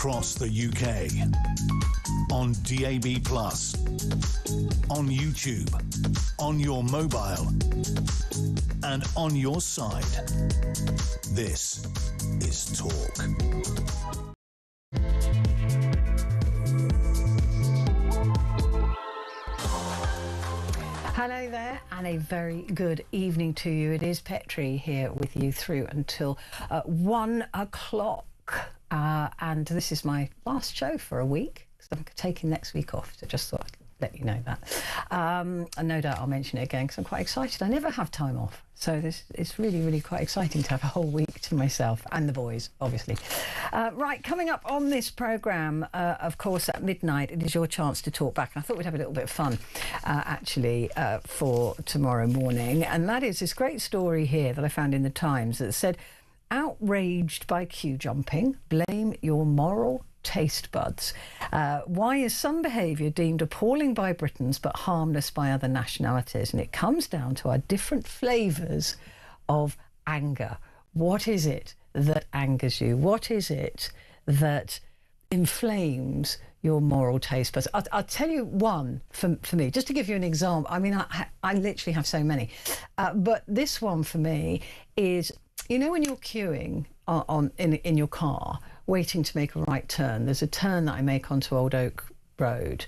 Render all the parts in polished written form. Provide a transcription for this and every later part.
across the UK, on DAB+, on YouTube, on your mobile, and on your side. This is Talk. Hello there, and a very good evening to you. It is Petrie here with you through until 1 o'clock. And this is my last show for a week, because I'm taking next week off, so just thought I'd let you know that. And no doubt I'll mention it again, because I'm quite excited. I never have time off, so it's really quite exciting to have a whole week to myself and the boys, obviously. Right, coming up on this programme, of course, at midnight, it is your chance to talk back. And I thought we'd have a little bit of fun, actually, for tomorrow morning. And that is this great story here that I found in the Times that said, outraged by queue jumping, blame your moral taste buds. Why is some behaviour deemed appalling by Britons but harmless by other nationalities? And it comes down to our different flavours of anger. What is it that angers you? What is it that inflames your moral taste buds? I'll tell you one for me, just to give you an example. I mean, I literally have so many. But this one for me is, you know, when you're queuing in your car, waiting to make a right turn, there's a turn that I make onto Old Oak Road,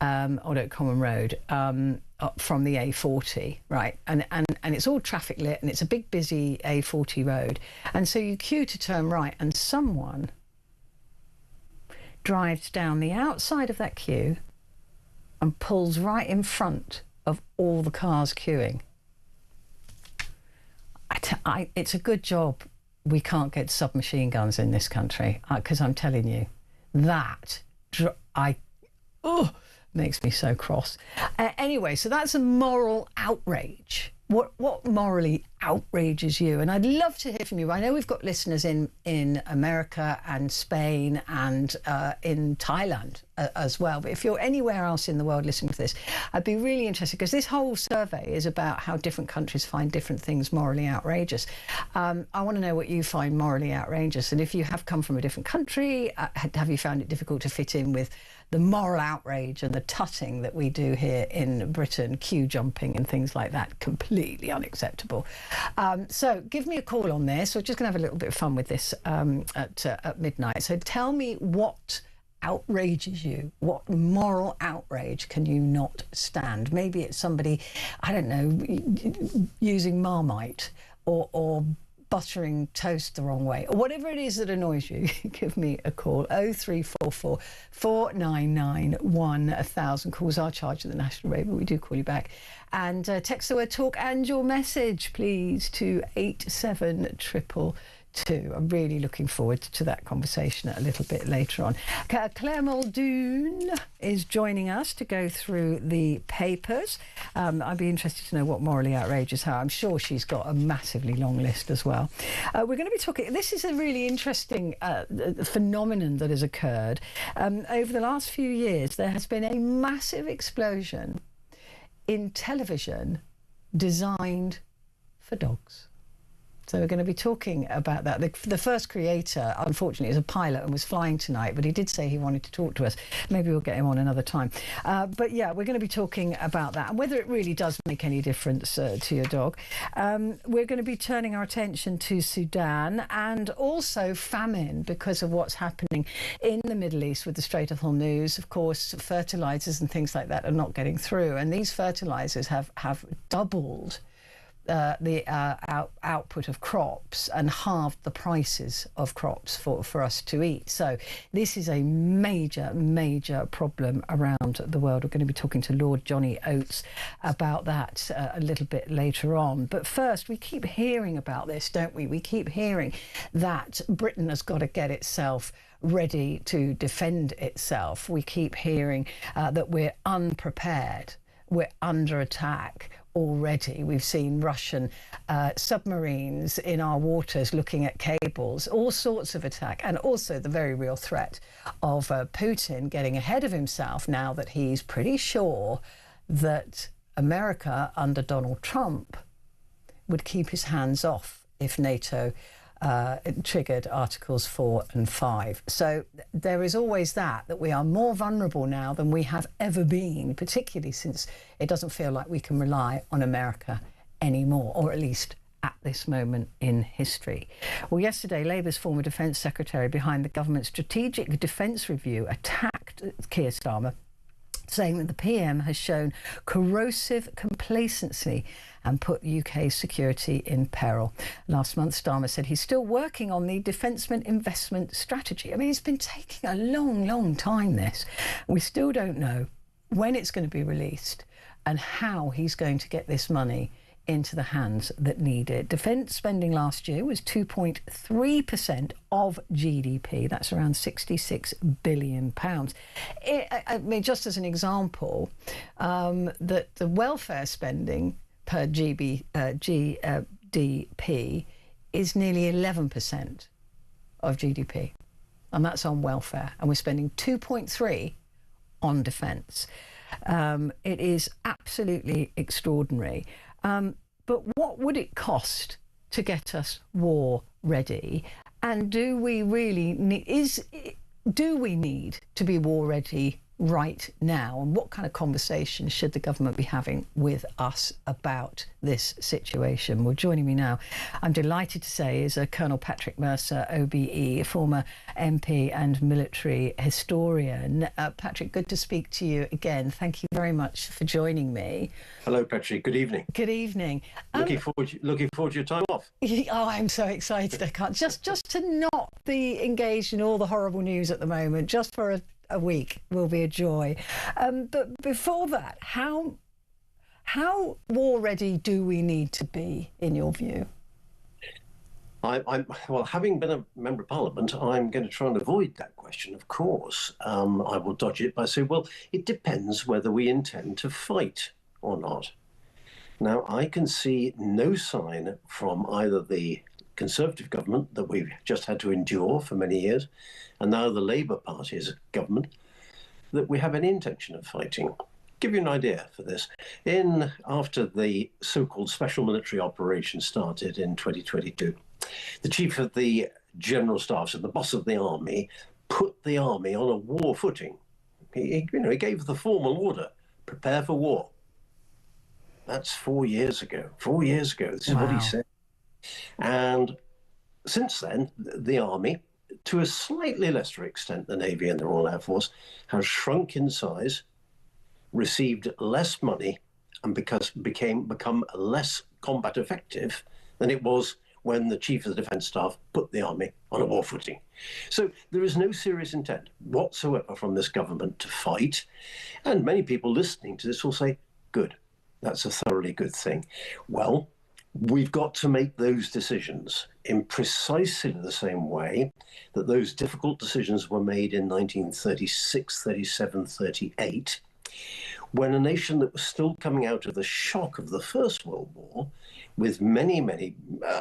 Old Oak Common Road, from the A40, right? And it's all traffic lit, and it's a big, busy A40 road. And so you queue to turn right, and someone drives down the outside of that queue and pulls right in front of all the cars queuing. It's a good job we can't get submachine guns in this country, because I'm telling you, that makes me so cross. Anyway, so that's a moral outrage. What morally outrages you? And I'd love to hear from you. I know we've got listeners in America and Spain and in Thailand as well. But if you're anywhere else in the world listening to this, I'd be really interested, because this whole survey is about how different countries find different things morally outrageous. I want to know what you find morally outrageous. And if you have come from a different country, have you found it difficult to fit in with the moral outrage and the tutting that we do here in Britain, queue jumping and things like that? Completely unacceptable. So give me a call on this. We're just going to have a little bit of fun with this at midnight. So tell me what outrages you. What moral outrage can you not stand? Maybe it's somebody, I don't know, using Marmite or buttering toast the wrong way, or whatever it is that annoys you. Give me a call. 0344 499 1000. Calls are charged at the National Rate, but we do call you back. And text the word talk and your message, please, to 87222. I'm really looking forward to that conversation a little bit later on. Claire Muldoon is joining us to go through the papers. I'd be interested to know what morally outrageous her. I'm sure she's got a massively long list as well. We're going to be talking, this is a really interesting phenomenon that has occurred. Over the last few years, there has been a massive explosion in television designed for dogs. So we're going to be talking about that. The first creator, unfortunately, is a pilot and was flying tonight, but he did say he wanted to talk to us. Maybe we'll get him on another time. But yeah, we're going to be talking about that and whether it really does make any difference to your dog. We're going to be turning our attention to Sudan and also famine because of what's happening in the Middle East with the Strait of Hormuz. Of course, fertilizers and things like that are not getting through. And these fertilizers have doubled the output of crops and halved the prices of crops for us to eat. So this is a major problem around the world. We're going to be talking to Lord Johnny Oates about that a little bit later on. But first, we keep hearing about this, don't we? We keep hearing that Britain has got to get itself ready to defend itself. We keep hearing that we're unprepared. We're under attack already. We've seen Russian submarines in our waters looking at cables, all sorts of attack, and also the very real threat of Putin getting ahead of himself now that he's pretty sure that America under Donald Trump would keep his hands off if NATO it triggered Articles 4 and 5. So there is always that we are more vulnerable now than we have ever been, particularly since it doesn't feel like we can rely on America anymore, or at least at this moment in history. Well, yesterday, Labour's former Defence Secretary behind the government's Strategic Defence Review attacked Keir Starmer, saying that the PM has shown corrosive complacency and put UK's security in peril. Last month, Starmer said he's still working on the defenceman investment strategy. I mean, it's been taking a long, long time, this. We still don't know when it's going to be released and how he's going to get this money into the hands that need it. Defence spending last year was 2.3% of GDP. That's around £66 billion. I mean, just as an example, that the welfare spending per GDP is nearly 11% of GDP. And that's on welfare. And we're spending 2.3 on defence. It is absolutely extraordinary. But what would it cost to get us war ready? And do we really do we need to be war ready right now? And what kind of conversation should the government be having with us about this situation? Well, joining me now, I'm delighted to say, is Colonel Patrick Mercer, OBE, a former MP and military historian. Patrick, good to speak to you again. Thank you very much for joining me. Hello, Petrie. Good evening. Good evening. Looking forward to your time off. Oh, I'm so excited. I can't just to not be engaged in all the horrible news at the moment, just for a week will be a joy. But before that, how war ready do we need to be, in your view? Well, having been a member of Parliament, I'm going to try and avoid that question, of course. I will dodge it by saying, well, it depends whether we intend to fight or not. Now, I can see no sign from either the Conservative government that we've just had to endure for many years, and now the Labour Party's government, that we have any intention of fighting. Give you an idea for this. After the so-called special military operation started in 2022, the chief of the general staff, so the boss of the army, put the army on a war footing. He gave the formal order: prepare for war. That's 4 years ago. 4 years ago. This is what he said. And since then, the army, to a slightly lesser extent, the Navy and the Royal Air Force, has shrunk in size, received less money, and become less combat effective than it was when the Chief of the Defence Staff put the army on a war footing. So there is no serious intent whatsoever from this government to fight. And many people listening to this will say, good, that's a thoroughly good thing. Well, we've got to make those decisions in precisely the same way that those difficult decisions were made in 1936, 37, 38, when a nation that was still coming out of the shock of the First World War, with many, many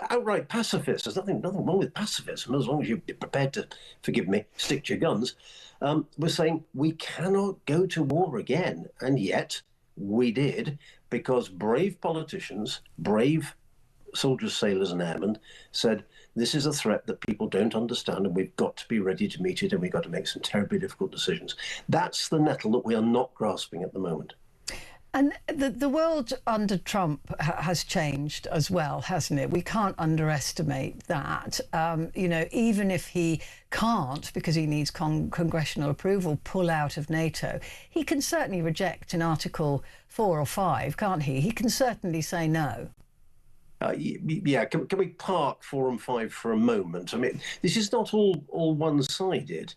outright pacifists, there's nothing wrong with pacifism, as long as you're prepared to, forgive me, stick to your guns, we're saying we cannot go to war again. And yet we did, because brave politicians, brave soldiers, sailors and airmen said, this is a threat that people don't understand and we've got to be ready to meet it, and we've got to make some terribly difficult decisions. That's the nettle that we are not grasping at the moment. And the world under Trump has changed as well, hasn't it? We can't underestimate that. Even if he can't, because he needs congressional approval, pull out of NATO, he can certainly reject an Article 4 or 5, can't he? He can certainly say no. Can we park 4 and 5 for a moment? I mean, this is not all one-sided.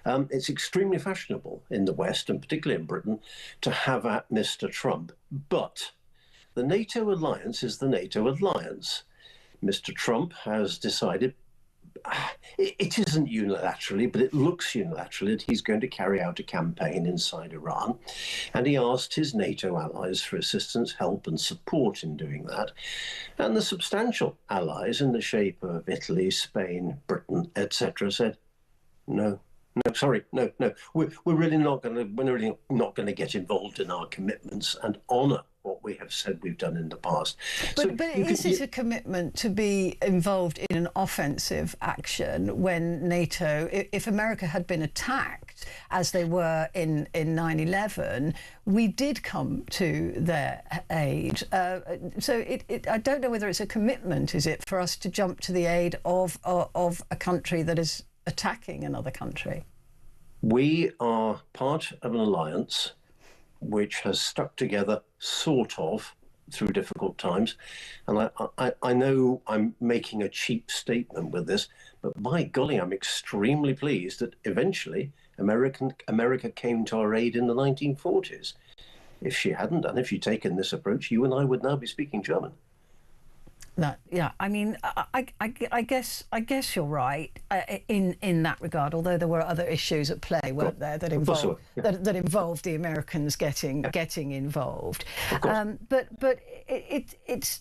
It's extremely fashionable in the West, and particularly in Britain, to have at Mr. Trump. But the NATO alliance is the NATO alliance. Mr. Trump has decided, it isn't unilaterally, but it looks unilaterally, that he's going to carry out a campaign inside Iran. And he asked his NATO allies for assistance, help and support in doing that. And the substantial allies in the shape of Italy, Spain, Britain, etc. said, no. We're really not going to get involved in our commitments and honour what we have said we've done in the past. But is it a commitment to be involved in an offensive action when NATO, if America had been attacked as they were in 9/11, we did come to their aid. So I don't know whether it's a commitment, is it, for us to jump to the aid of a country that is attacking another country? We are part of an alliance which has stuck together, sort of, through difficult times. And I know I'm making a cheap statement with this, but by golly, I'm extremely pleased that eventually America came to our aid in the 1940s. If she hadn't done, if she'd taken this approach, you and I would now be speaking German. Yeah, I mean, I guess you're right in that regard. Although there were other issues at play, weren't there, that involved that involved the Americans getting involved. But it's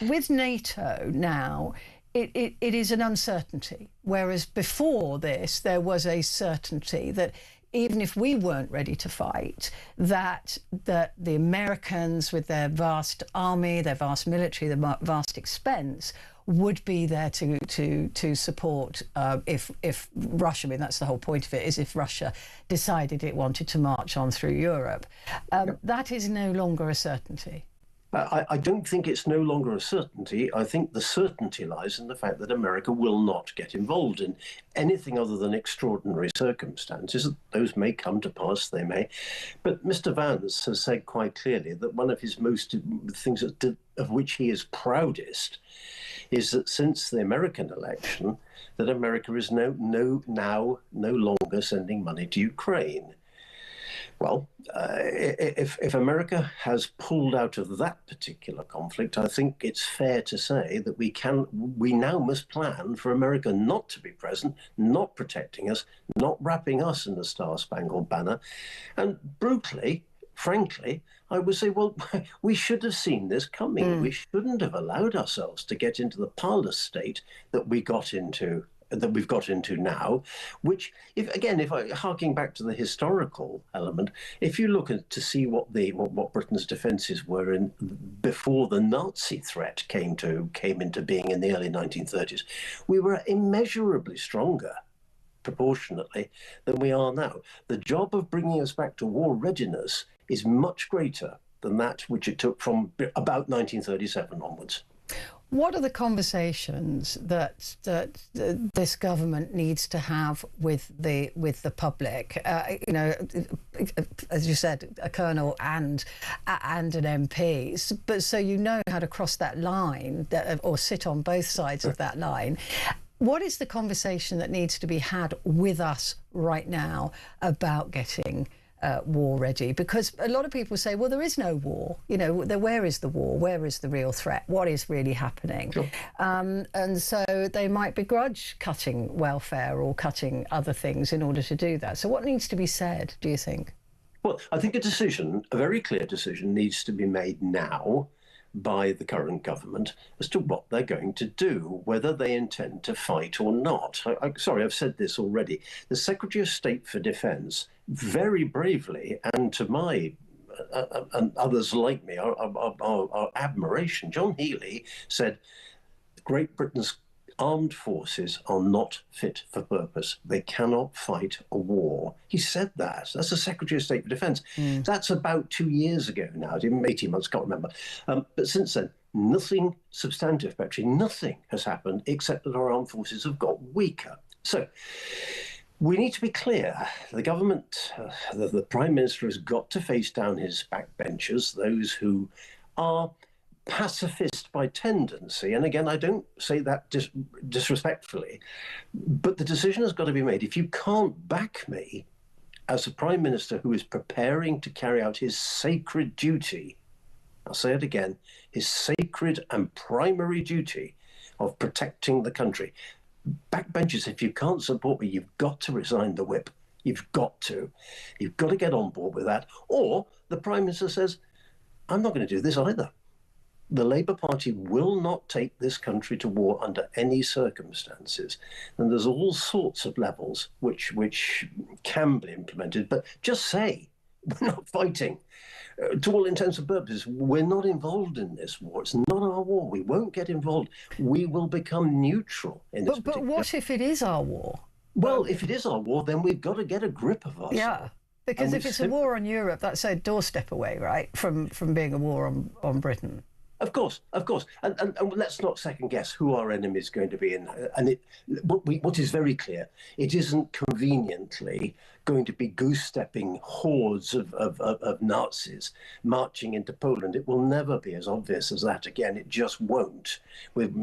with NATO now. It is an uncertainty, whereas before this there was a certainty that even if we weren't ready to fight, that the Americans, with their vast army, their vast military, their vast expense, would be there to support if Russia, I mean, that's the whole point of it, is if Russia decided it wanted to march on through Europe. That is no longer a certainty. I don't think it's no longer a certainty. I think the certainty lies in the fact that America will not get involved in anything other than extraordinary circumstances. Those may come to pass, they may. But Mr. Vance has said quite clearly that one of his most things of which he is proudest is that since the American election, that America is now no longer sending money to Ukraine. Well, if America has pulled out of that particular conflict, I think it's fair to say that we now must plan for America not to be present, not protecting us, not wrapping us in the Star-Spangled Banner. And brutally, frankly, I would say, well, we should have seen this coming. We shouldn't have allowed ourselves to get into the parlous state that we've got into now, which, if I harking back to the historical element, if you look at to see what Britain's defences were in before the Nazi threat came into being in the early 1930s, we were immeasurably stronger proportionately than we are now. The job of bringing us back to war readiness is much greater than that which it took from about 1937 onwards. What are the conversations that this government needs to have with the public? As you said, a colonel and an MP. But so you know how to cross that line, or sit on both sides of that line. What is the conversation that needs to be had with us right now about getting war ready? Because a lot of people say, well, there is no war. Where is the war? Where is the real threat? What is really happening? Sure. And so they might begrudge cutting welfare or cutting other things in order to do that. So what needs to be said, do you think? Well, I think a very clear decision needs to be made now by the current government as to what they're going to do, whether they intend to fight or not. Sorry, I've said this already. The Secretary of State for Defence, very bravely, and to my and others like me, our admiration, John Healey said, Great Britain's armed forces are not fit for purpose. They cannot fight a war. He said that. That's the Secretary of State for Defence. That's about 2 years ago now, 18 months, can't remember. But since then, nothing substantive, Petrie, nothing has happened except that our armed forces have got weaker. So we need to be clear. The government, the Prime Minister has got to face down his backbenchers, those who are pacifist by tendency. And again, I don't say that disrespectfully, but the decision has got to be made. If you can't back me as a Prime Minister who is preparing to carry out his sacred duty, I'll say it again, his sacred and primary duty of protecting the country, backbenchers, if you can't support me, you've got to resign the whip. You've got to. You've got to get on board with that. Or the Prime Minister says, I'm not going to do this either. The Labour Party will not take this country to war under any circumstances. And there's all sorts of levels which can be implemented. But just say, we're not fighting. To all intents and purposes, we're not involved in this war. It's not our war. We won't get involved. We will become neutral in this. But what if it is our war? Well, if it is our war, then we've got to get a grip of ourselves. Yeah, because if it's a war on Europe, that's a doorstep away, right, from being a war on Britain. Of course. And let's not second guess who our enemy is going to be. What is very clear, it isn't conveniently going to be goose-stepping hordes of Nazis marching into Poland. It will never be as obvious as that again. It just won't. With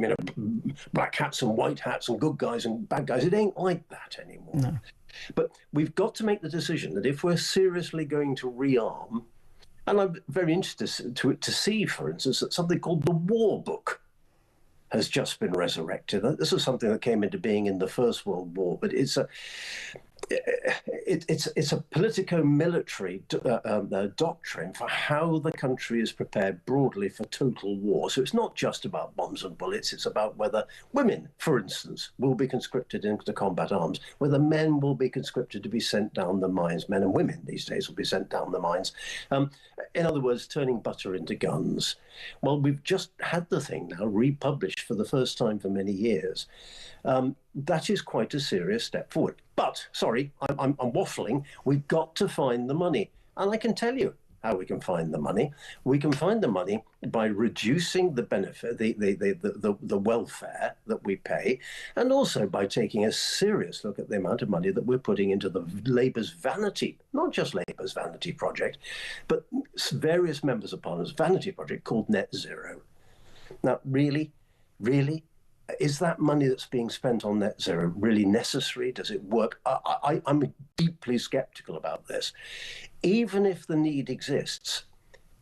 black hats and white hats and good guys and bad guys. It ain't like that anymore. No. But we've got to make the decision that if we're seriously going to rearm, and I'm very interested to see, for instance, that something called the War Book has just been resurrected. This is something that came into being in the First World War, but it's a politico-military doctrine for how the country is prepared broadly for total war. So it's not just about bombs and bullets. It's about whether women, for instance, will be conscripted into combat arms, whether men will be conscripted to be sent down the mines. Men and women these days will be sent down the mines. In other words, turning butter into guns. Well, we've just had the thing now republished for the first time for many years. That is quite a serious step forward. But, sorry, I'm waffling. We've got to find the money. And I can tell you how we can find the money. We can find the money by reducing the benefit, the welfare that we pay, and also by taking a serious look at the amount of money that we're putting into the Labour's vanity, not just Labour's vanity project, but various members of Parliament's vanity project called Net Zero. Now, really, is that money that's being spent on net zero really necessary? Does it work? I'm deeply sceptical about this. Even if the need exists,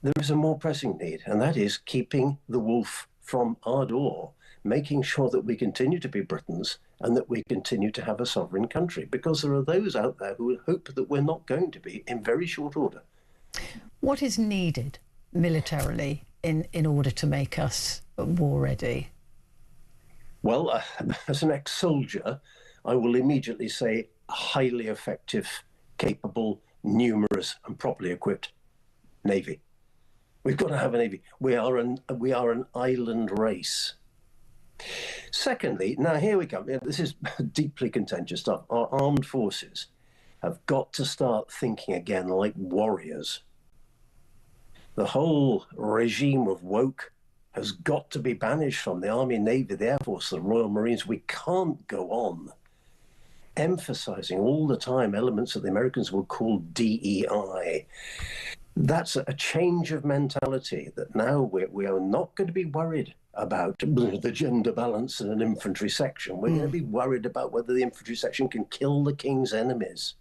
there is a more pressing need, and that is keeping the wolf from our door, making sure that we continue to be Britons and that we continue to have a sovereign country, because there are those out there who hope that we're not going to be in very short order. What is needed militarily in order to make us war ready? Well, as an ex-soldier, I will immediately say highly effective, capable, numerous and properly equipped Navy. We've got to have a Navy. We are an island race. Secondly, now here we come. This is deeply contentious stuff. Our armed forces have got to start thinking again like warriors. The whole regime of woke has got to be banished from the Army, Navy, the Air Force, the Royal Marines. We can't go on emphasizing all the time elements that the Americans would call DEI. That's a change of mentality, that now we are not going to be worried about the gender balance in an infantry section. We're going to be worried about whether the infantry section can kill the king's enemies.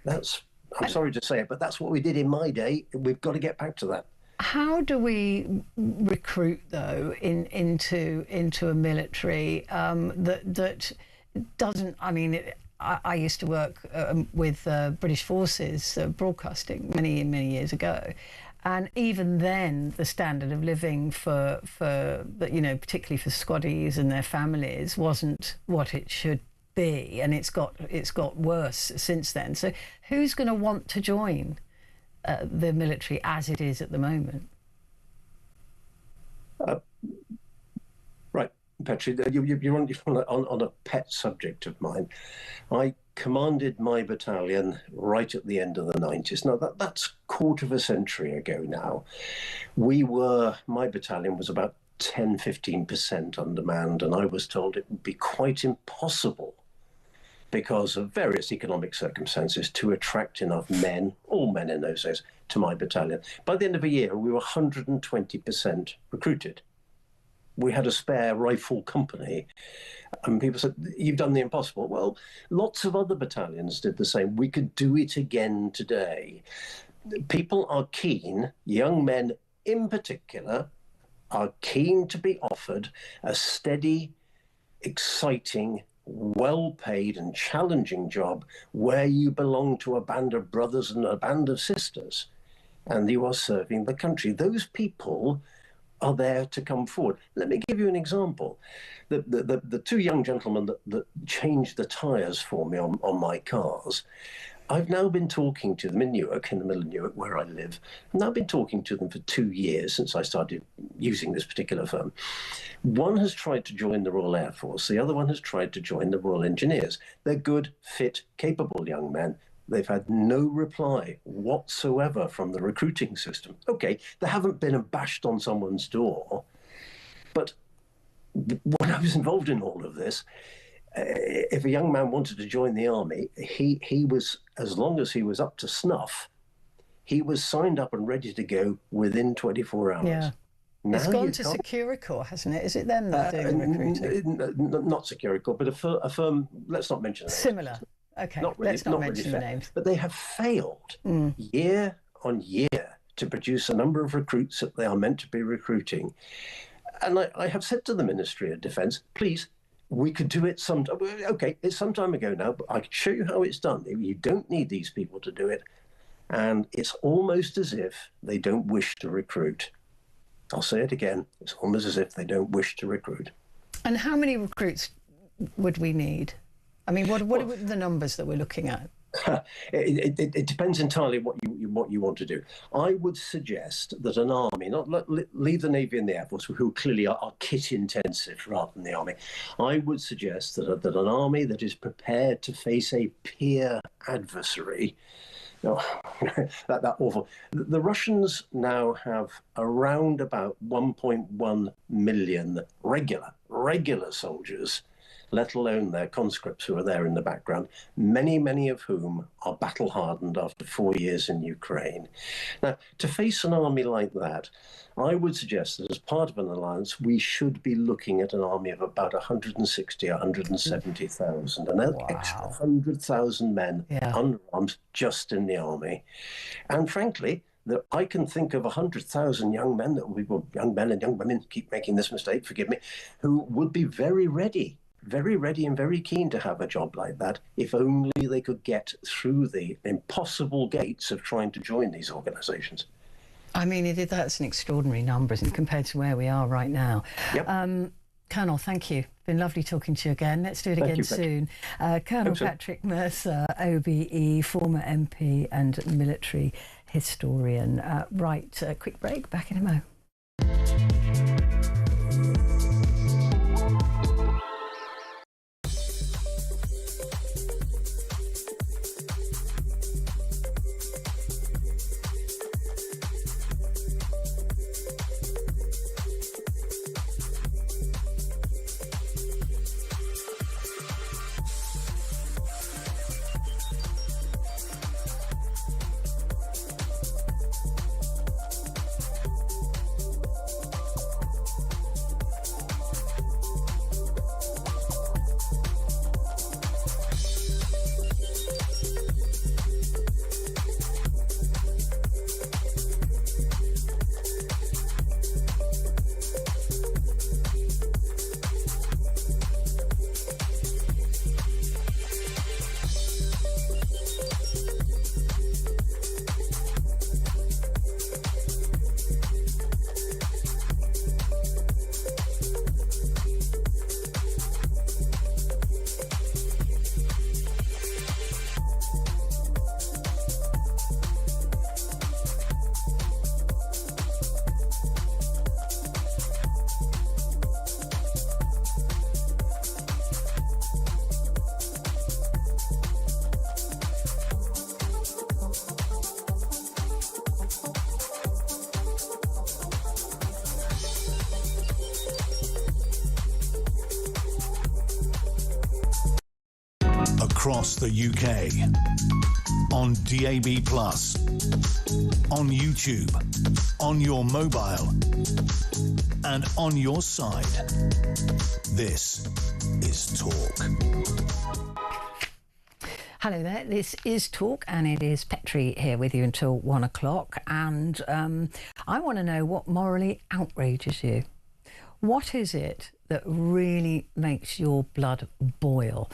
I'm sorry to say it, but that's what we did in my day. We've got to get back to that. How do we recruit, though, into a military that doesn't? I mean, I used to work with British Forces broadcasting many years ago, and even then, the standard of living for particularly for squaddies and their families wasn't what it should be, and it's got worse since then. So, who's going to want to join the military as it is at the moment? Right, Petrie, you're on a pet subject of mine. I commanded my battalion right at the end of the 90s. Now, that's a quarter of a century ago now. My battalion was about 10-15% undermanned, and I was told it would be quite impossible, because of various economic circumstances, to attract enough men, all men in those days, to my battalion. By the end of a year, we were 120% recruited. We had a spare rifle company, and people said, "You've done the impossible." Well, lots of other battalions did the same. We could do it again today. People are keen, young men in particular, are keen to be offered a steady, exciting, well-paid and challenging job where you belong to a band of brothers and a band of sisters, and you are serving the country. Those people are there to come forward. Let me give you an example. The two young gentlemen that changed the tires for me on my cars, I've now been talking to them in Newark, in the middle of Newark, where I live. I've now been talking to them for 2 years since I started using this particular firm. One has tried to join the Royal Air Force. The other one has tried to join the Royal Engineers. They're good, fit, capable young men. They've had no reply whatsoever from the recruiting system. Okay, they haven't been and bashed on someone's door, but when I was involved in all of this, if a young man wanted to join the army, he was, as long as he was up to snuff, he was signed up and ready to go within 24 hours. Yeah. It's gone to Securicor, hasn't it? Is it them that are doing recruiting? Not Securicor, but a firm, let's not mention names. Similar. Okay, not really, let's not mention the names. But they have failed year on year to produce a number of recruits that they are meant to be recruiting. And I have said to the Ministry of Defence, please, we could do it some. Okay, it's some time ago now, but I can show you how it's done. You don't need these people to do it. And it's almost as if they don't wish to recruit. I'll say it again. It's almost as if they don't wish to recruit. And how many recruits would we need? I mean, what are the numbers that we're looking at? It depends entirely what you want to do. I would suggest that an army, not leave the Navy and the Air Force, who clearly are kit intensive rather than the army. I would suggest that an army that is prepared to face a peer adversary. No, that awful. The Russians now have around about 1.1 million regular soldiers, let alone their conscripts who are there in the background, many of whom are battle-hardened after 4 years in Ukraine. Now, to face an army like that, I would suggest that as part of an alliance, we should be looking at an army of about 160, 170,000, and an extra 100,000 men under arms just in the army. And frankly, that I can think of 100,000 young men, young men and young women, keep making this mistake, forgive me, who would be very ready and very keen to have a job like that, if only they could get through the impossible gates of trying to join these organisations. I mean, that's an extraordinary number, isn't it, compared to where we are right now. Yep. Colonel, thank you. Been lovely talking to you again. Let's do it again soon. Colonel Patrick Mercer, OBE, former MP and military historian. Quick break, back in a mo. Across the UK, on DAB+, on YouTube, on your mobile, and on your side. This is Talk. Hello there, this is Talk, and it is Petrie here with you until 1 o'clock, and I want to know what morally outrages you. What is it that really makes your blood boil?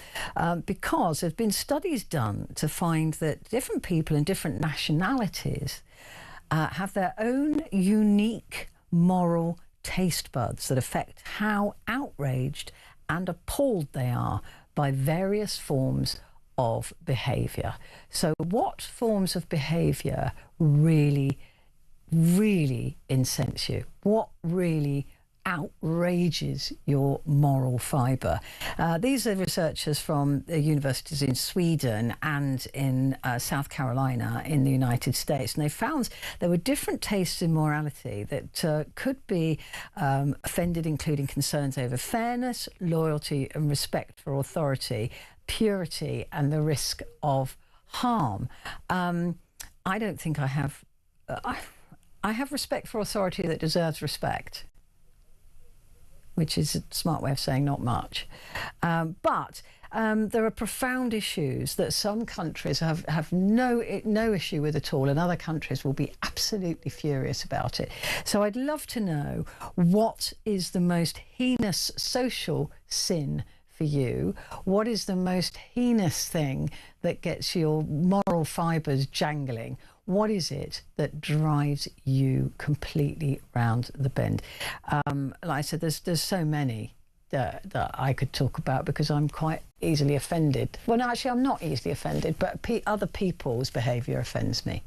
Because there's been studies done to find that different people in different nationalities have their own unique moral taste buds that affect how outraged and appalled they are by various forms of behaviour. So what forms of behaviour really incense you? What really outrages your moral fibre? These are researchers from the universities in Sweden and in South Carolina in the United States, and they found there were different tastes in morality that could be offended, including concerns over fairness, loyalty and respect for authority, purity and the risk of harm. I don't think I have I have respect for authority that deserves respect, which is a smart way of saying not much. But there are profound issues that some countries have no issue with at all, and other countries will be absolutely furious about it. So I'd love to know, what is the most heinous social sin for you? What is the most heinous thing that gets your moral fibres jangling? What is it that drives you completely round the bend? Like I said, there's so many that I could talk about, because I'm quite easily offended. Well, no, actually, I'm not easily offended, but other people's behaviour offends me.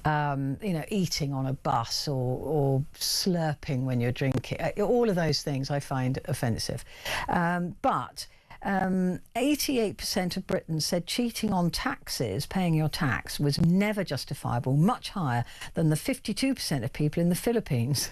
You know, eating on a bus or slurping when you're drinking, all of those things I find offensive. But 88% of Britons said cheating on taxes, paying your tax, was never justifiable, much higher than the 52% of people in the Philippines.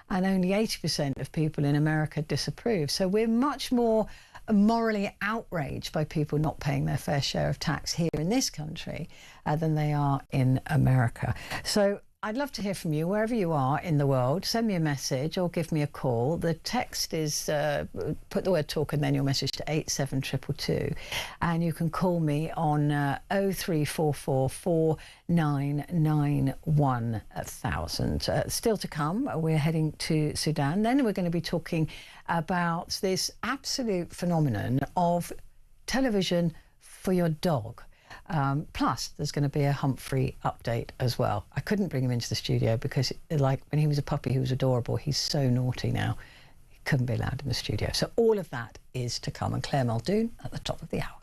And only 80% of people in America disapprove. So we're much more morally outraged by people not paying their fair share of tax here in this country than they are in America. So I'd love to hear from you wherever you are in the world. Send me a message or give me a call. The text is put the word talk and then your message to 87222, and you can call me on 0344 4991 1000. Still to come, we're heading to Sudan. Then we're going to be talking about this absolute phenomenon of television for your dog. Plus, there's going to be a Humphrey update as well. I couldn't bring him into the studio because, like, when he was a puppy, he was adorable. He's so naughty now. He couldn't be allowed in the studio. So all of that is to come. And Claire Muldoon at the top of the hour.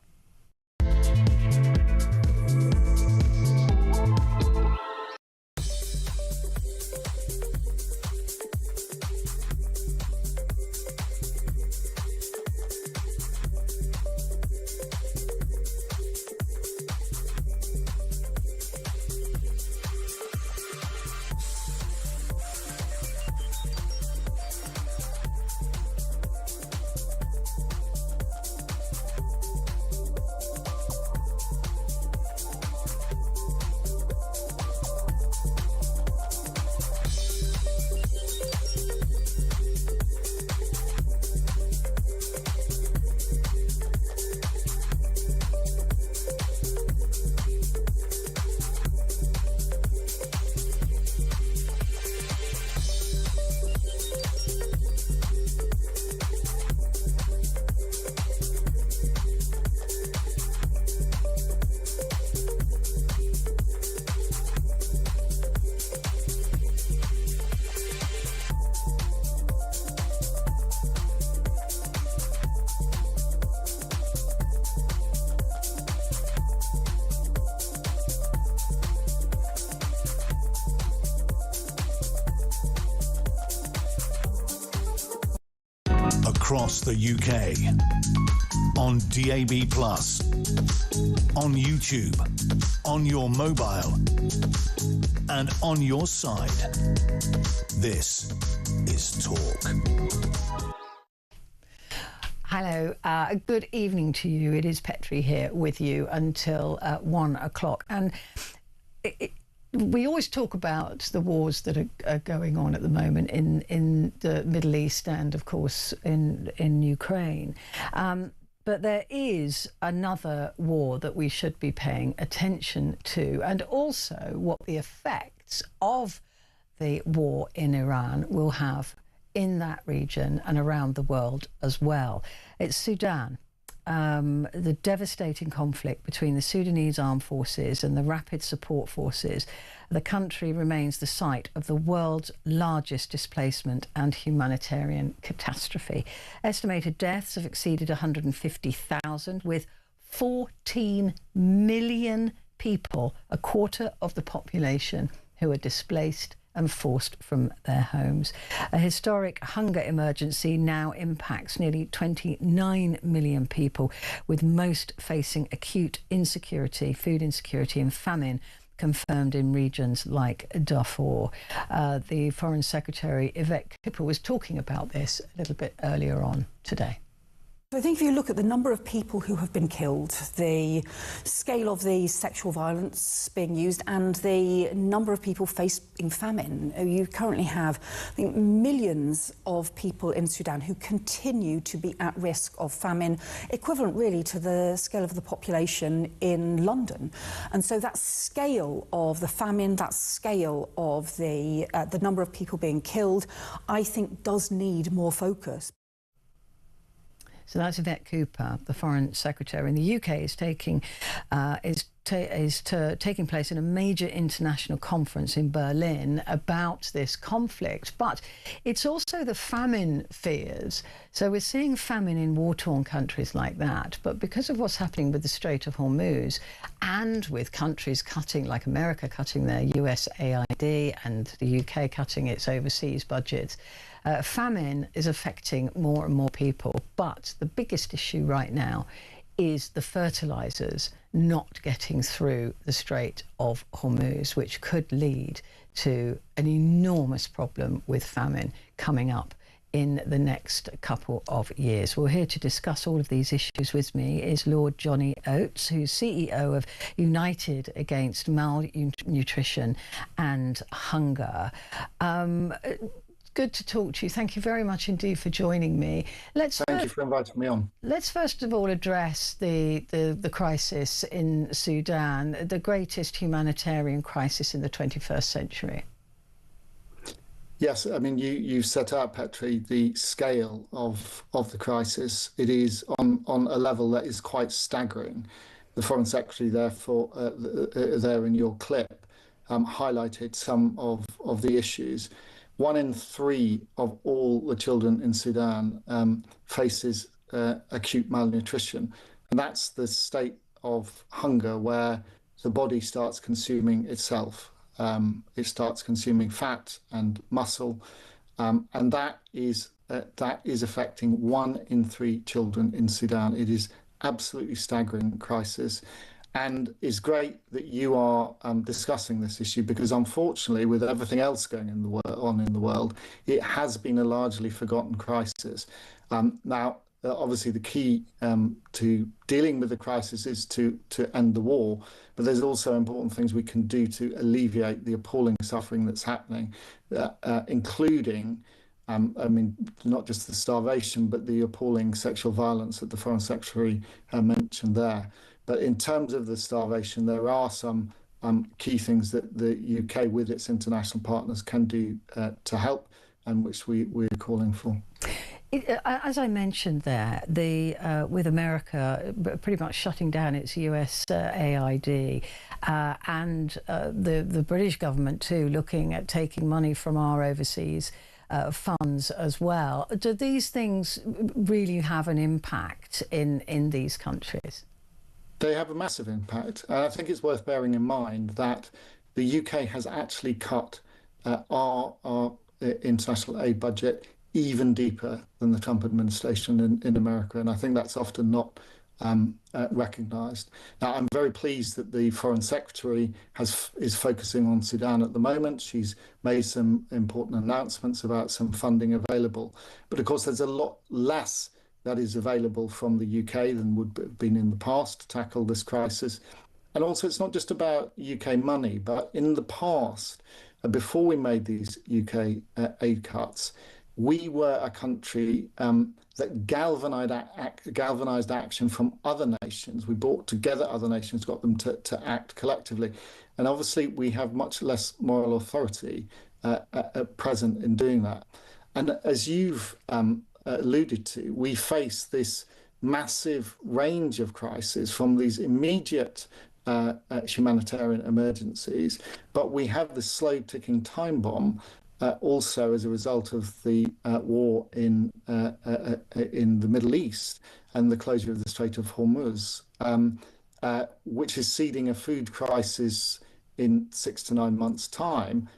Across the UK, on DAB+, on YouTube, on your mobile, and on your side. This is Talk. Hello, good evening to you. It is Petrie here with you until 1 o'clock. And we always talk about the wars that are going on at the moment in the Middle East and, of course, in Ukraine. But there is another war that we should be paying attention to, and also what the effects of the war in Iran will have in that region and around the world as well. It's Sudan. The devastating conflict between the Sudanese armed forces and the rapid support forces. The country remains the site of the world's largest displacement and humanitarian catastrophe. Estimated deaths have exceeded 150,000, with 14 million people, a quarter of the population, who are displaced and forced from their homes. A historic hunger emergency now impacts nearly 29 million people, with most facing acute insecurity, food insecurity and famine confirmed in regions like Darfur. The Foreign Secretary, Yvette Cooper, was talking about this a little bit earlier on today. I think if you look at the number of people who have been killed, the scale of the sexual violence being used and the number of people facing famine, you currently have, I think, millions of people in Sudan who continue to be at risk of famine, equivalent really to the scale of the population in London. And so that scale of the famine, that scale of the number of people being killed, I think does need more focus. So that's Yvette Cooper, the Foreign Secretary. In the UK is taking place in a major international conference in Berlin about this conflict. But it's also the famine fears. So we're seeing famine in war-torn countries like that. But because of what's happening with the Strait of Hormuz and with countries cutting, like America cutting their US AID and the UK cutting its overseas budgets, famine is affecting more and more people. But the biggest issue right now is the fertilizers not getting through the Strait of Hormuz, which could lead to an enormous problem with famine coming up in the next couple of years. Well, here to discuss all of these issues with me is Lord Johnny Oates, who's CEO of United Against Malnutrition and Hunger. Good to talk to you. Thank you very much indeed for joining me. Thank you for inviting me on. Let's first of all address the crisis in Sudan, the greatest humanitarian crisis in the 21st century. Yes, I mean, you set out, Petrie, the scale of the crisis. It is on a level that is quite staggering. The Foreign Secretary, therefore, there in your clip, highlighted some of the issues. 1 in 3 of all the children in Sudan faces acute malnutrition. And that's the state of hunger where the body starts consuming itself. It starts consuming fat and muscle. And that is affecting 1 in 3 children in Sudan. It is absolutely staggering crisis. And it's great that you are discussing this issue because, unfortunately, with everything else going on in the world, it has been a largely forgotten crisis. Now, obviously, the key to dealing with the crisis is to end the war, but there's also important things we can do to alleviate the appalling suffering that's happening, including I mean, not just the starvation, but the appalling sexual violence that the Foreign Secretary mentioned there. But in terms of the starvation, there are some key things that the UK, with its international partners, can do to help, and which we're calling for. As I mentioned there, with America pretty much shutting down its US AID and the British government too looking at taking money from our overseas funds as well, do these things really have an impact in these countries? They have a massive impact. And I think it's worth bearing in mind that the UK has actually cut our international aid budget even deeper than the Trump administration in America. And I think that's often not recognised. Now, I'm very pleased that the Foreign Secretary is focusing on Sudan at the moment. She's made some important announcements about some funding available. But of course, there's a lot less that is available from the UK than would have been in the past to tackle this crisis. And also, it's not just about UK money, but in the past, before we made these UK aid cuts, we were a country that galvanized action from other nations. We brought together other nations, got them to act collectively. And obviously, we have much less moral authority at present in doing that. And as you've alluded to, we face this massive range of crises from these immediate humanitarian emergencies, but we have this slow ticking time bomb also as a result of the war in the Middle East and the closure of the Strait of Hormuz, which is seeding a food crisis in 6 to 9 months' time,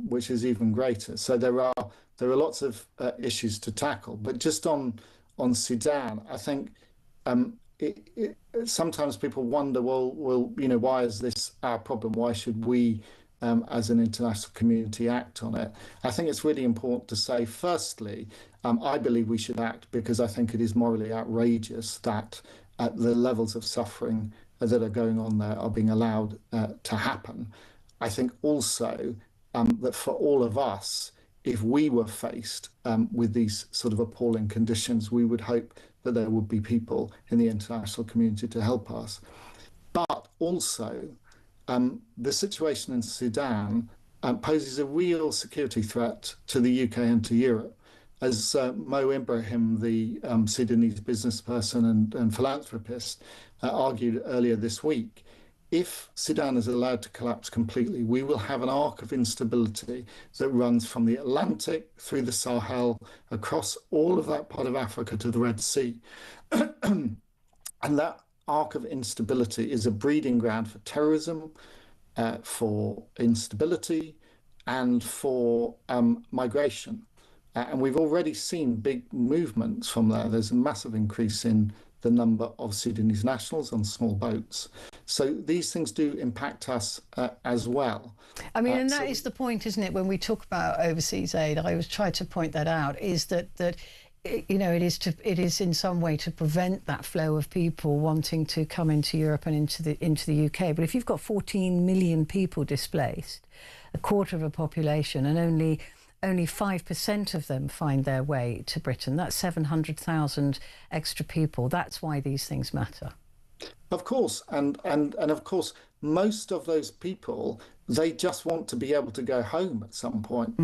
which is even greater. So there are lots of issues to tackle. But just on Sudan, I think sometimes people wonder, well, why is this our problem? Why should we, as an international community, act on it? I think it's really important to say, firstly, I believe we should act because I think it is morally outrageous that the levels of suffering that are going on there are being allowed to happen. I think also that for all of us, if we were faced with these sort of appalling conditions, we would hope that there would be people in the international community to help us. But also, the situation in Sudan poses a real security threat to the UK and to Europe. As Mo Ibrahim, the Sudanese business person and philanthropist, argued earlier this week, if Sudan is allowed to collapse completely, we will have an arc of instability that runs from the Atlantic through the Sahel, across all of that part of Africa to the Red Sea. And that arc of instability is a breeding ground for terrorism, for instability, and for migration. And we've already seen big movements from there. There's a massive increase in the number of Sudanese nationals on small boats. So these things do impact us as well. I mean, and that is the point, isn't it? When we talk about overseas aid, I always try to point that out, is that it is in some way to prevent that flow of people wanting to come into Europe and into the UK. But if you've got 14 million people displaced, a quarter of a population, and only 5% of them find their way to Britain, that's 700,000 extra people. That's why these things matter. Of course, and of course, most of those people, they just want to be able to go home at some point.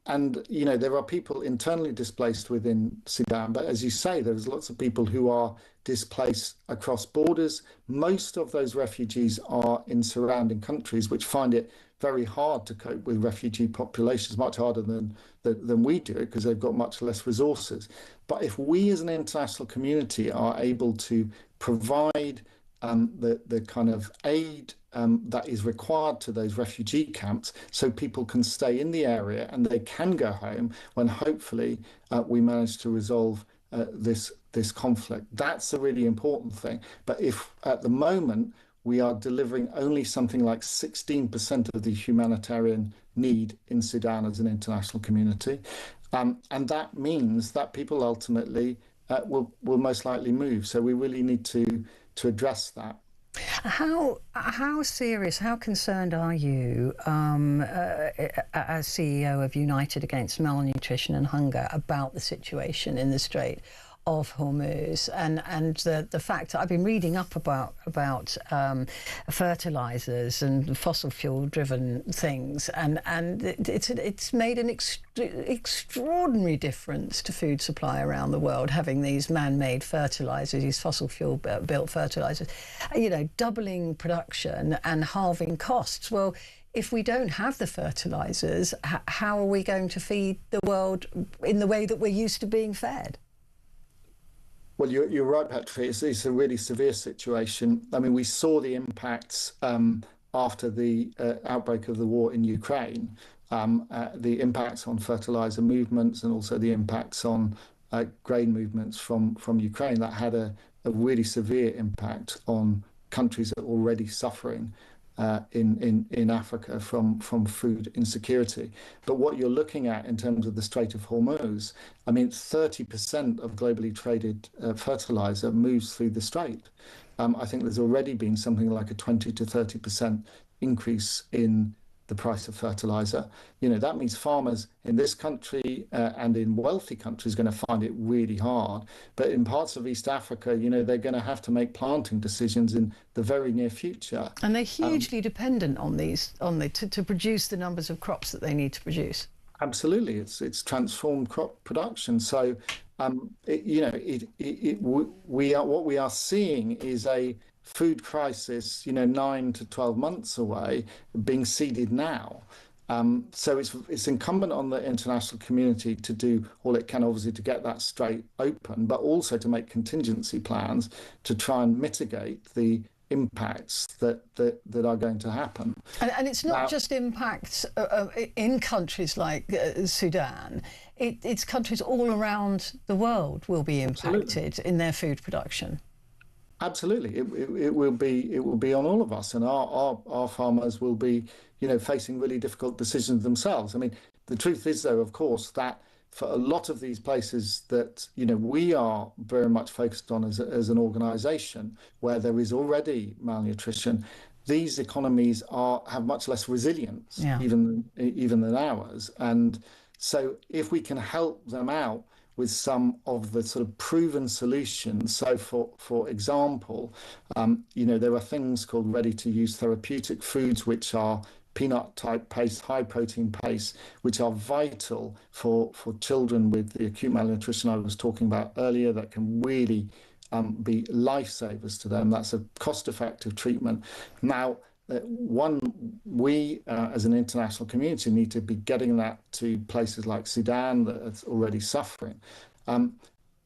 And there are people internally displaced within Sudan, but as you say, there's lots of people who are displaced across borders. Most of those refugees are in surrounding countries, which find it very hard to cope with refugee populations, much harder than we do, because they've got much less resources. But if we as an international community are able to provide the kind of aid that is required to those refugee camps, so people can stay in the area and they can go home when hopefully we manage to resolve this conflict. That's a really important thing. But if at the moment we are delivering only something like 16% of the humanitarian need in Sudan as an international community, and that means that people ultimately will most likely move. So we really need to address that. How serious, how concerned are you as CEO of United Against Malnutrition and Hunger about the situation in the Strait of Hormuz and the fact that I've been reading up about fertilizers and fossil fuel driven things, and it's made an extraordinary difference to food supply around the world, having these man-made fertilizers, these fossil fuel built fertilizers, doubling production and halving costs. Well, if we don't have the fertilizers, how are we going to feed the world in the way that we're used to being fed? Well, you're right, Petrie. It's a really severe situation. I mean, we saw the impacts after the outbreak of the war in Ukraine, the impacts on fertilizer movements and also the impacts on grain movements from Ukraine. That had a really severe impact on countries that were already suffering in Africa from food insecurity. But what you're looking at in terms of the Strait of Hormuz, I mean, 30% of globally traded fertilizer moves through the strait. I think there's already been something like a 20 to 30% increase in the price of fertilizer. That means farmers in this country and in wealthy countries are going to find it really hard. But in parts of East Africa, they're going to have to make planting decisions in the very near future. And they're hugely dependent on to produce the numbers of crops that they need to produce. Absolutely, it's transformed crop production. So, what we are seeing is a food crisis, 9 to 12 months away, being seeded now. So it's incumbent on the international community to do all it can, obviously, to get that strait open, but also to make contingency plans to try and mitigate the impacts that are going to happen. And it's not just impacts in countries like Sudan. It's countries all around the world will be impacted in their food production. Absolutely, it will be on all of us, and our farmers will be, facing really difficult decisions themselves. I mean, the truth is, though, of course, that for a lot of these places that we are very much focused on as an organisation, where there is already malnutrition, these economies have much less resilience, even than ours, and so if we can help them out with some of the sort of proven solutions. So for example, there are things called ready-to-use therapeutic foods, which are peanut type paste, high protein paste, which are vital for children with the acute malnutrition I was talking about earlier, that can really be lifesavers to them. That's a cost-effective treatment. Now, we as an international community need to be getting that to places like Sudan that are already suffering.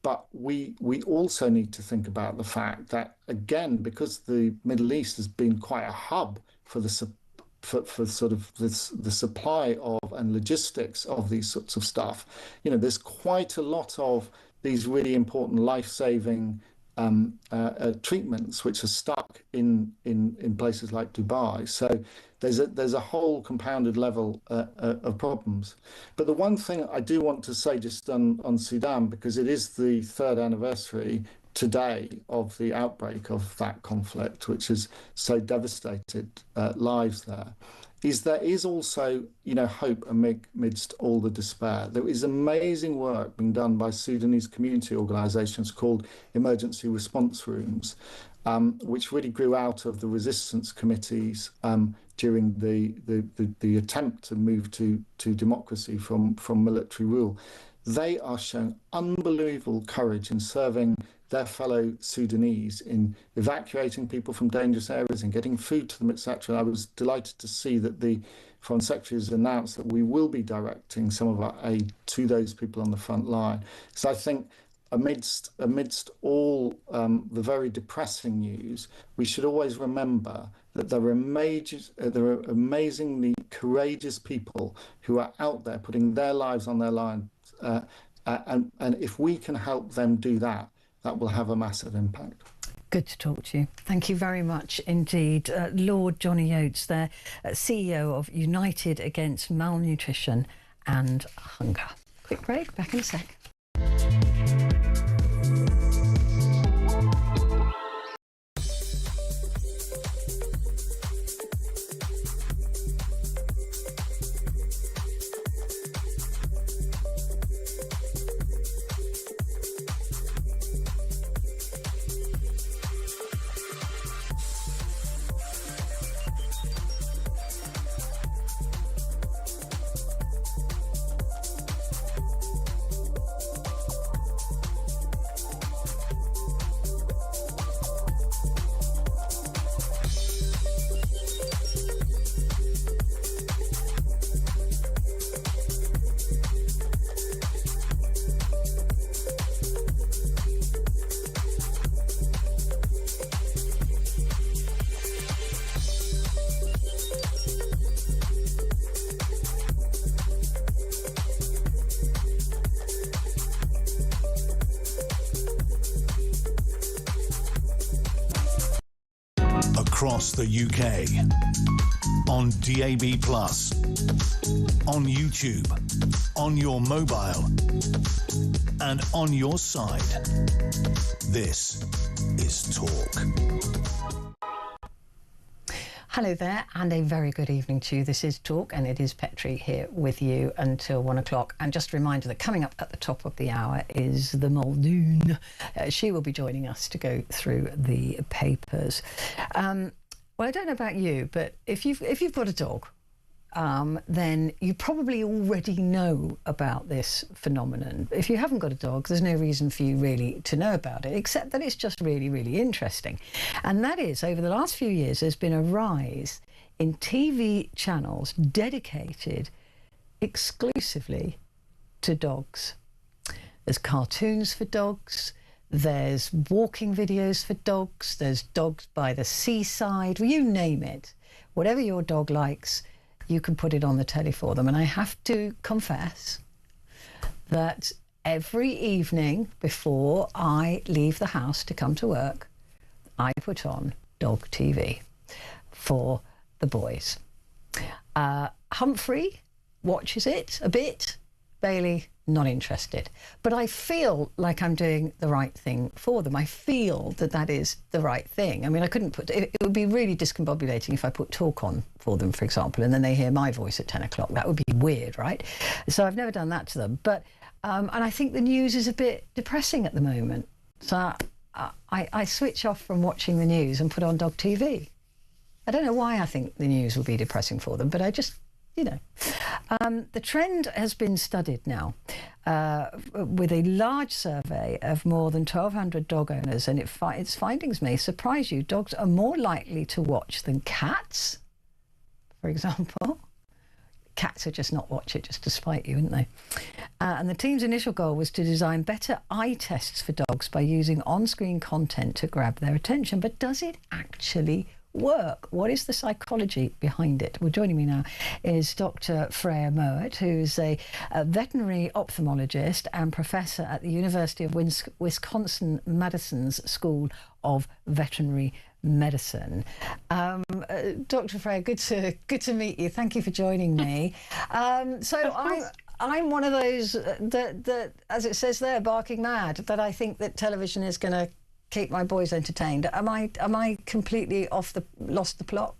But we also need to think about the fact that, again, because the Middle East has been quite a hub for the supply of and logistics of these sorts of stuff, there's quite a lot of these really important life-saving treatments which are stuck in places like Dubai. So there's a whole compounded level of problems. But the one thing I do want to say just on Sudan, because it is the 3rd anniversary today of the outbreak of that conflict, which has so devastated lives there is also, hope amidst all the despair. There is amazing work being done by Sudanese community organisations called emergency response rooms, which really grew out of the resistance committees during the attempt to move to democracy from military rule. They are showing unbelievable courage in serving their fellow Sudanese, in evacuating people from dangerous areas and getting food to them, etc. I was delighted to see that the Foreign Secretary has announced that we will be directing some of our aid to those people on the front line. So I think amidst all the very depressing news, we should always remember that there are amazingly courageous people who are out there putting their lives on their line, and if we can help them do that, that will have a massive impact. Good to talk to you. Thank you very much indeed. Lord Johnny Oates there, CEO of United Against Malnutrition and Hunger. Quick break, back in a sec. Across the UK, on DAB+, on YouTube, on your mobile, and on your side. This is Talk. Hello there, and a very good evening to you. This is Talk, and it is Petrie here with you until 1 o'clock. And just a reminder that coming up at the top of the hour is the Muldoon. She will be joining us to go through the papers. Well, I don't know about you, but if you've got a dog, then you probably already know about this phenomenon. If you haven't got a dog, there's no reason for you really to know about it, except that it's just really, really interesting. And that is, over the last few years, there's been a rise in TV channels dedicated exclusively to dogs. There's cartoons for dogs, there's walking videos for dogs, there's dogs by the seaside, well, you name it. Whatever your dog likes, you can put it on the telly for them. And I have to confess that every evening before I leave the house to come to work, I put on dog TV for the boys. Humphrey watches it a bit. Bailey, not interested. But I feel like I'm doing the right thing for them. I feel that that is the right thing. I mean, I couldn't put... It would be really discombobulating if I put talk on for them, for example, and then they hear my voice at 10 o'clock. That would be weird, right? So I've never done that to them. But and I think the news is a bit depressing at the moment. So I switch off from watching the news and put on dog TV. I don't know why I think the news will be depressing for them, but I just... You know, the trend has been studied now with a large survey of more than 1,200 dog owners, and its findings may surprise you. Dogs are more likely to watch than cats, for example. Cats are just not watch it just to spite you, aren't they? And the team's initial goal was to design better eye tests for dogs by using on-screen content to grab their attention. But does it actually work? What is the psychology behind it? Well, joining me now is Dr. Freya Mowat, who's a veterinary ophthalmologist and professor at the University of Wisconsin-Madison's School of Veterinary Medicine. Dr. Freya, good to meet you. Thank you for joining me. I'm one of those that, as it says there, barking mad, that I think that television is going to keep my boys entertained. Am I completely lost the plot?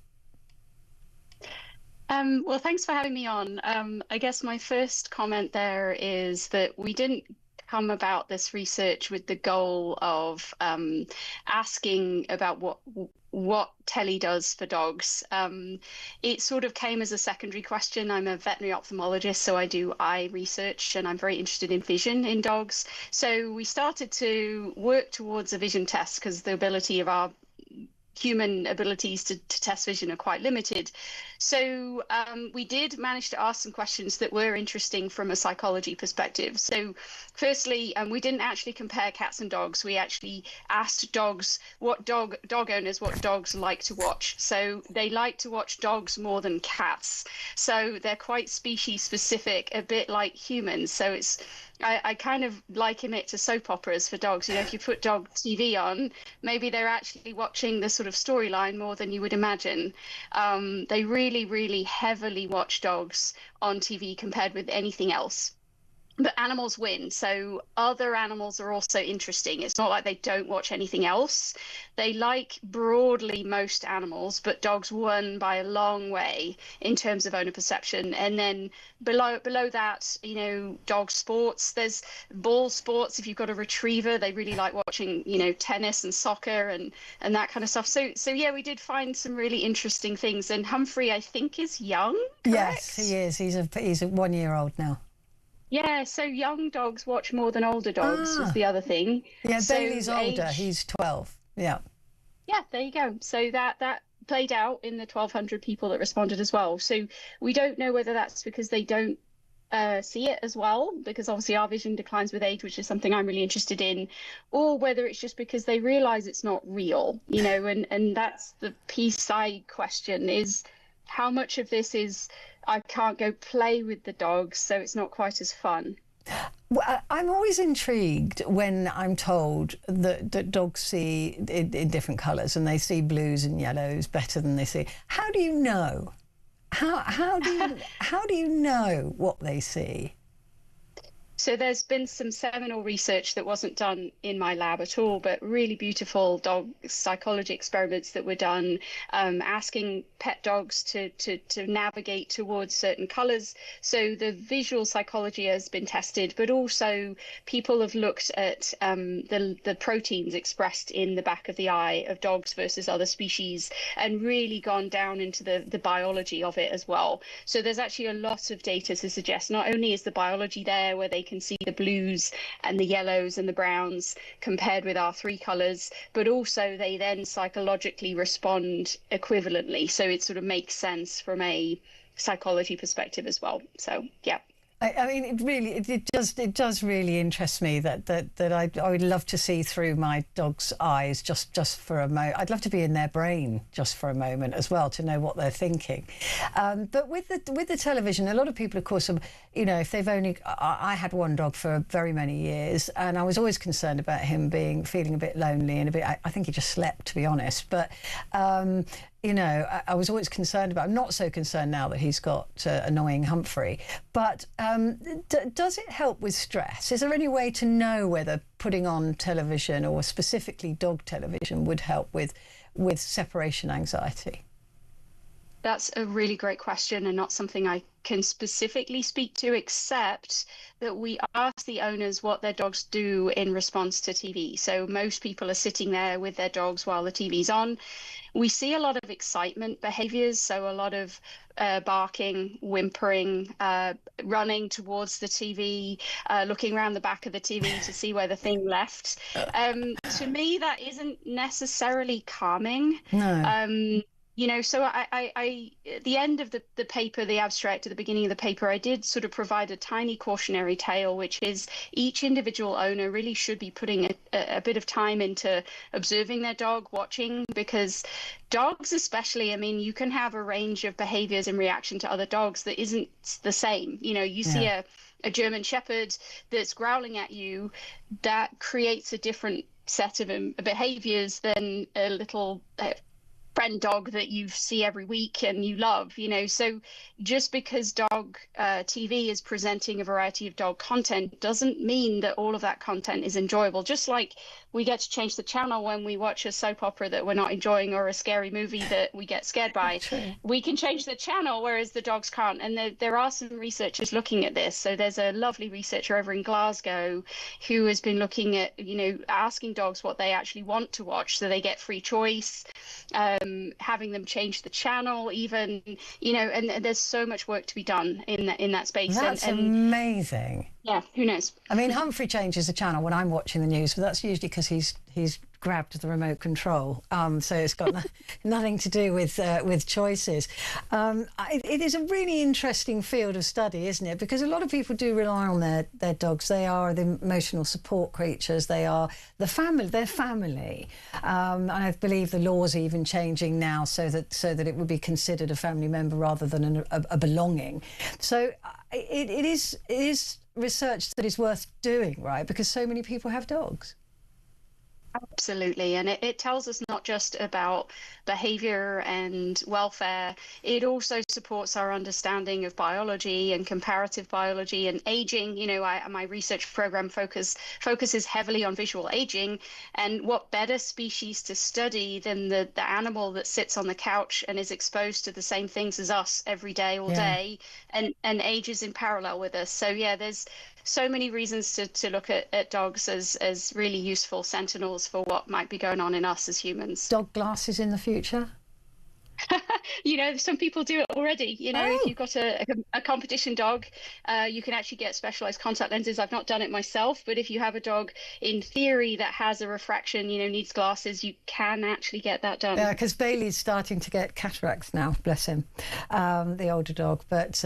Well, thanks for having me on. I guess my first comment there is that we didn't come about this research with the goal of asking about what telly does for dogs. It sort of came as a secondary question. I'm a veterinary ophthalmologist, so I do eye research, and I'm very interested in vision in dogs. So we started to work towards a vision test because the ability of our human abilities to test vision are quite limited. So we did manage to ask some questions that were interesting from a psychology perspective. So firstly, we didn't actually compare cats and dogs. We actually asked dog owners what dogs like to watch. So they like to watch dogs more than cats. So they're quite species specific, a bit like humans. So I kind of liken it to soap operas for dogs. You know, if you put dog TV on, maybe they're actually watching the sort of storyline more than you would imagine. They really, really heavily watch dogs on TV compared with anything else. But animals win, so other animals are also interesting. It's not like they don't watch anything else. They like broadly most animals, but dogs won by a long way in terms of owner perception. And then below that, you know, dog sports. There's ball sports. If you've got a retriever, they really like watching, you know, tennis and soccer and that kind of stuff. So yeah, we did find some really interesting things. And Humphrey, I think, is young. Correct? Yes, he is. He's a 1 year old now. Yeah, so young dogs watch more than older dogs is the other thing. Yeah, so Bailey's older. He's 12. Yeah. Yeah, there you go. So that played out in the 1,200 people that responded as well. So we don't know whether that's because they don't see it as well, because obviously our vision declines with age, which is something I'm really interested in, or whether it's just because they realize it's not real, you know, and that's the peace side question is how much of this is I can't go play with the dogs, so it's not quite as fun. Well, I'm always intrigued when I'm told that dogs see in different colours and they see blues and yellows better than they see. How do you know? How do you know what they see? So there's been some seminal research that wasn't done in my lab at all, but really beautiful dog psychology experiments that were done, asking pet dogs to navigate towards certain colors. So the visual psychology has been tested, but also people have looked at the proteins expressed in the back of the eye of dogs versus other species and really gone down into the biology of it as well. So there's actually a lot of data to suggest not only is the biology there where they can see the blues and the yellows and the browns compared with our three colors, but also they then psychologically respond equivalently. So it sort of makes sense from a psychology perspective as well. So, yeah. I mean, it does really interest me that I would love to see through my dog's eyes just for a moment. I'd love to be in their brain just for a moment as well, to know what they're thinking. But with the television, a lot of people, of course, if they've only... I had one dog for very many years, and I was always concerned about him feeling a bit lonely and a bit... I think he just slept, to be honest. But... I was always concerned about... I'm not so concerned now that he's got annoying Humphrey. But does it help with stress? Is there any way to know whether putting on television, or specifically dog television, would help with separation anxiety? That's a really great question, and not something I can specifically speak to, except that we ask the owners what their dogs do in response to TV. So most people are sitting there with their dogs while the TV's on. We see a lot of excitement behaviors, so a lot of barking, whimpering, running towards the TV, looking around the back of the TV to see where the thing left. To me, that isn't necessarily calming. No. So I at the end of the paper, the abstract at the beginning of the paper, I did sort of provide a tiny cautionary tale, which is each individual owner really should be putting a bit of time into observing their dog, watching, because dogs especially, I mean, you can have a range of behaviors in reaction to other dogs that isn't the same. You see a German Shepherd that's growling at you, that creates a different set of behaviors than a little... friend dog that you see every week and you love, so just because dog TV is presenting a variety of dog content doesn't mean that all of that content is enjoyable. Just like we get to change the channel when we watch a soap opera that we're not enjoying, or a scary movie that we get scared by. True. We can change the channel, whereas the dogs can't. And there are some researchers looking at this. So there's a lovely researcher over in Glasgow who has been looking at, asking dogs what they actually want to watch, so they get free choice, having them change the channel even, and there's so much work to be done in that space. That's amazing. Yeah, who knows? I mean, Humphrey changes the channel when I'm watching the news, but that's usually because he's grabbed the remote control. So it's got nothing to do with choices. It is a really interesting field of study, isn't it? Because a lot of people do rely on their dogs. They are the emotional support creatures. They are the family. Their family. And I believe the law's even changing now so that it would be considered a family member rather than a belonging. So it is research that is worth doing, right? Because so many people have dogs. Absolutely. And it tells us not just about behavior and welfare, it also supports our understanding of biology and comparative biology and aging. My research program focuses heavily on visual aging, and what better species to study than the animal that sits on the couch and is exposed to the same things as us every day, all day, and ages in parallel with us. So yeah, there's so many reasons to look at dogs as really useful sentinels for what might be going on in us as humans. Dog glasses in the future? Some people do it already. If you've got a competition dog, you can actually get specialized contact lenses. I've not done it myself, but if you have a dog in theory that has a refraction, needs glasses, you can actually get that done. Yeah, because Bailey's starting to get cataracts now, bless him, the older dog, but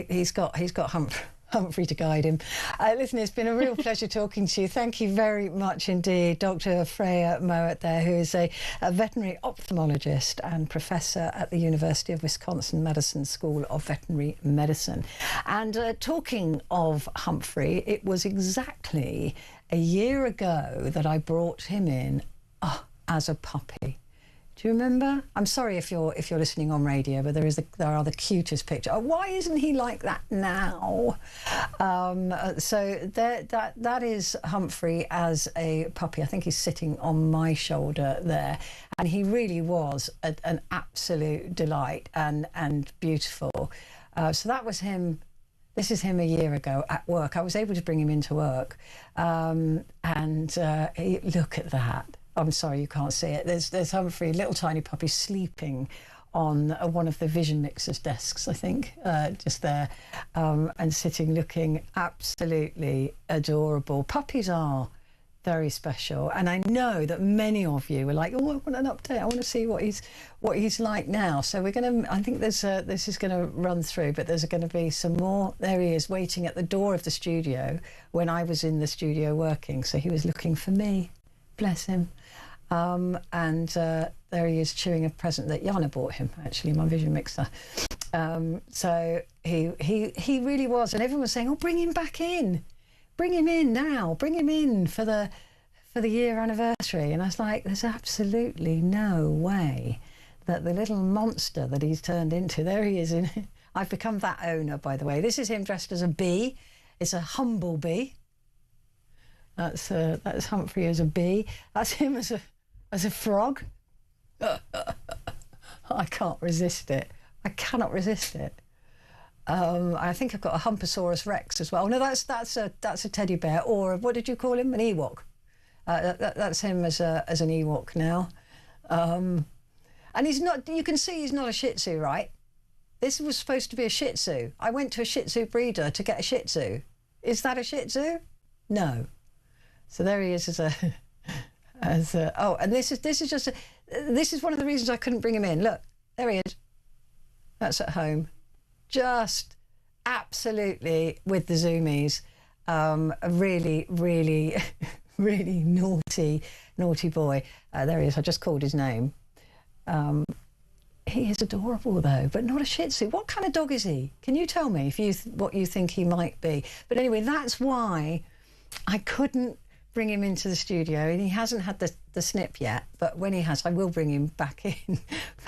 he's got Humphrey to guide him. Listen, it's been a real pleasure talking to you. Thank you very much indeed, Dr. Freya Mowat there, who is a veterinary ophthalmologist and professor at the University of Wisconsin-Madison School of Veterinary Medicine. And talking of Humphrey, it was exactly a year ago that I brought him in as a puppy. Do you remember? I'm sorry if you're listening on radio, but there are the cutest pictures. Why isn't he like that now? So that is Humphrey as a puppy. I think he's sitting on my shoulder there, and he really was an absolute delight and beautiful. So that was him. This is him a year ago at work. I was able to bring him into work, and look at that. I'm sorry you can't see it. There's Humphrey, little tiny puppy, sleeping on one of the Vision Mixers desks, I think, just there, and sitting looking absolutely adorable. Puppies are very special, and I know that many of you were like, oh, I want an update, I want to see what he's like now. So we're going to, I think this is going to run through, but there's going to be some more. There he is, waiting at the door of the studio when I was in the studio working, so he was looking for me, bless him. And there he is, chewing a present that Jana bought him, actually, my Vision Mixer. So he really was, and everyone was saying, oh, bring him back in. Bring him in now, bring him in for the year anniversary. And I was like, there's absolutely no way that the little monster that he's turned into, there he is. I've become that owner, by the way. This is him dressed as a bee. It's a humble bee. That's Humphrey as a bee. That's him as a frog. I can't resist it. I cannot resist it. I think I've got a Humposaurus Rex as well. No, that's a teddy bear, or what did you call him? An Ewok. That's him as an Ewok now. And he's not. You can see he's not a Shih Tzu, right? This was supposed to be a Shih Tzu. I went to a Shih Tzu breeder to get a Shih Tzu. Is that a Shih Tzu? No. So there he is as a. Oh, and this is one of the reasons I couldn't bring him in. Look, there he is. That's at home. Just absolutely with the zoomies, a really, really, really naughty boy. There he is. I just called his name. He is adorable though, but not a Shih Tzu. What kind of dog is he? Can you tell me what you think he might be? But anyway, that's why I couldn't bring him into the studio, and he hasn't had the snip yet. But when he has, I will bring him back in.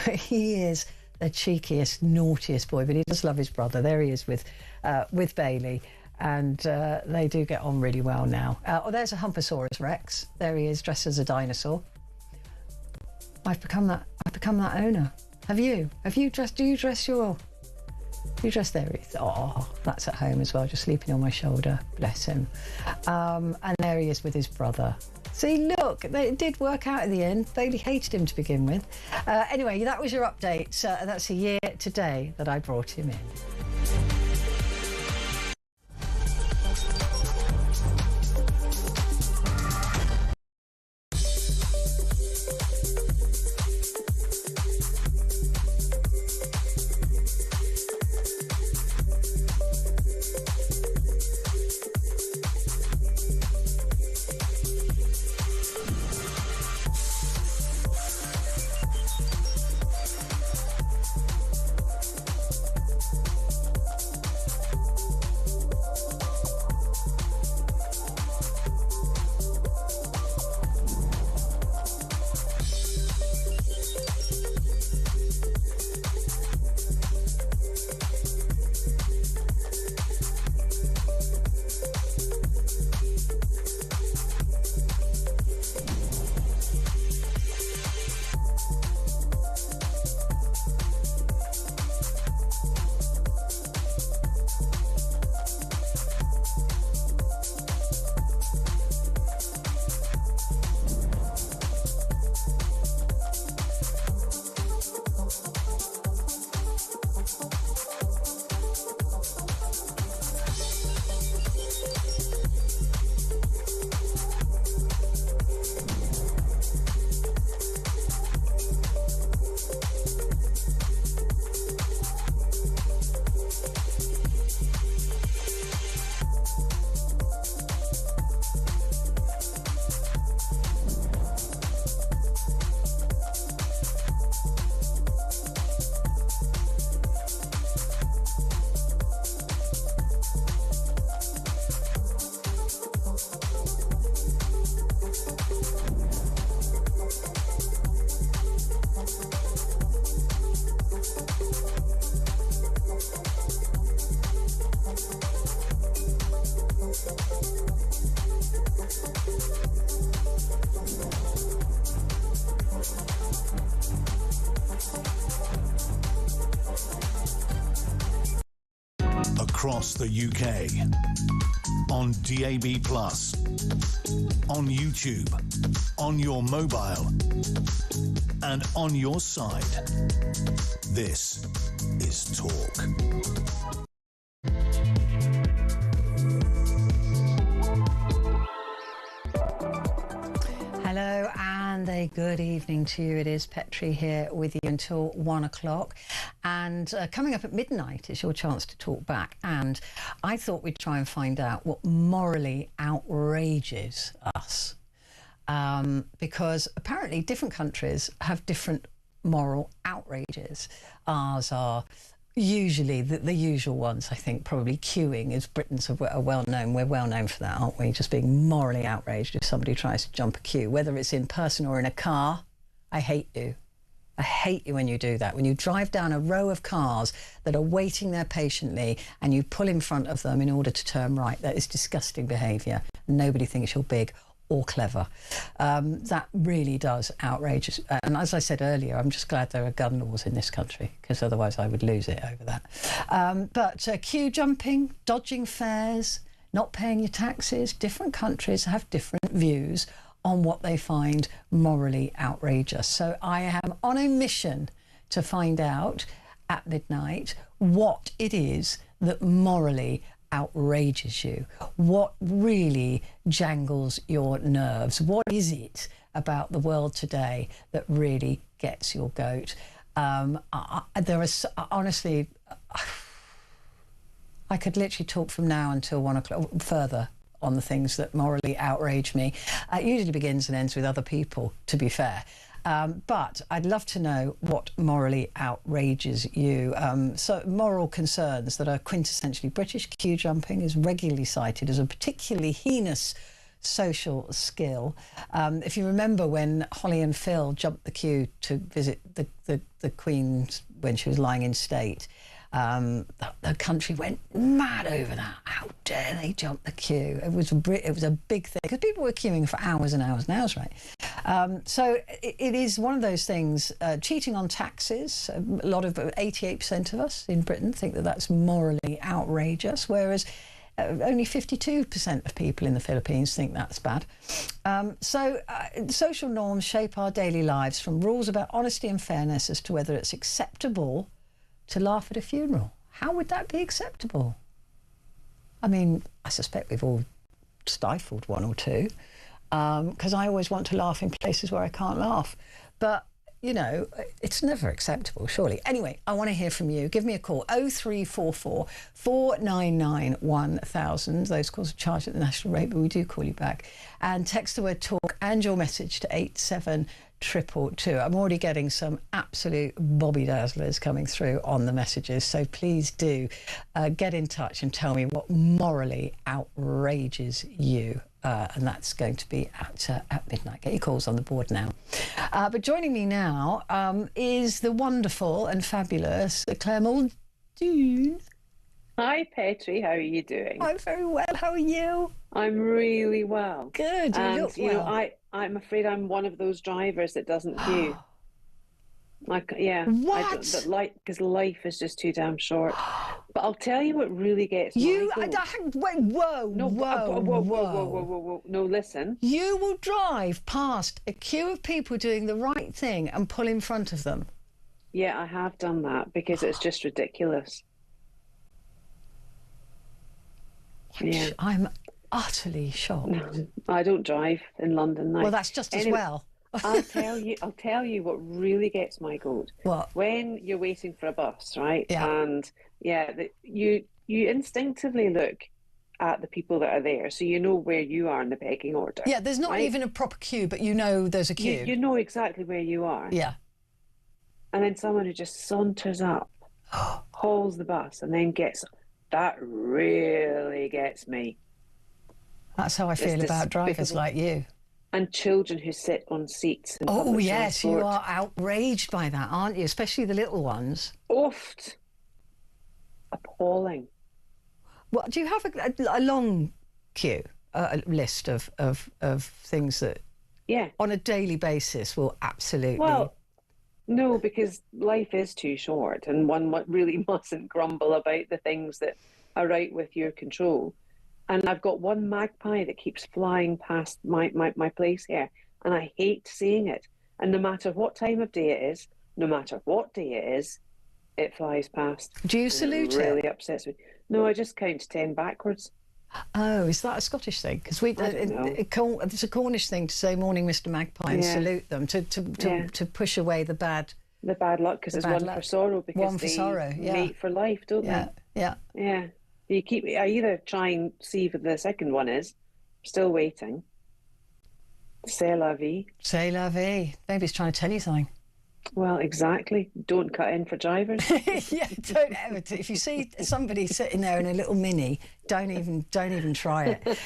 But he is the cheekiest, naughtiest boy, but he does love his brother. There he is with Bailey, and they do get on really well now. Oh, there's a Humposaurus Rex. There he is, dressed as a dinosaur. I've become that owner. Have you? Do you dress your? You dress there? Oh, that's at home as well, just sleeping on my shoulder. Bless him. And there he is with his brother. See, look, it did work out in the end. Bailey hated him to begin with. Anyway, that was your update. That's a year today that I brought him in. across the UK. On DAB+, on YouTube, on your mobile, and on your side. This is Talk. Hello and a good evening to you. It is Petrie here with you until 1 o'clock. And coming up at midnight is your chance to talk back. And I thought we'd try and find out what morally outrages us. Because apparently different countries have different moral outrages. Ours are usually the usual ones. I think probably queuing is Britain's are well known. We're well known for that, aren't we? Just being morally outraged if somebody tries to jump a queue, whether it's in person or in a car. I hate you. I hate you when you do that. When you drive down a row of cars that are waiting there patiently and you pull in front of them in order to turn right. That is disgusting behaviour. Nobody thinks you're big or clever. That really does outrage us. And as I said earlier, I'm just glad there are gun laws in this country, because otherwise I would lose it over that. But queue jumping, dodging fares, not paying your taxes, different countries have different views on what they find morally outrageous. So I am on a mission to find out at midnight what it is that morally outrages you, what really jangles your nerves, what is it about the world today that really gets your goat. There is honestly, I could literally talk from now until 1 o'clock further on the things that morally outrage me. It usually begins and ends with other people, to be fair. But I'd love to know what morally outrages you. So moral concerns that are quintessentially British. Queue jumping is regularly cited as a particularly heinous social skill. If you remember when Holly and Phil jumped the queue to visit the Queen when she was lying in state, the country went mad over that. How dare they jump the queue? It was a big thing because people were queuing for hours and hours and hours, right? So it is one of those things. Cheating on taxes. A lot of 88% of us in Britain think that that's morally outrageous, whereas only 52% of people in the Philippines think that's bad. Social norms shape our daily lives, from rules about honesty and fairness as to whether it's acceptable to laugh at a funeral. How would that be acceptable? I mean, I suspect we've all stifled one or two, because I always want to laugh in places where I can't laugh. But, you know, it's never acceptable, surely. Anyway, I want to hear from you. Give me a call, 0344 499 1000. Those calls are charged at the national rate, but we do call you back. And text the word talk and your message to 87222. I'm already getting some absolute Bobby Dazzlers coming through on the messages, so please do get in touch and tell me what morally outrages you. And that's going to be at midnight. Get your calls on the board now. But joining me now is the wonderful and fabulous Claire Muldoon. Hi, Petrie. How are you doing? I'm very well. How are you? I'm really well. Good. You look well. know, I'm afraid I'm one of those drivers that doesn't queue. Like, yeah. What? Because life is just too damn short. But I'll tell you what really gets you. my goat. Wait, whoa, No, whoa. No, listen. You will drive past a queue of people doing the right thing and pull in front of them. Yeah, I have done that because it's just ridiculous. Yeah. I'm utterly shocked. No, I don't drive in London now. Well, that's just as well. I'll tell you what really gets my goat. What? When you're waiting for a bus, right? Yeah. And you instinctively look at the people that are there, so you know where you are in the pecking order. Yeah, there's not right? even a proper queue, but you know there's a queue. You know exactly where you are. Yeah. And then someone who just saunters up, hauls the bus, and then that really gets me. That's how I feel about drivers like you. And children who sit on seats. In Oh, public yes, transport. you are outraged by that, aren't you? Especially the little ones. Oft. Appalling. Well, do you have a long queue, a list of things that, on a daily basis, will absolutely... Well, no, because life is too short, and one really mustn't grumble about the things that are out with your control. And I've got one magpie that keeps flying past my place here, and I hate seeing it. And no matter what time of day it is, no matter what day it is, it flies past. Do you salute it? It really upsets me. No, I just count to 10 backwards. Oh, is that a Scottish thing? Because it's a Cornish thing to say "Morning, Mr. Magpie" and salute them to push away the bad luck, because there's one for sorrow, because one for sorrow, mate for life, don't they? Yeah. I either try and see what the second one is. Still waiting. C'est la vie. C'est la vie. Maybe it's trying to tell you something. Well, exactly. Don't cut in for drivers. Yeah, don't ever. If you see somebody sitting there in a little Mini, don't even try it.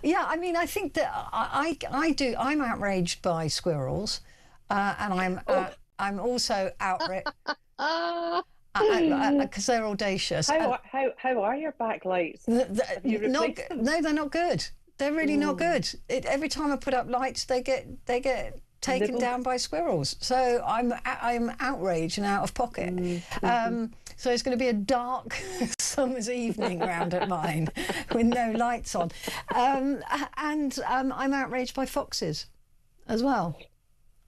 Yeah, I mean, I think that I do. I'm outraged by squirrels, and I'm also outraged because they're audacious. How are your backlights? Have you replaced them? No, they're not good. They're really not good. Every time I put up lights, they get taken down by squirrels. So I'm outraged and out of pocket. So it's going to be a dark summer's evening round at mine with no lights on. And I'm outraged by foxes as well.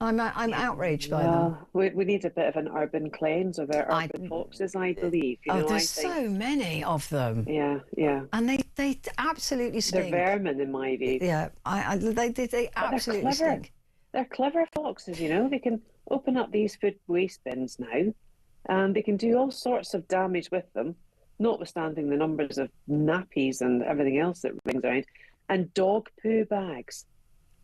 I'm outraged by them. We need a bit of an urban cleanse of our urban foxes, I believe. There's so many of them. Yeah. And they absolutely stink. They're vermin, in my view. Yeah, they absolutely stink. They're clever foxes, They can open up these food waste bins now, and they can do all sorts of damage with them, notwithstanding the numbers of nappies and everything else that rings around, and dog poo bags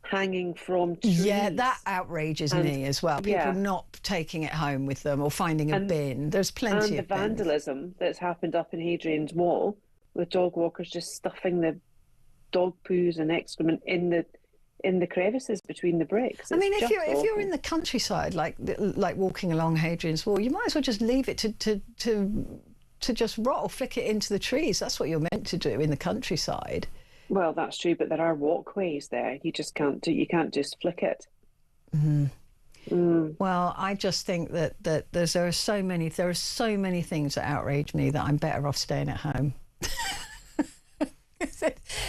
hanging from trees. Yeah, that outrages me as well. People not taking it home with them or finding a bin. There's plenty of the vandalism that's happened up in Hadrian's Wall, with dog walkers just stuffing the dog poos and excrement in the crevices between the bricks. I mean, if you're in the countryside, like walking along Hadrian's Wall, you might as well just leave it to just rot or flick it into the trees. That's what you're meant to do in the countryside. Well, that's true, but there are walkways there. You just can't just flick it. Well, I just think that there are so many things that outrage me that I'm better off staying at home.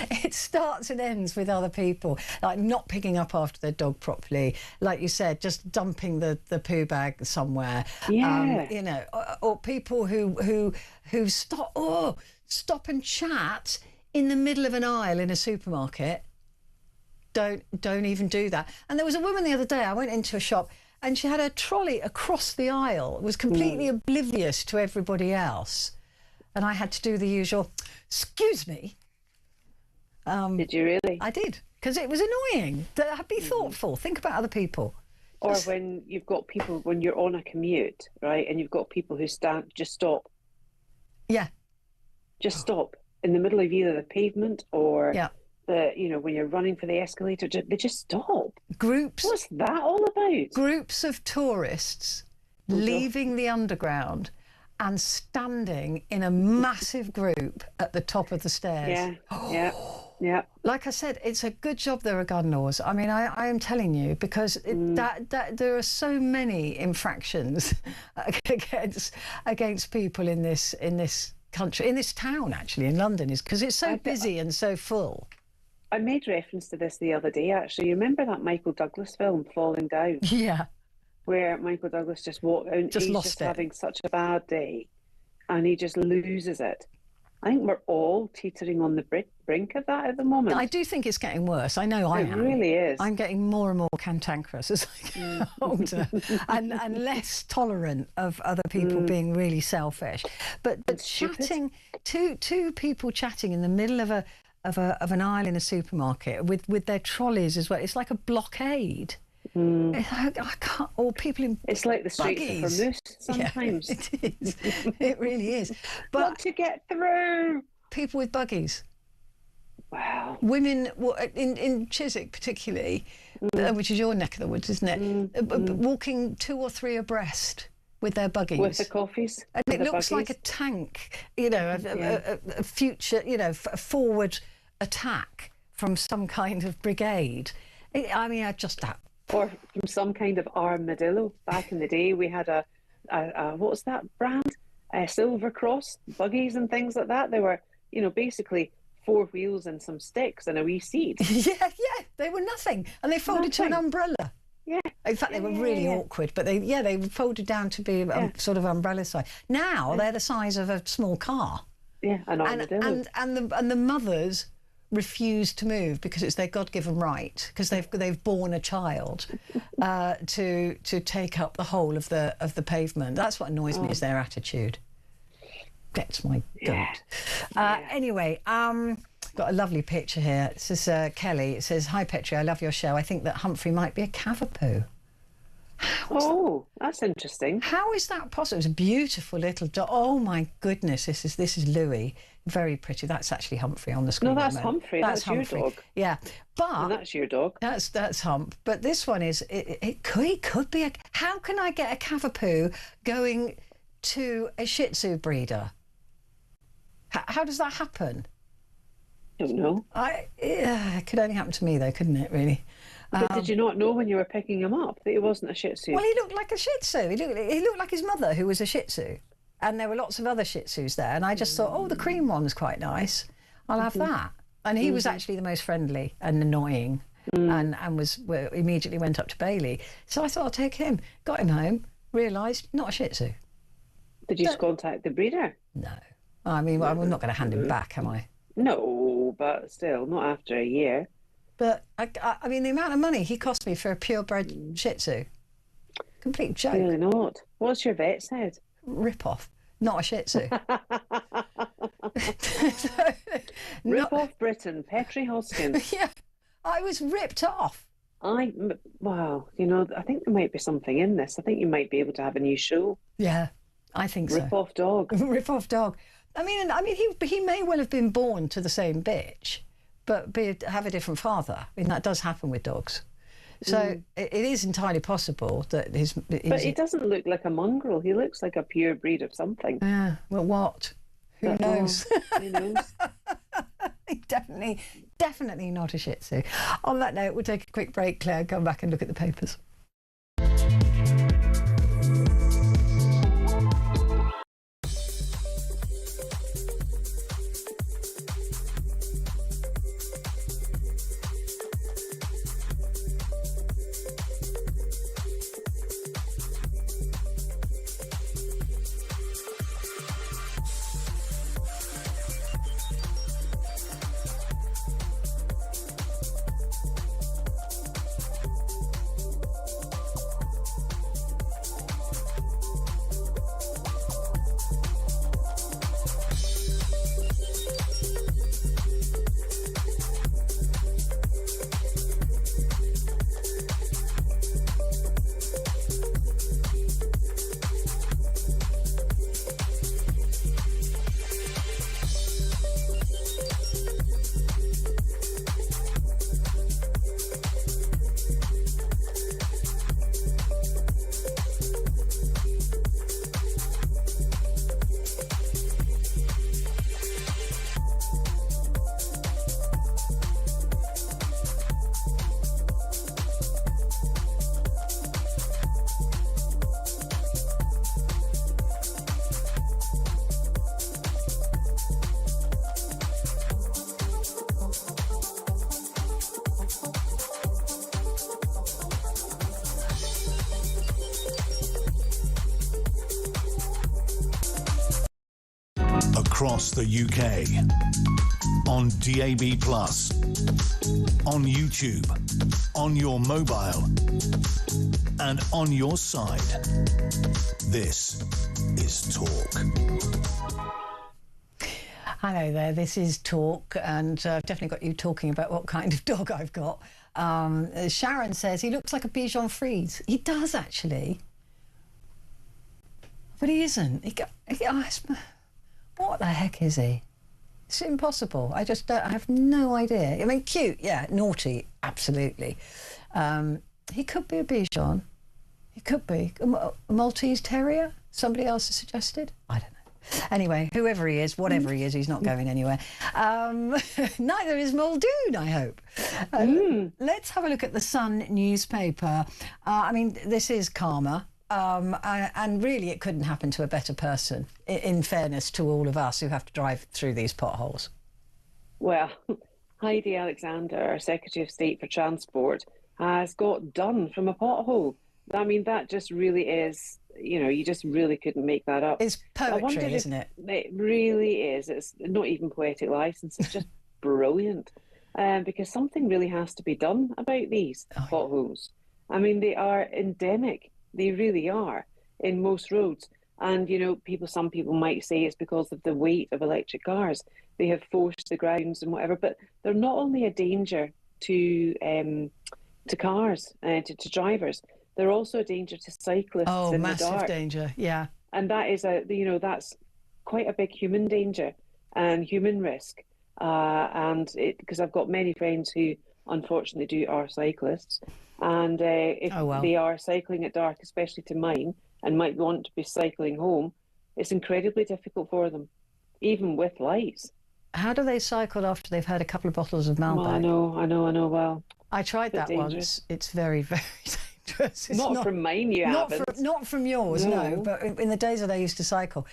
It starts and ends with other people, like not picking up after their dog properly, like you said, just dumping the poo bag somewhere. Or people who stop and chat in the middle of an aisle in a supermarket. Don't even do that. And there was a woman the other day, I went into a shop and she had her trolley across the aisle, was completely oblivious to everybody else. And I had to do the usual, excuse me. Did you really? I did, because it was annoying. Be thoughtful, think about other people. Or when you've got people, when you're on a commute, right, and you've got people who just stop. Yeah. Just stop in the middle of either the pavement or when you're running for the escalator, they just stop. Groups. What's that all about? Groups of tourists leaving the underground and standing in a massive group at the top of the stairs. Yeah. Like I said, it's a good job there are gun laws. I mean, I am telling you, because that there are so many infractions against people in this country, in this town, actually, in London, is because it's so busy and so full. I made reference to this the other day, actually. You remember that Michael Douglas film, Falling Down? Yeah. Where Michael Douglas just walked out and he's just having such a bad day and he just loses it. I think we're all teetering on the brink of that at the moment. I do think it's getting worse. I know I am. It really is. I'm getting more and more cantankerous as I get older and less tolerant of other people being really selfish. But chatting, two people chatting in the middle of an aisle in a supermarket with their trolleys as well. It's like a blockade. I can't. Or people in it's like the streets buggies. of Vermouth sometimes. Yeah, it is. It really is. But got to get through. People with buggies. Wow. Women in Chiswick particularly, which is your neck of the woods, isn't it? Walking 2 or 3 abreast with their buggies. With the coffees. And it looks like a tank, a future, a forward attack from some kind of brigade. Or from some kind of armadillo. Back in the day, we had a what was that brand? Silver Cross buggies and things like that. They were, basically 4 wheels and some sticks and a wee seat. Yeah, they were nothing, and they folded to an umbrella. Yeah. In fact, they were really awkward, but they folded down to be sort of umbrella size. Now they're the size of a small car. Yeah, an armadillo. And the mothers refuse to move because it's their God-given right, because they've borne a child to take up the whole of the pavement. That's what annoys me, is their attitude. Gets my goat. Anyway, got a lovely picture here. This is Kelly. It says, "Hi Petrie, I love your show. I think that Humphrey might be a cavapoo." That's interesting. How is that possible? It's a beautiful little dog. Oh my goodness, this is Louis. Very pretty. That's actually Humphrey on the screen. No, that's Humphrey. That's Humphrey. Your dog. Yeah, but and that's your dog. That's Hump. But this one is it could be a. How can I get a cavapoo going to a Shih Tzu breeder? How does that happen? I don't know. It could only happen to me though, couldn't it? Really. But did you not know when you were picking him up that he wasn't a Shih Tzu? Well, he looked like a Shih Tzu. He looked like his mother, who was a Shih Tzu. And there were lots of other Shih Tzus there. And I just thought, the cream one's quite nice. I'll have that. And he was actually the most friendly and annoying and immediately went up to Bailey. So I thought, I'll take him. Got him home, realised, not a Shih Tzu. Did you contact the breeder? No. I mean, I'm not going to hand him back, am I? No, but still, not after a year. But, I mean, the amount of money he cost me for a purebred Shih Tzu. Complete joke. Really not. What's your vet said? Rip-off. Not a Shih Tzu. Rip-off Britain, Petrie Hosken. Yeah, I was ripped off. Wow, I think there might be something in this. I think you might be able to have a new show. Yeah, I think so. Rip-off dog. Rip-off dog. I mean, he may well have been born to the same bitch, but have a different father. I mean, that does happen with dogs. So it is entirely possible that But he doesn't look like a mongrel. He looks like a pure breed of something. Yeah. Well, what? Who knows? Who knows? Definitely not a Shih Tzu. On that note, we'll take a quick break, Claire, come back and look at the papers. Across the UK, on DAB+, on YouTube, on your mobile, and on your side. This is Talk. Hello there, this is Talk, and I've definitely got you talking about what kind of dog I've got. Sharon says he looks like a Bichon Frise. He does, actually. But he isn't. What the heck is he? It's impossible. I have no idea. I mean, cute, yeah. Naughty, absolutely. He could be a Bichon. He could be. A Maltese Terrier? Somebody else has suggested? I don't know. Anyway, whoever he is, whatever he is, he's not going anywhere. Neither is Muldoon, I hope. Let's have a look at the Sun newspaper. I mean, this is calmer. And really, it couldn't happen to a better person, in fairness to all of us who have to drive through these potholes. Well, Heidi Alexander, our Secretary of State for Transport, has got done from a pothole. I mean, that just really is, you just really couldn't make that up. It's poetry, isn't it? It really is. It's not even poetic license. It's just brilliant. Because something really has to be done about these potholes. I mean, they are endemic. They really are in most roads. And, some people might say it's because of the weight of electric cars. They have forced the grounds and whatever, but they're not only a danger to cars, to drivers, they're also a danger to cyclists in the dark. Oh, massive danger, yeah. And that is that's quite a big human danger and human risk. Because I've got many friends who unfortunately are cyclists, and if they are cycling at dark, especially to mine, and might want to be cycling home, it's incredibly difficult for them, even with lights. How do they cycle after they've had a couple of bottles of Malbec? Well, I know. Well, I tried that dangerous. once. It's very, very dangerous. It's not from mine, not from yours, no. But in the days that I used to cycle,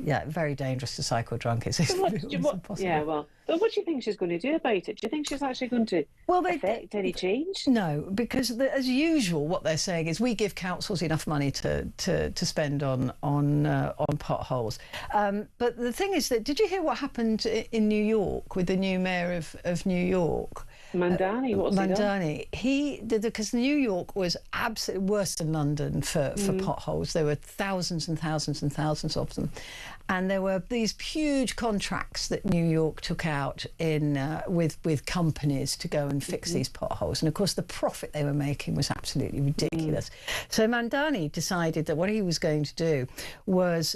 yeah, very dangerous to cycle drunk. It's impossible. Yeah, well, but what do you think she's going to do about it? Do you think she's actually going to affect any change? No, because as usual, what they're saying is we give councils enough money to spend on potholes. But the thing is that, did you hear what happened in New York with the new mayor of New York? Mandani, what's Mandani? He did, because New York was absolutely worse than London for potholes. There were thousands and thousands and thousands of them, and there were these huge contracts that New York took out with companies to go and fix these potholes. And of course, the profit they were making was absolutely ridiculous. So Mandani decided that what he was going to do was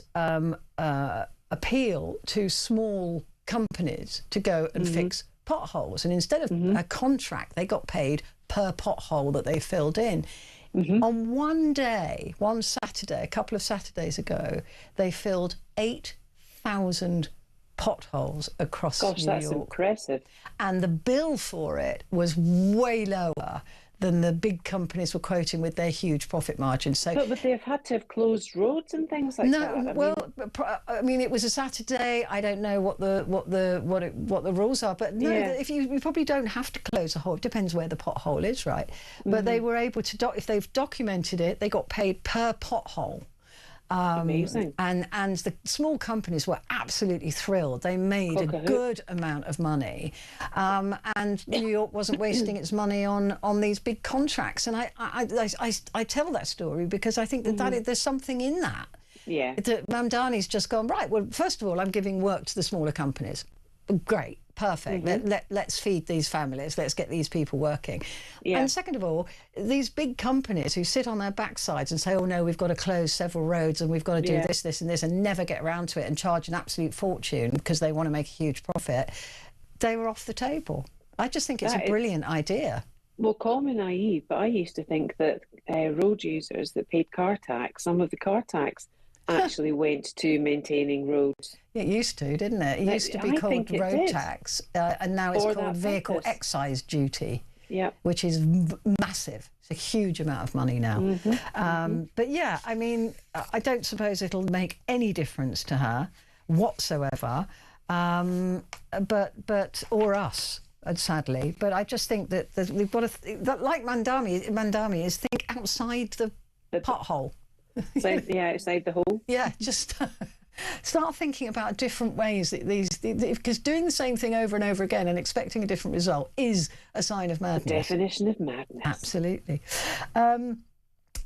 appeal to small companies to go and fix potholes, and instead of a contract, they got paid per pothole that they filled in. On one day, one Saturday, a couple of Saturdays ago, they filled 8,000 potholes across New York. Gosh, that's impressive. And the bill for it was way lower than the big companies were quoting with their huge profit margins. So, but would they have had to have closed roads and things like that? I mean, it was a Saturday. I don't know what the rules are, but no, if you probably don't have to close a hole. It depends where the pothole is, right? But they were able to if they've documented it, they got paid per pothole. Amazing. And the small companies were absolutely thrilled. They made a good amount of money, and New York wasn't wasting its money on these big contracts. And I tell that story because I think that there's something in that. Yeah. That Mamdani's just gone, right, well, first of all, I'm giving work to the smaller companies. Great. Perfect. Let's feed these families. Let's get these people working. Yeah. And second of all, these big companies who sit on their backsides and say, oh no, we've got to close several roads and we've got to do this, this and this, and never get around to it and charge an absolute fortune because they want to make a huge profit, they were off the table. I just think it's a brilliant idea. Well, call me naive, but I used to think that road users that paid car tax, some of the car tax actually went to maintaining roads. It used to, didn't it? It used to be called road tax, and now it's called vehicle excise duty, which is massive. It's a huge amount of money now. But yeah, I mean, I don't suppose it'll make any difference to her whatsoever, but or us. Sadly, but I just think that we've got to, like Mandami is think outside the pothole. Outside the hole. Yeah, just start thinking about different ways that because doing the same thing over and over again and expecting a different result is a sign of madness. The definition of madness. Absolutely.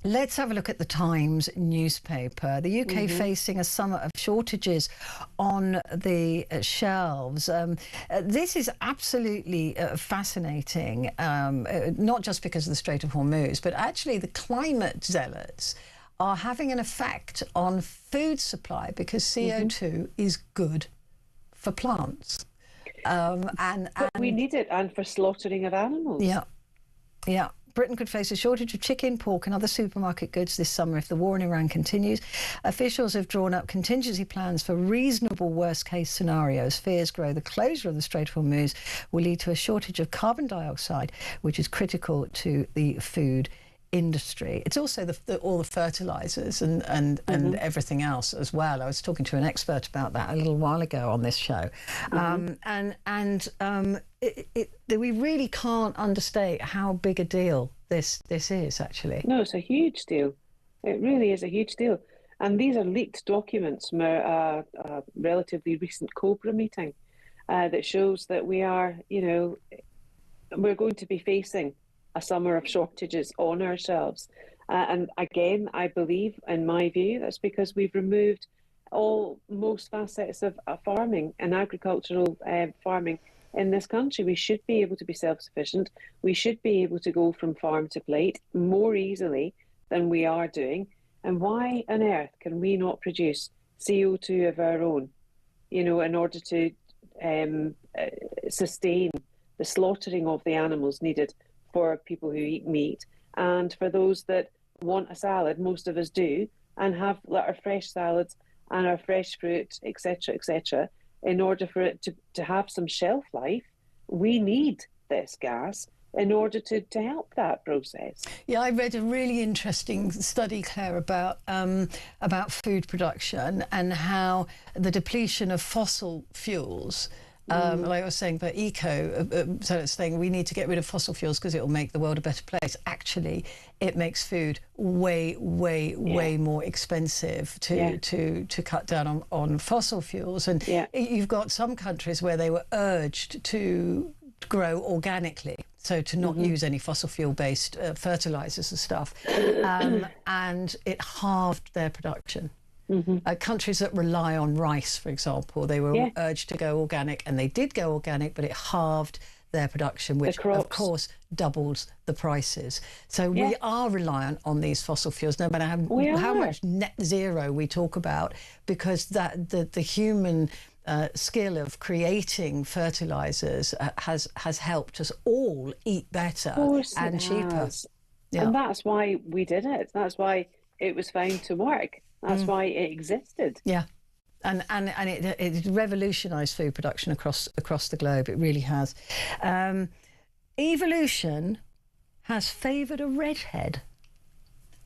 Let's have a look at the Times newspaper. The UK facing a summer of shortages on the shelves. This is absolutely fascinating, not just because of the Strait of Hormuz, but actually the climate zealots are having an effect on food supply because CO2 is good for plants. And we need it, and for slaughtering of animals. Yeah. Britain could face a shortage of chicken, pork and other supermarket goods this summer if the war in Iran continues. Officials have drawn up contingency plans for reasonable worst-case scenarios. Fears grow the closure of the Strait of Hormuz will lead to a shortage of carbon dioxide, which is critical to the food industry. It's also all the fertilizers and everything else as well. I was talking to an expert about that a little while ago on this show. We really can't understate how big a deal this is, actually. No, it's a huge deal. It really is a huge deal. And these are leaked documents from a relatively recent COBRA meeting that shows that we are, we're going to be facing a summer of shortages on our shelves. And again, I believe, in my view, that's because we've removed most facets of farming and agricultural farming in this country. We should be able to be self-sufficient. We should be able to go from farm to plate more easily than we are doing. And why on earth can we not produce CO2 of our own, in order to sustain the slaughtering of the animals needed for people who eat meat, and for those that want a salad, most of us do, and have our fresh salads and our fresh fruit, etc., in order for it to have some shelf life, we need this gas in order to help that process. Yeah, I read a really interesting study, Claire, about food production and how the depletion of fossil fuels, like I was saying about so it's saying we need to get rid of fossil fuels because it will make the world a better place. Actually, it makes food way more expensive to cut down on fossil fuels. And you've got some countries where they were urged to grow organically, so to not use any fossil fuel-based fertilizers and stuff, and it halved their production. Countries that rely on rice, for example, they were urged to go organic, and they did go organic, but it halved their production, which of course doubles the prices. So we are reliant on these fossil fuels, no matter how much net zero we talk about, because that the human skill of creating fertilizers has helped us all eat better and cheaper. And that's why we did it. That's why it was found to work. That's why it existed. Yeah. And it revolutionised food production across the globe. It really has. Evolution has favoured a redhead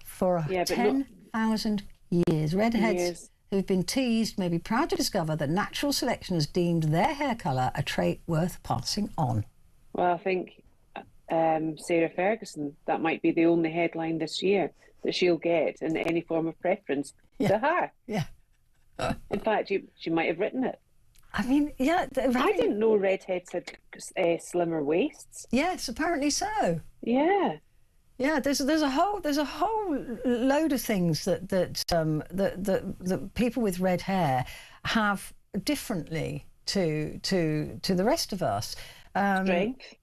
for 10,000 years. Redheads who've been teased may be proud to discover that natural selection has deemed their hair colour a trait worth passing on. Well, I think Sarah Ferguson, that might be the only headline this year that she'll get in any form of preference to her. Yeah. In fact, she might have written it. I mean, I didn't know redheads had slimmer waists. Yes, apparently so. Yeah. Yeah, there's a whole load of things that people with red hair have differently to the rest of us. Strength.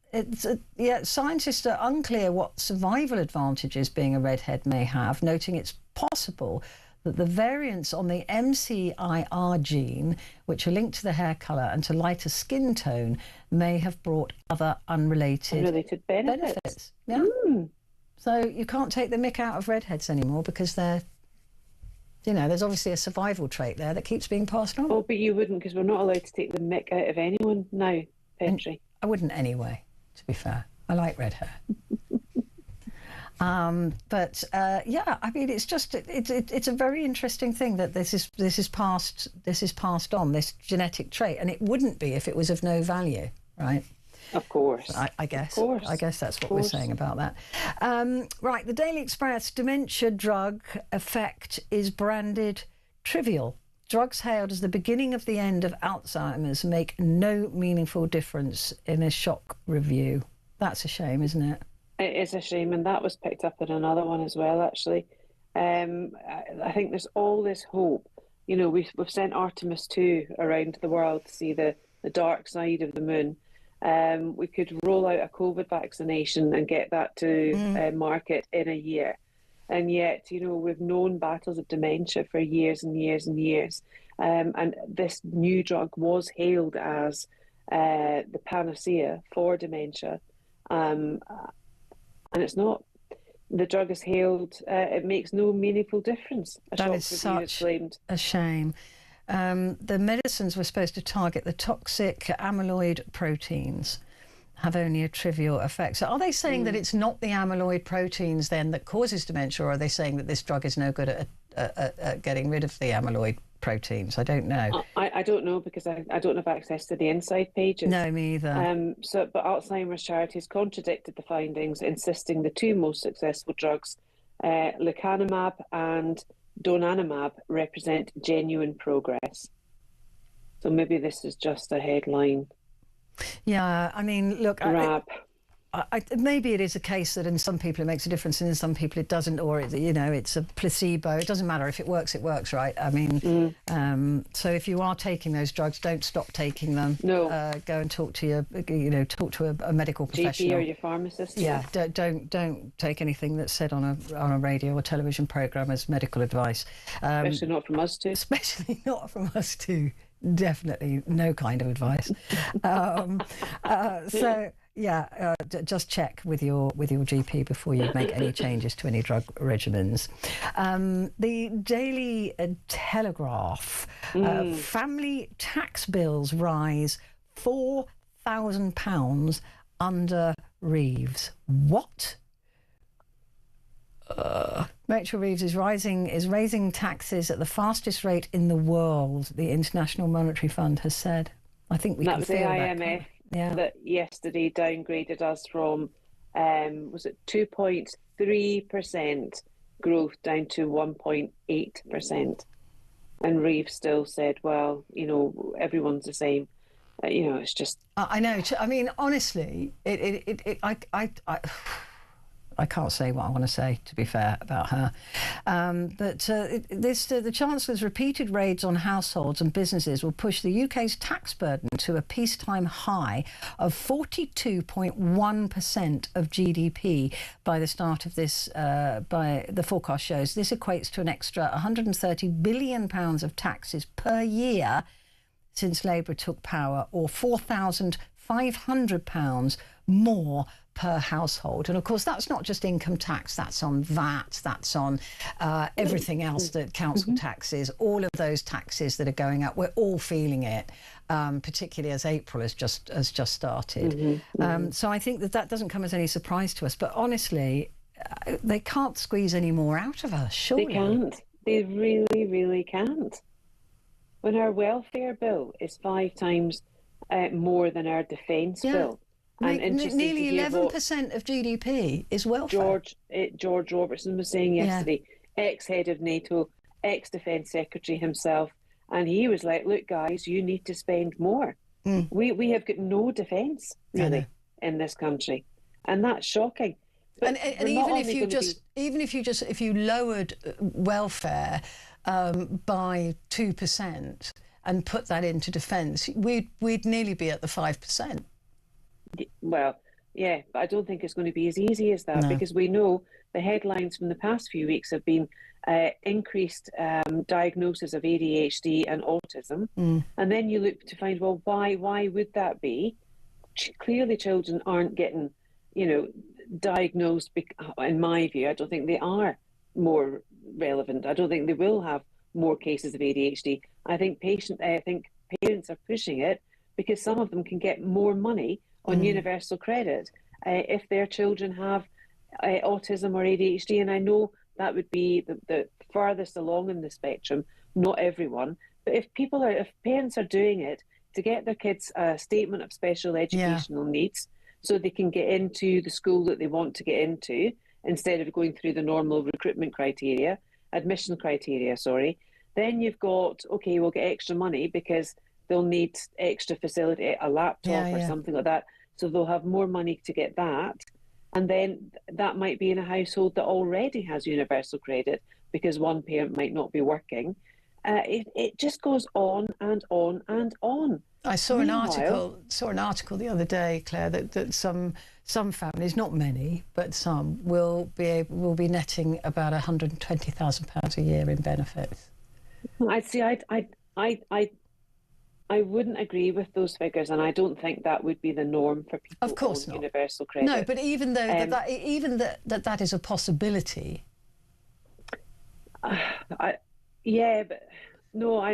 Scientists are unclear what survival advantages being a redhead may have, noting it's possible that the variants on the MCIR gene, which are linked to the hair colour and to lighter skin tone, may have brought other unrelated benefits. Yeah. So you can't take the mick out of redheads anymore because they're, there's obviously a survival trait there that keeps being passed on. Oh, but you wouldn't, because we're not allowed to take the mick out of anyone now, Petrie. I wouldn't anyway, to be fair. I like red hair. I mean, it's just it's a very interesting thing that this is passed on, this genetic trait, and it wouldn't be if it was of no value, right? Of course. I guess. Of course. I guess that's what we're saying about that. Right, the Daily Express dementia drug effect is branded trivial. Drugs hailed as the beginning of the end of Alzheimer's make no meaningful difference in a shock review. That's a shame, isn't it? It is a shame, and that was picked up in another one as well, actually. I think there's all this hope. We've sent Artemis 2 around the world to see the dark side of the moon. We could roll out a COVID vaccination and get that to market in a year. And yet, we've known battles of dementia for years and years and years. And this new drug was hailed as the panacea for dementia. And it's not. The drug is hailed, it makes no meaningful difference. That is such a shame. The medicines were supposed to target the toxic amyloid proteins, have only a trivial effect. So are they saying that it's not the amyloid proteins then that causes dementia, or are they saying that this drug is no good at getting rid of the amyloid proteins? I don't know. I don't know, because I don't have access to the inside pages. No, me either. But Alzheimer's charities contradicted the findings, insisting the two most successful drugs, lecanemab and donanemab, represent genuine progress. So maybe this is just a headline. Yeah, I mean, look, maybe it is a case that in some people it makes a difference and in some people it doesn't, or it's a placebo. It doesn't matter. If it works, right? I mean, so if you are taking those drugs, don't stop taking them. No. Go and talk to a medical professional. GP or your pharmacist. Yeah, don't take anything that's said on a radio or television program as medical advice. Especially not from us two. Especially not from us two. Definitely no kind of advice. So yeah, just check with your GP before you make any changes to any drug regimens. The Daily Telegraph: family tax bills rise £4,000 under Reeves. What? Rachel Reeves is raising taxes at the fastest rate in the world, the International Monetary Fund has said. I think we can feel that. That was the IMF that yesterday downgraded us from, was it 2.3% growth down to 1.8%. And Reeves still said, well, everyone's the same. It's just... I know. I mean, honestly, I can't say what I want to say, to be fair, about her. But the Chancellor's repeated raids on households and businesses will push the UK's tax burden to a peacetime high of 42.1% of GDP by the start of this, by the forecast shows. This equates to an extra £130 billion of taxes per year since Labour took power, or £4,500 more per household. And of course, that's not just income tax, that's on VAT, that's on everything else, that council taxes, all of those taxes that are going up. We're all feeling it, particularly as April has just started. So I think that doesn't come as any surprise to us. But honestly, they can't squeeze any more out of us, surely. They can't. They really, really can't. When our welfare bill is 5 times more than our defence bill. And nearly 11% of GDP is welfare. George Robertson was saying yesterday, ex-head of NATO, ex-defence secretary himself, and he was like, look, guys, you need to spend more. We have got no defence, really, in this country. And that's shocking. But and even if you lowered welfare by 2% and put that into defence, we'd nearly be at the 5%. Well, yeah, but I don't think it's going to be as easy as that, because we know the headlines from the past few weeks have been increased diagnosis of ADHD and autism. And then you look to find, well, why would that be? Clearly children aren't getting, diagnosed, in my view. I don't think they are more relevant. I don't think they will have more cases of ADHD. I think parents are pushing it because some of them can get more money on universal credit if their children have autism or ADHD. And I know that would be the farthest along in the spectrum, not everyone. But if parents are doing it to get their kids a statement of special educational needs so they can get into the school that they want to get into instead of going through the normal admission criteria, then you've got, okay, we'll get extra money because they'll need extra facility, a laptop or something like that. So they'll have more money to get that. And then that might be in a household that already has universal credit because one parent might not be working. It just goes on and on and on. I saw an article the other day, Claire, that some families, not many, but some will be netting about £120,000 a year in benefits. I wouldn't agree with those figures, and I don't think that would be the norm for people of course on not. Universal credit. No, but even though that is a possibility. But no, I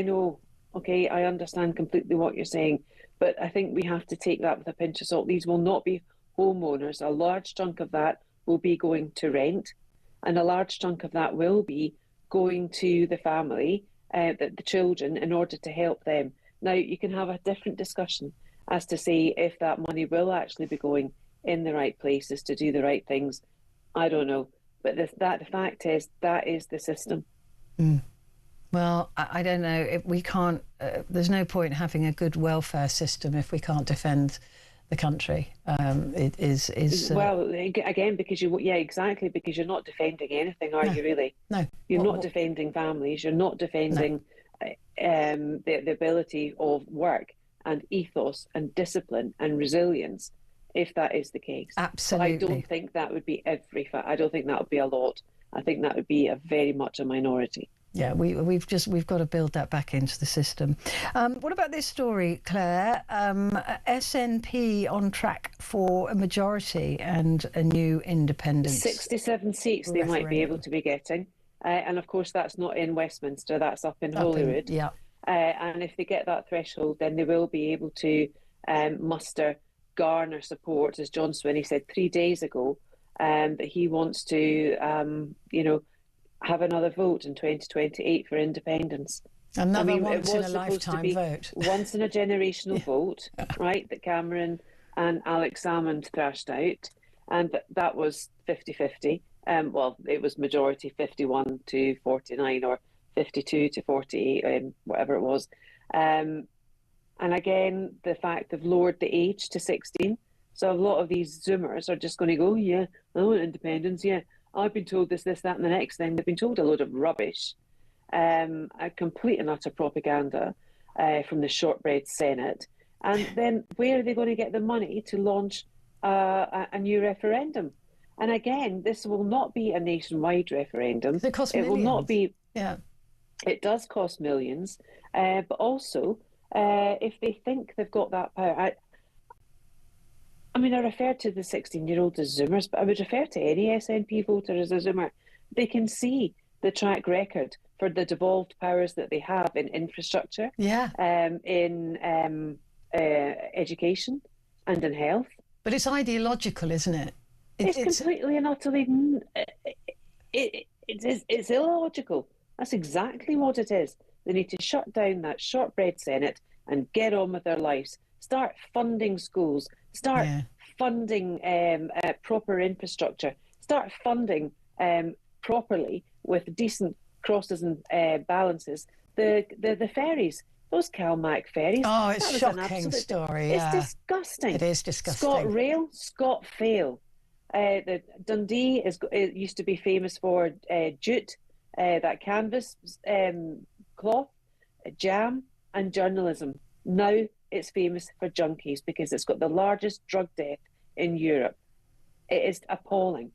know. Okay, I understand completely what you're saying, But I think we have to take that with a pinch of salt. These will not be homeowners. A large chunk of that will be going to rent, and a large chunk of that will be going to the family, the children, in order to help them. Now, you can have a different discussion as to say if that money will actually be going in the right places to do the right things. I don't know. But the fact is, that is the system. Well, I don't know. If we can't, there's no point having a good welfare system if we can't defend the country. It is well, again, because exactly, because you're not defending anything, are you really? No. You're not defending families. You're not defending the ability of work and ethos and discipline and resilience, if that is the case. Absolutely. But I don't think that would be I don't think that would be a lot. I think that would be a very much a minority. Yeah, we've got to build that back into the system. What about this story, Claire? SNP on track for a majority and a new independence. 67 seats they might be able to be getting. And of course, that's not in Westminster, that's up in Holyrood. Yeah. And if they get that threshold, then they will be able to garner support, as John Swinney said 3 days ago, that he wants to, have another vote in 2028 for independence. Another once in a lifetime vote. Once in a generational vote, right, that Cameron and Alex Salmond thrashed out. And that was 50-50. Well, it was majority 51 to 49 or 52 to 48, whatever it was. And again, the fact they've lowered the age to 16. So a lot of these Zoomers are just going to go, yeah, I want independence, yeah. I've been told this, and the next thing. They've been told a load of rubbish, a complete and utter propaganda from the shortbread Senate. And then where are they going to get the money to launch a new referendum? And again, this will not be a nationwide referendum. It costs millions. Will not be. Yeah. It does cost millions, but also if they think they've got that power. I mean, I refer to the 16-year-old as Zoomers, but I would refer to any SNP voter as a Zoomer. They can see the track record for the devolved powers that they have in infrastructure, in education and in health. But it's ideological, isn't it? It's completely and utterly... It's illogical. That's exactly what it is. They need to shut down that shortbread Senate and get on with their lives. Start funding schools. Start funding proper infrastructure. Start funding properly with decent crosses and balances. The ferries, those CalMac ferries. Oh, it's a shocking story. It's disgusting. It is disgusting. ScotRail, ScotFail. The Dundee it used to be famous for jute, that canvas cloth, jam, and journalism. Now it's famous for junkies because it's got the largest drug death in Europe. It is appalling.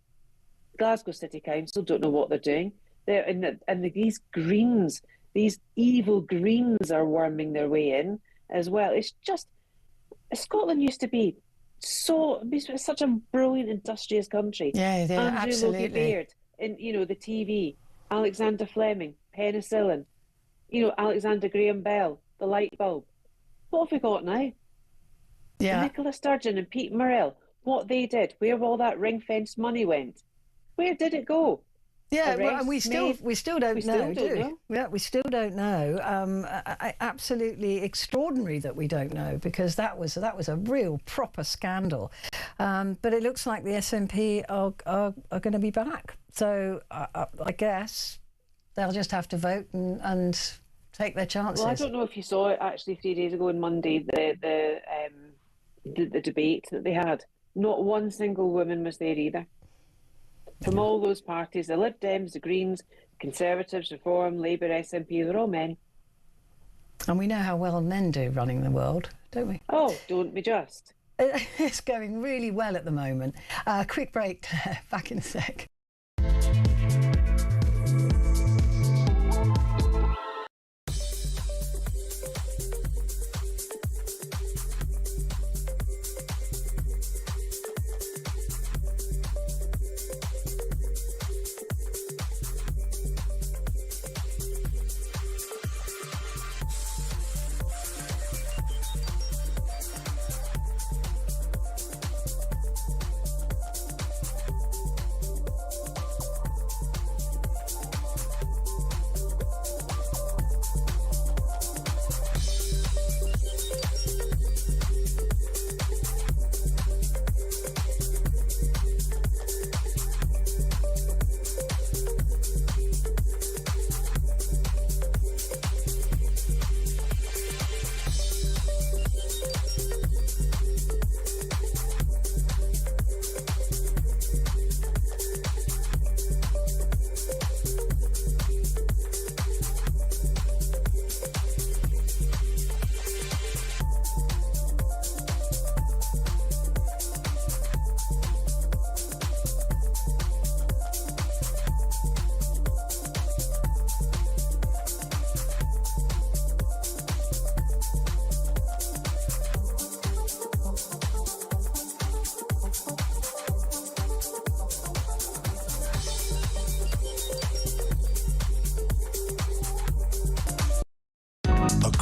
Glasgow City Council don't know what they're doing. These Greens, these evil Greens are worming their way in as well. It's just, Scotland used to be such a brilliant, industrious country. Yeah, Andrew absolutely. Logie Baird in the TV, Alexander Fleming, penicillin, Alexander Graham Bell, the light bulb. What have we got now? Yeah. Nicola Sturgeon and Pete Morrell, what they did, where all that ring-fenced money went. Where did it go? Yeah, well, and we still don't know, do we? Yeah, we still don't know. Absolutely extraordinary that we don't know, because that was a real proper scandal. But it looks like the SNP are going to be back. So I guess they'll just have to vote and take their chances. Well, I don't know if you saw it actually 3 days ago on Monday, the debate that they had. Not one single woman was there either. From all those parties, the Lib Dems, the Greens, Conservatives, Reform, Labour, SNP, they're all men. And we know how well men do running the world, don't we? Oh, don't we just? It's going really well at the moment. Quick break, back in a sec.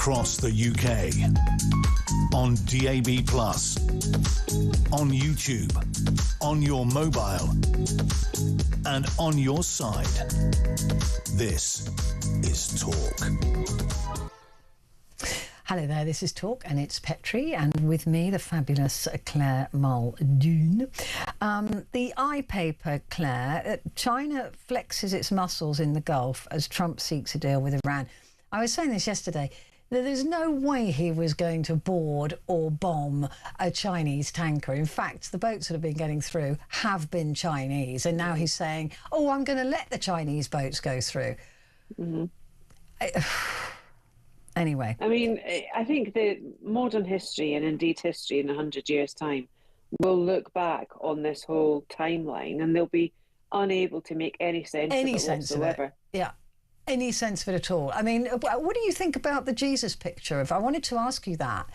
across the UK. On DAB+, on YouTube, on your mobile, and on your side. This is Talk. Hello there, this is Talk, and it's Petrie, and with me, the fabulous Claire Muldoon. The iPaper, Claire, China flexes its muscles in the Gulf as Trump seeks a deal with Iran. I was saying this yesterday, that there's no way he was going to board or bomb a Chinese tanker. In fact, the boats that have been getting through have been Chinese, and now he's saying, oh, I'm going to let the Chinese boats go through. Mm-hmm. Anyway. I mean, I think that modern history, and indeed history in 100 years' time, will look back on this whole timeline and they'll be unable to make any sense of it whatsoever. Yeah, any sense of it at all. I mean, what do you think about the Jesus picture? If I wanted to ask you that,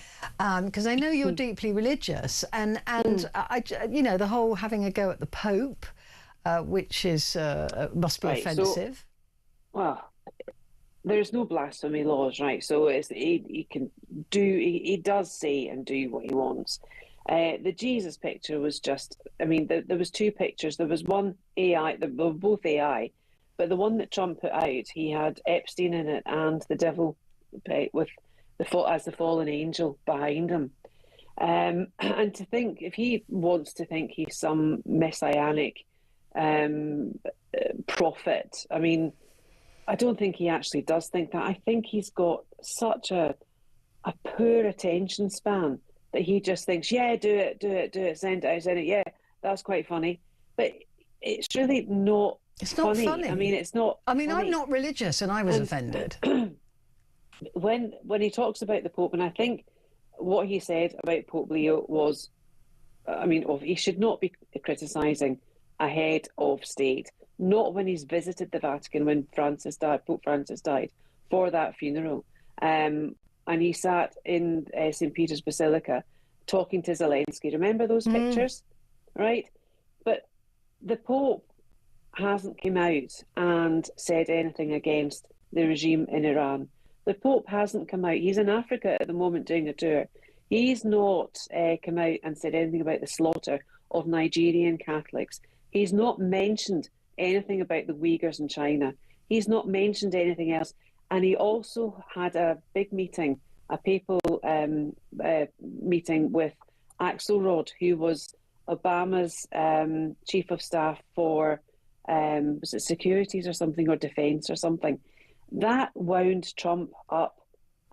because I know you're deeply religious, and I, you know, the whole having a go at the Pope, which is must be offensive. So, well, there's no blasphemy laws, right? So he can do, he does say and do what he wants. The Jesus picture was just, I mean, there was two pictures. There was one AI, they were both AI, but the one that Trump put out, he had Epstein in it and the devil with as the fallen angel behind him. And to think, if he wants to think he's some messianic prophet, I mean, I don't think he actually does think that. I think he's got such a poor attention span that he just thinks, yeah, do it, send it, yeah, that's quite funny. But it's really not. It's not funny. I mean, it's not. I mean, funny. I'm not religious, and I was offended. When he talks about the Pope, and I think what he said about Pope Leo was, I mean, he should not be criticising a head of state. Not when he's visited the Vatican when Pope Francis died, for that funeral. And he sat in St. Peter's Basilica talking to Zelensky. Remember those pictures? Right? But the Pope hasn't come out and said anything against the regime in Iran. The Pope hasn't come out. He's in Africa at the moment doing a tour. He's not come out and said anything about the slaughter of Nigerian Catholics. He's not mentioned anything about the Uyghurs in China. He's not mentioned anything else. And he also had a big meeting, a papal meeting with Axelrod, who was Obama's chief of staff for, was it securities or something, or defence or something. That wound Trump up.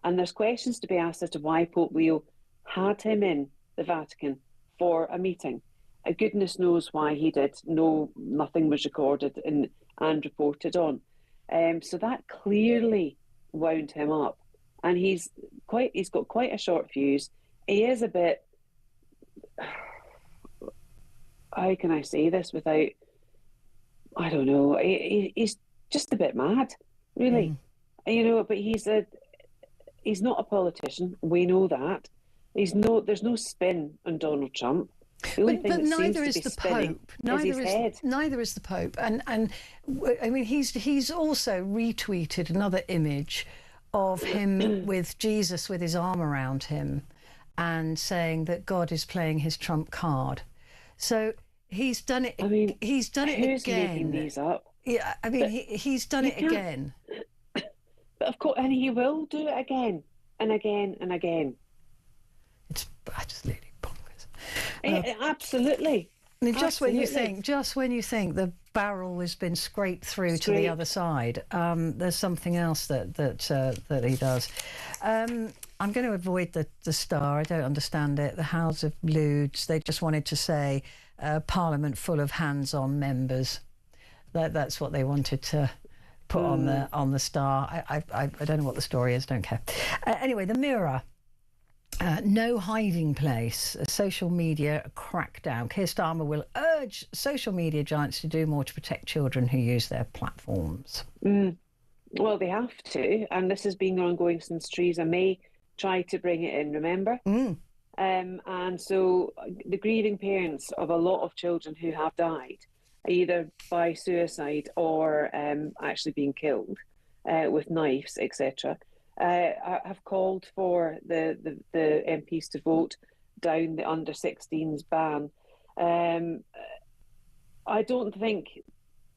And there's questions to be asked as to why Pope Leo had him in the Vatican for a meeting. Goodness knows why he did. No, nothing was recorded and reported on. So that clearly wound him up, and he's got quite a short fuse. He is a bit. How can I say this without? I don't know. He's just a bit mad, really. You know, but he's not a politician. We know that. There's no spin on Donald Trump. But neither is the Pope. Neither is the Pope. And I mean, he's also retweeted another image of him with Jesus with his arm around him, and saying that God is playing his trump card. So he's done it. I mean, he's done it who's again. Making these up? Yeah, I mean, he's done it again. But of course, and he will do it again and again and again. It's absolutely bonkers. Absolutely. I mean, just when you think the barrel has been scraped through to the other side, there's something else that he does. I'm going to avoid the Star. I don't understand it. The House of Lords, they just wanted to say Parliament full of hands-on members. That's what they wanted to put on the Star. I don't know what the story is. Don't care. Anyway, the Mirror. No hiding place, a social media crackdown. Keir Starmer will urge social media giants to do more to protect children who use their platforms. Well, they have to, and this has been ongoing since Theresa May tried to bring it in, remember? And so the grieving parents of a lot of children who have died, either by suicide or actually being killed with knives, etc., have called for the MPs to vote down the under-16s ban. I don't think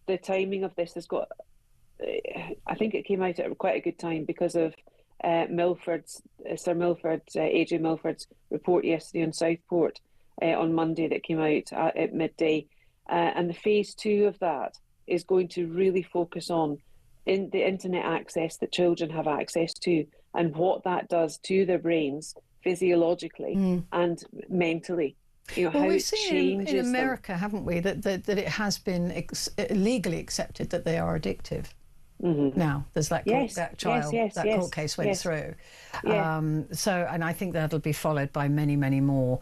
the timing of this has got... I think it came out at quite a good time because of Sir Milford, AJ Milford's report yesterday on Southport on Monday that came out at midday. And the phase 2 of that is going to really focus on in the internet access that children have access to and what that does to their brains physiologically and mentally. You know, well, how we've it seen in changes America, them. haven't we, that it has been legally accepted that they are addictive. Now there's that court, that court case went through. So, and I think that'll be followed by many more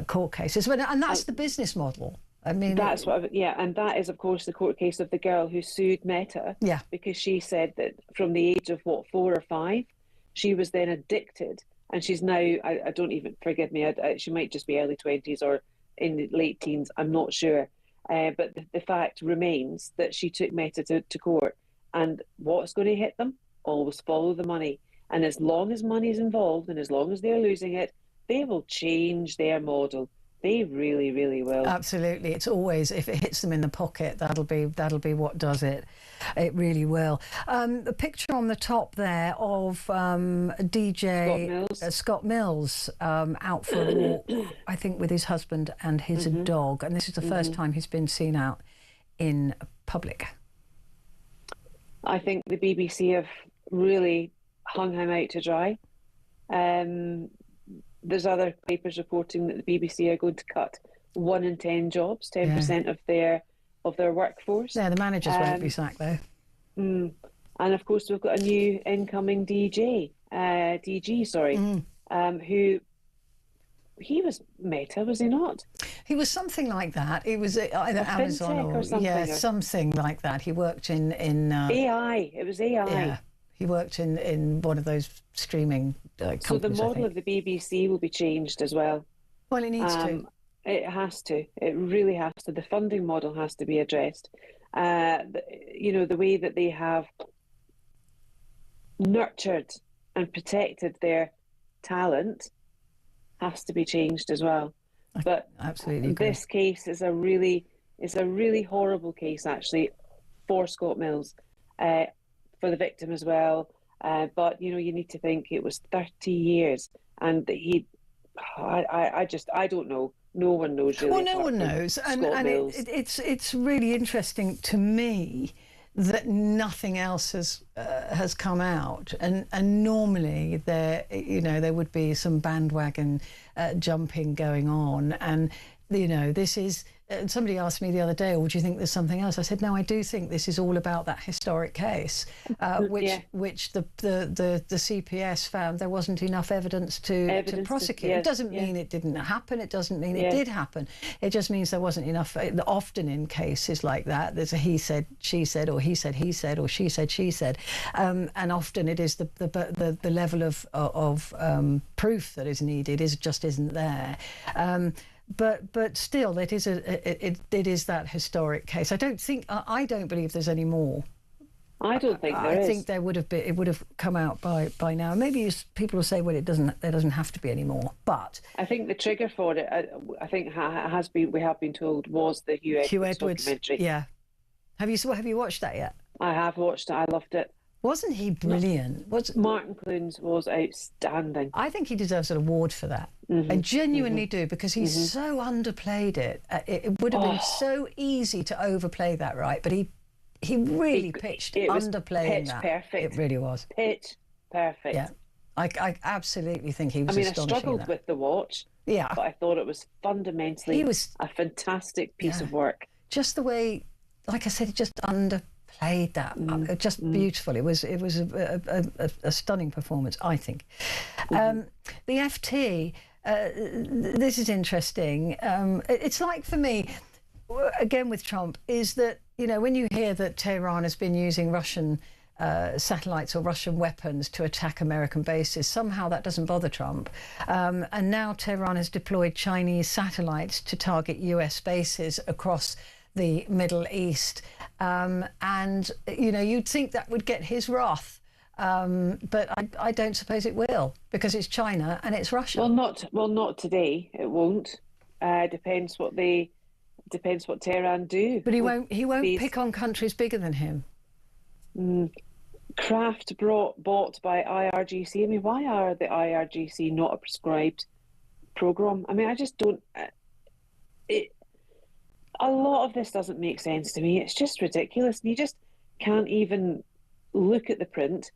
court cases. And that's the business model. I mean, that's and that is, of course, the court case of the girl who sued Meta. Because she said that from the age of 4 or 5, she was then addicted, and she's now, I don't even, forgive me, she might just be early 20s or in the late teens. I'm not sure, but the fact remains that she took Meta to court. And what's going to hit them? Always follow the money. And as long as money is involved and as long as they're losing it, they will change their model. They really will. Absolutely. It's always, if it hits them in the pocket, that'll be what does it. It really will. The picture on the top there of DJ Scott Mills out for a walk, I think with his husband and his dog. And this is the first time he's been seen out in public. I think the BBC have really hung him out to dry. There's other papers reporting that the BBC are going to cut 1 in 10 jobs, 10% of their workforce. Yeah, the managers won't be sacked though. And of course we've got a new incoming DG, who he was Meta, was he not? He was something like that. He was either Amazon or something like that. He worked in AI. It was AI. Yeah, he worked in one of those streaming companies. So the model of the BBC will be changed as well. Well, it needs to. It has to. It really has to. The funding model has to be addressed. The way that they have nurtured and protected their talent has to be changed as well. But absolutely agree. This case is a really horrible case, actually, for Scott Mills, for the victim as well. But you need to think it was 30 years, and I don't know. No one knows really. Well, no one knows, and it's really interesting to me that nothing else has come out, and normally there would be some bandwagon jumping going on, and this is. Somebody asked me the other day, "Would you think there's something else?" I said, "No, I do think this is all about that historic case, which the CPS found there wasn't enough evidence to prosecute. It doesn't mean it didn't happen. It doesn't mean it did happen. It just means there wasn't enough. Often in cases like that, there's a he said, she said, or he said, or she said, she said, and often it is the level of proof that is needed isn't there." But still, it is that historic case. I don't believe there's any more. I don't think there is. I think there would have been. It would have come out by now. Maybe people will say, "Well, it doesn't. There doesn't have to be any more." But I think the trigger for it, I think, has been. We have been told was the Hugh Edwards documentary. Yeah. Have you watched that yet? I have watched it. I loved it. Wasn't he brilliant? Martin Clunes was outstanding. I think he deserves an award for that. I genuinely do, because he's so underplayed it. It would have been so easy to overplay that, right? But he really pitched underplaying that. Perfect. It really was. Pitch perfect. Yeah. I absolutely think he was astonishing. I struggled with the watch. Yeah. But I thought it was fundamentally a fantastic piece of work. Just the way, like I said, it just underplayed that. Just beautiful. It was a stunning performance, I think. The FT, this is interesting. It's like, for me, again with Trump, is that, when you hear that Tehran has been using Russian satellites or Russian weapons to attack American bases, somehow that doesn't bother Trump. And now Tehran has deployed Chinese satellites to target US bases across the Middle East. And, you'd think that would get his wrath. but I don't suppose it will, because it's China and it's Russia. Well, not today. It won't. Depends what Tehran do. But he won't pick on countries bigger than him. Craft bought by IRGC. I mean, why are the IRGC not a prescribed program? I mean, I just don't. A lot of this doesn't make sense to me. It's just ridiculous. And you just can't even look at the print.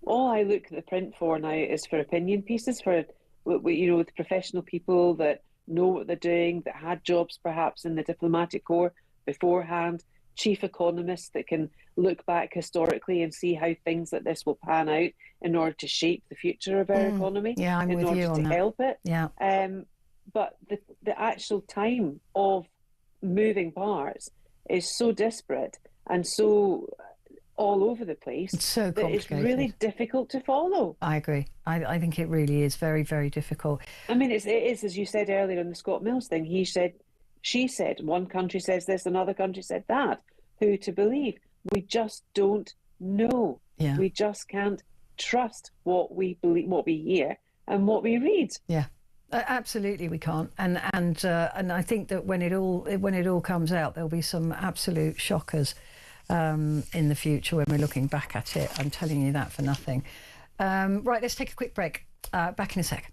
All I look at the print for now is for opinion pieces, for, with professional people that know what they're doing, that had jobs perhaps in the diplomatic corps beforehand, chief economists that can look back historically and see how things like this will pan out in order to shape the future of our economy, I'm in with order you on to that. help it. Yeah. But the actual time of moving parts is so disparate and so all over the place. It's so that it's complicated. really difficult to follow. I agree. I think it really is very, very difficult. I mean, it is, as you said earlier on the Scott Mills thing, she said, one country says this, another country said that. Who to believe? We just don't know. Yeah. We just can't trust what we believe, what we hear, and what we read. Yeah. Absolutely, we can't, and I think that when it all comes out, there'll be some absolute shockers in the future when we're looking back at it. I'm telling you that for nothing. Right, let's take a quick break. Back in a sec.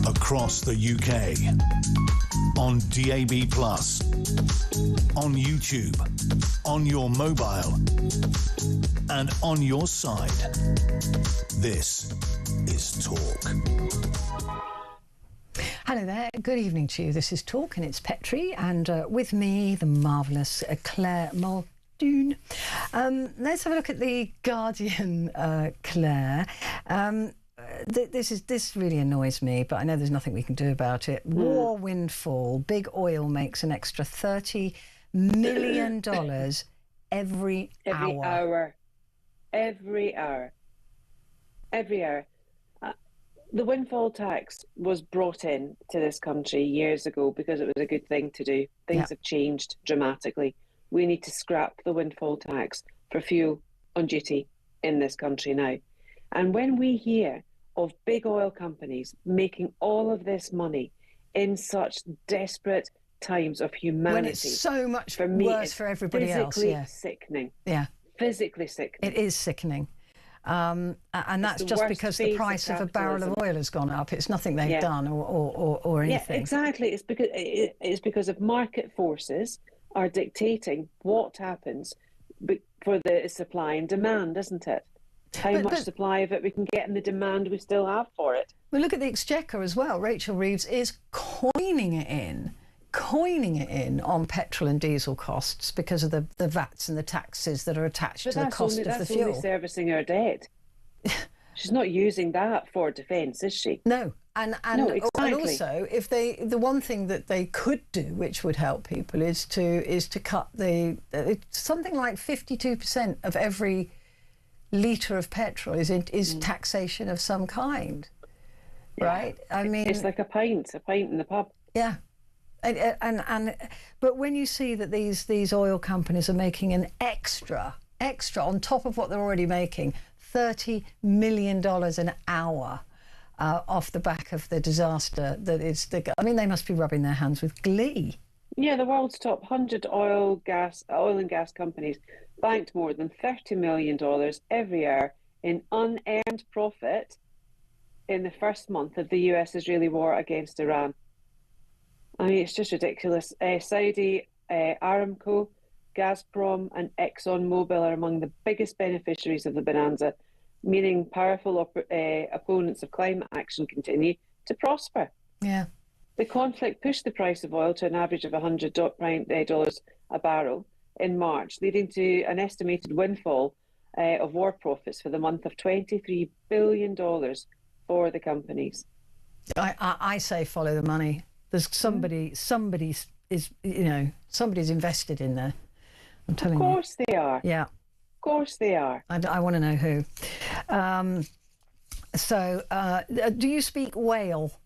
Across the UK, on DAB+, on YouTube, on your mobile, and on your side. This is Talk. Hello there, good evening to you. This is Talk and it's Petrie, and with me, the marvellous Claire Muldoon. Let's have a look at the Guardian, Claire. This really annoys me, but I know there's nothing we can do about it. War windfall. Big oil makes an extra $30 million every hour. Every hour. The windfall tax was brought in to this country years ago because it was a good thing to do. Things have changed dramatically. we need to scrap the windfall tax for fuel on duty in this country now. And when we hear of big oil companies making all of this money in such desperate times of humanity, when it's so much for me, worse for everybody else, physically sickening. Yeah, physically sickening. It is sickening. And that's just because the price of a barrel of oil has gone up. It's nothing they've done or anything. Yeah, exactly. It's because of market forces are dictating what happens for the supply and demand, isn't it? How much supply of it we can get and the demand we still have for it. Well, look at the Exchequer as well. Rachel Reeves is coining it in on petrol and diesel costs because of the VATs and the taxes that are attached to the cost of the fuel. That's only servicing her debt. She's not using that for defence, is she? No. And exactly. And also, if the one thing that they could do, which would help people, is to cut something like 52% of every litre of petrol is taxation of some kind, right? I mean, it's like a pint in the pub. Yeah. But when you see that these oil companies are making an extra on top of what they're already making, $30 million an hour off the back of the disaster I mean, they must be rubbing their hands with glee. Yeah, the world's top 100 oil and gas companies banked more than $30 million every year in unearned profit in the first month of the US-Israeli war against Iran. I mean, it's just ridiculous. Saudi, Aramco, Gazprom and ExxonMobil are among the biggest beneficiaries of the bonanza, meaning powerful opponents of climate action continue to prosper. Yeah. The conflict pushed the price of oil to an average of $100 a barrel in March, leading to an estimated windfall of war profits for the month of $23 billion for the companies. I say follow the money. There's somebody's invested in there. I'm telling you. Of course they are. Yeah. Of course they are. I want to know who. Do you speak whale?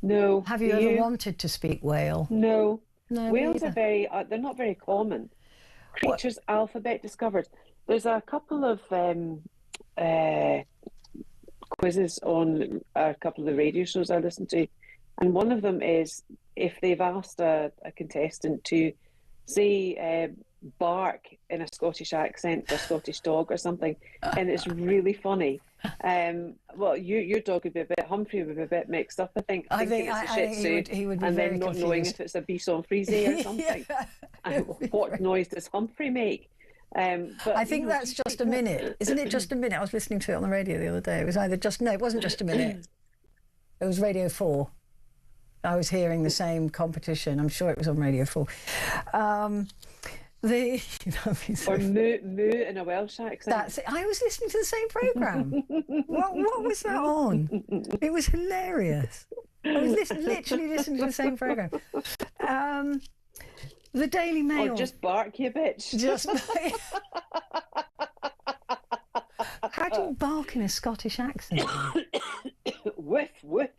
No. Have you ever wanted to speak whale? No. No. Whales are they're not very common. Creatures alphabet discovered. There's a couple of quizzes on a couple of the radio shows I listen to, and one of them is if they've asked a contestant to say bark in a Scottish accent for a Scottish dog or something, and it's really funny. Well, your dog would be a bit, Humphrey would be a bit mixed up, I think. I think it's a Shih Tzu, he would be and very then not confused. knowing if it's a Bison Frise or something. And what noise does Humphrey make? But I think that's just a minute. Isn't it just a minute? I was listening to it on the radio the other day. It was it wasn't just a minute. It was Radio 4. I was hearing the same competition. I'm sure it was on Radio 4. Or moo in a Welsh accent. That's it. I was listening to the same programme. what was that on? It was hilarious. I was literally listening to the same programme. The Daily Mail. Oh, just bark, you bitch. Just How do you bark in a Scottish accent? Whiff, whiff.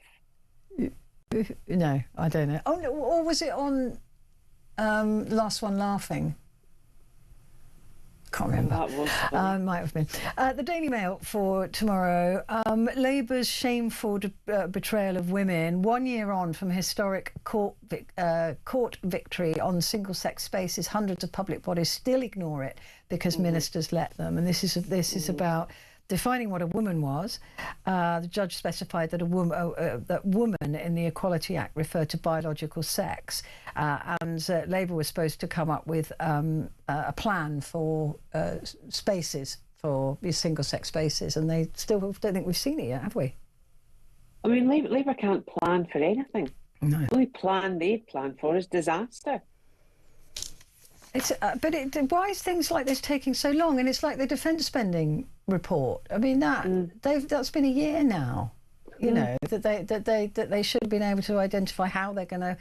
No, I don't know. Oh, no, or was it on Last One Laughing? Can't remember. That was might have been. The Daily Mail for tomorrow. Labour's shameful betrayal of women 1 year on from historic court victory on single-sex spaces. Hundreds of public bodies still ignore it because ministers let them. And this is about defining what a woman was. The judge specified that that woman in the Equality Act referred to biological sex, and Labour was supposed to come up with a plan for spaces, for these single-sex spaces, and they still don't think we've seen it yet, have we? I mean, Labour can't plan for anything. No. The only plan they plan for is disaster. Why is things like this taking so long? And it's like the defence spending report. I mean, that's been a year now. You know that they should have been able to identify how they're going to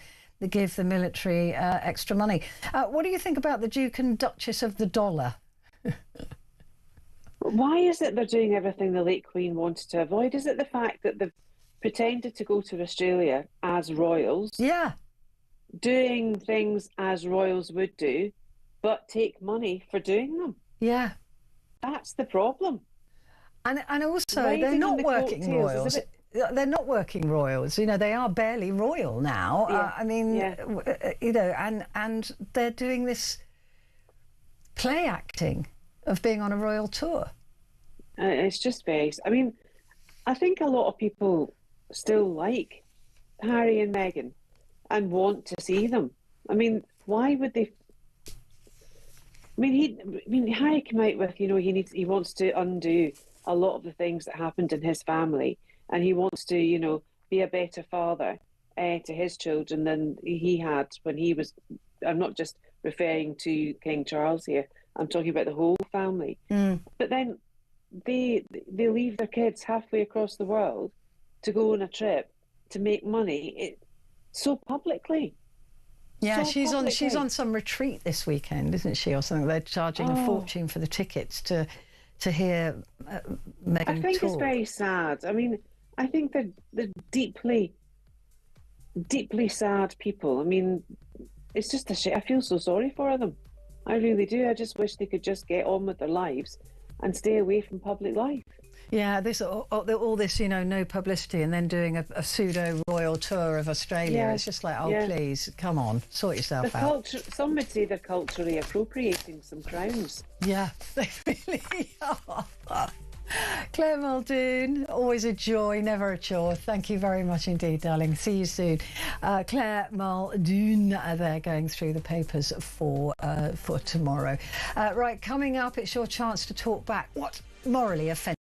give the military extra money. What do you think about the Duke and Duchess of the dollar? Why is it they're doing everything the late Queen wanted to avoid? Is it the fact that they've pretended to go to Australia as royals? Yeah. doing things as royals would do, but take money for doing them. Yeah. That's the problem. And also, Riding they're on not the working coattails is a royals. bit- They're not working royals. You know, they are barely royal now. Yeah, I mean, yeah. you know, and they're doing this play acting of being on a royal tour. It's just very. I mean, I think a lot of people still like Harry and Meghan and want to see them. I mean, why would they? I mean, Harry came out with, you know, he wants to undo a lot of the things that happened in his family, and he wants to, you know, be a better father to his children than he had when he was. I'm not just referring to King Charles here. I'm talking about the whole family. But then they leave their kids halfway across the world to go on a trip to make money so publicly. Yeah, So she's publicly. on some retreat this weekend, isn't she, or something? They're charging a fortune for the tickets to hear Meghan I think talk. it's very sad. I mean, I think they're deeply, deeply sad people. I mean, it's just a shit. I feel so sorry for them. I really do. I just wish they could just get on with their lives and stay away from public life. Yeah, this all this, you know, no publicity, and then doing a pseudo royal tour of Australia. Yeah, It's just like, oh, yeah. please, come on, sort yourself The out. culture. Some would say they're culturally appropriating some crowns. Yeah, they really are. Claire Muldoon, always a joy, never a chore. Thank you very much indeed, darling. See you soon. Claire Muldoon there going through the papers for tomorrow. Right, coming up, it's your chance to talk back. What morally offensive?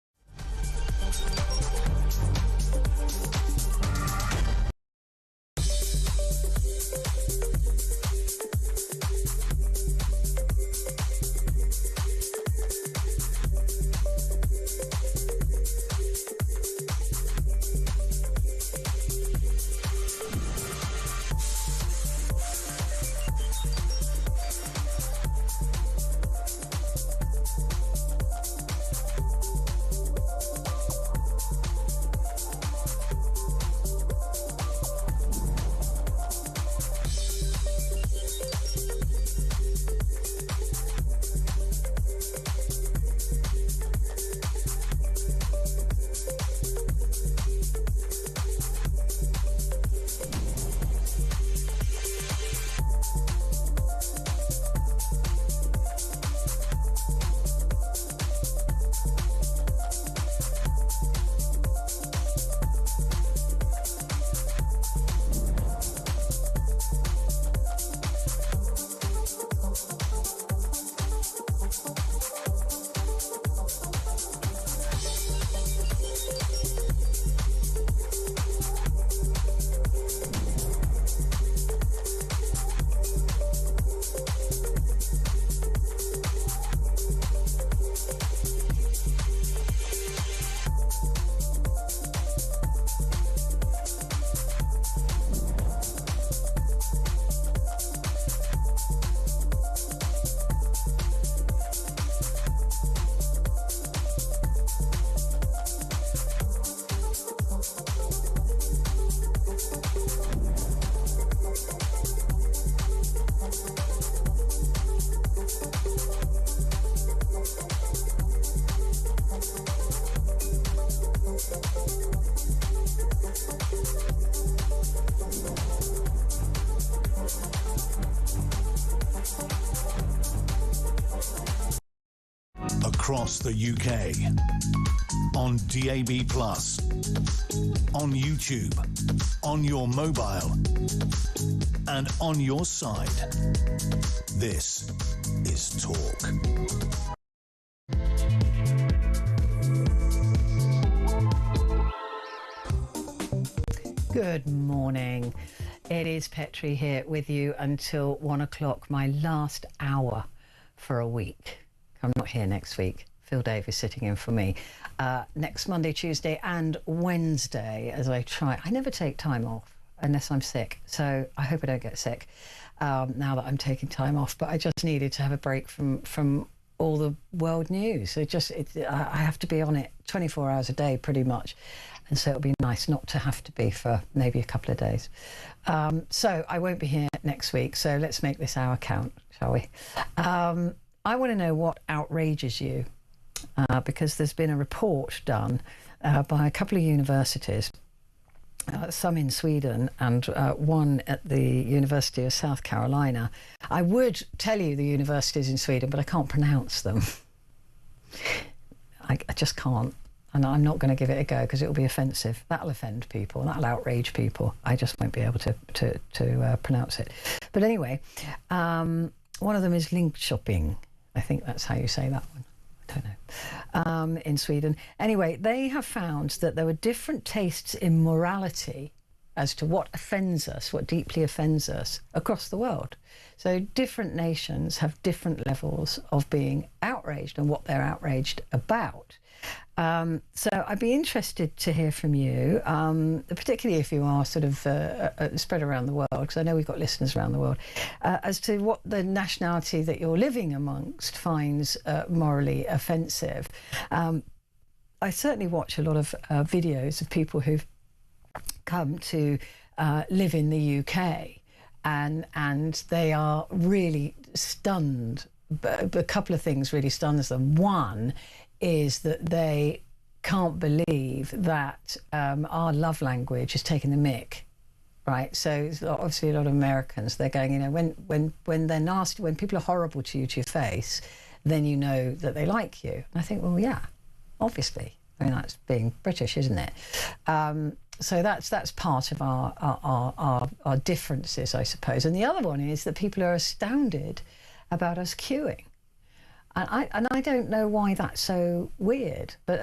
Across the UK, on DAB+, on YouTube, on your mobile, and on your side. This is Talk. Good morning. It is Petrie here with you until 1 o'clock, my last hour for a week. I'm not here next week. Phil Davis sitting in for me. Next Monday, Tuesday and Wednesday as I try. I never take time off unless I'm sick. So I hope I don't get sick now that I'm taking time off. But I just needed to have a break from all the world news. I have to be on it 24 hours a day pretty much. And so it'll be nice not to have to be for maybe a couple of days. So I won't be here next week. So let's make this hour count, shall we? I want to know what outrages you, because there's been a report done by a couple of universities, some in Sweden and one at the University of South Carolina. I would tell you the universities in Sweden, but I can't pronounce them. I just can't. And I'm not going to give it a go because it will be offensive. That'll offend people. That'll outrage people. I just won't be able to pronounce it. But anyway, one of them is link shopping. I think that's how you say that one. I don't know. In Sweden. Anyway, they have found that there were different tastes in morality as to what offends us, what deeply offends us across the world. So different nations have different levels of being outraged and what they're outraged about. So I'd be interested to hear from you, particularly if you are sort of spread around the world, because I know we've got listeners around the world, as to what the nationality that you're living amongst finds morally offensive. I certainly watch a lot of videos of people who've come to live in the UK, and they are really stunned. But a couple of things really stuns them. One is that they can't believe that our love language is taking the mick, right? So obviously a lot of Americans, they're going, you know, when they're nasty, when people are horrible to you to your face, then you know that they like you. And I think, well, yeah, obviously. I mean, that's being British, isn't it? So that's part of our differences, I suppose. And the other one is that people are astounded about us queuing. And I don't know why that's so weird, but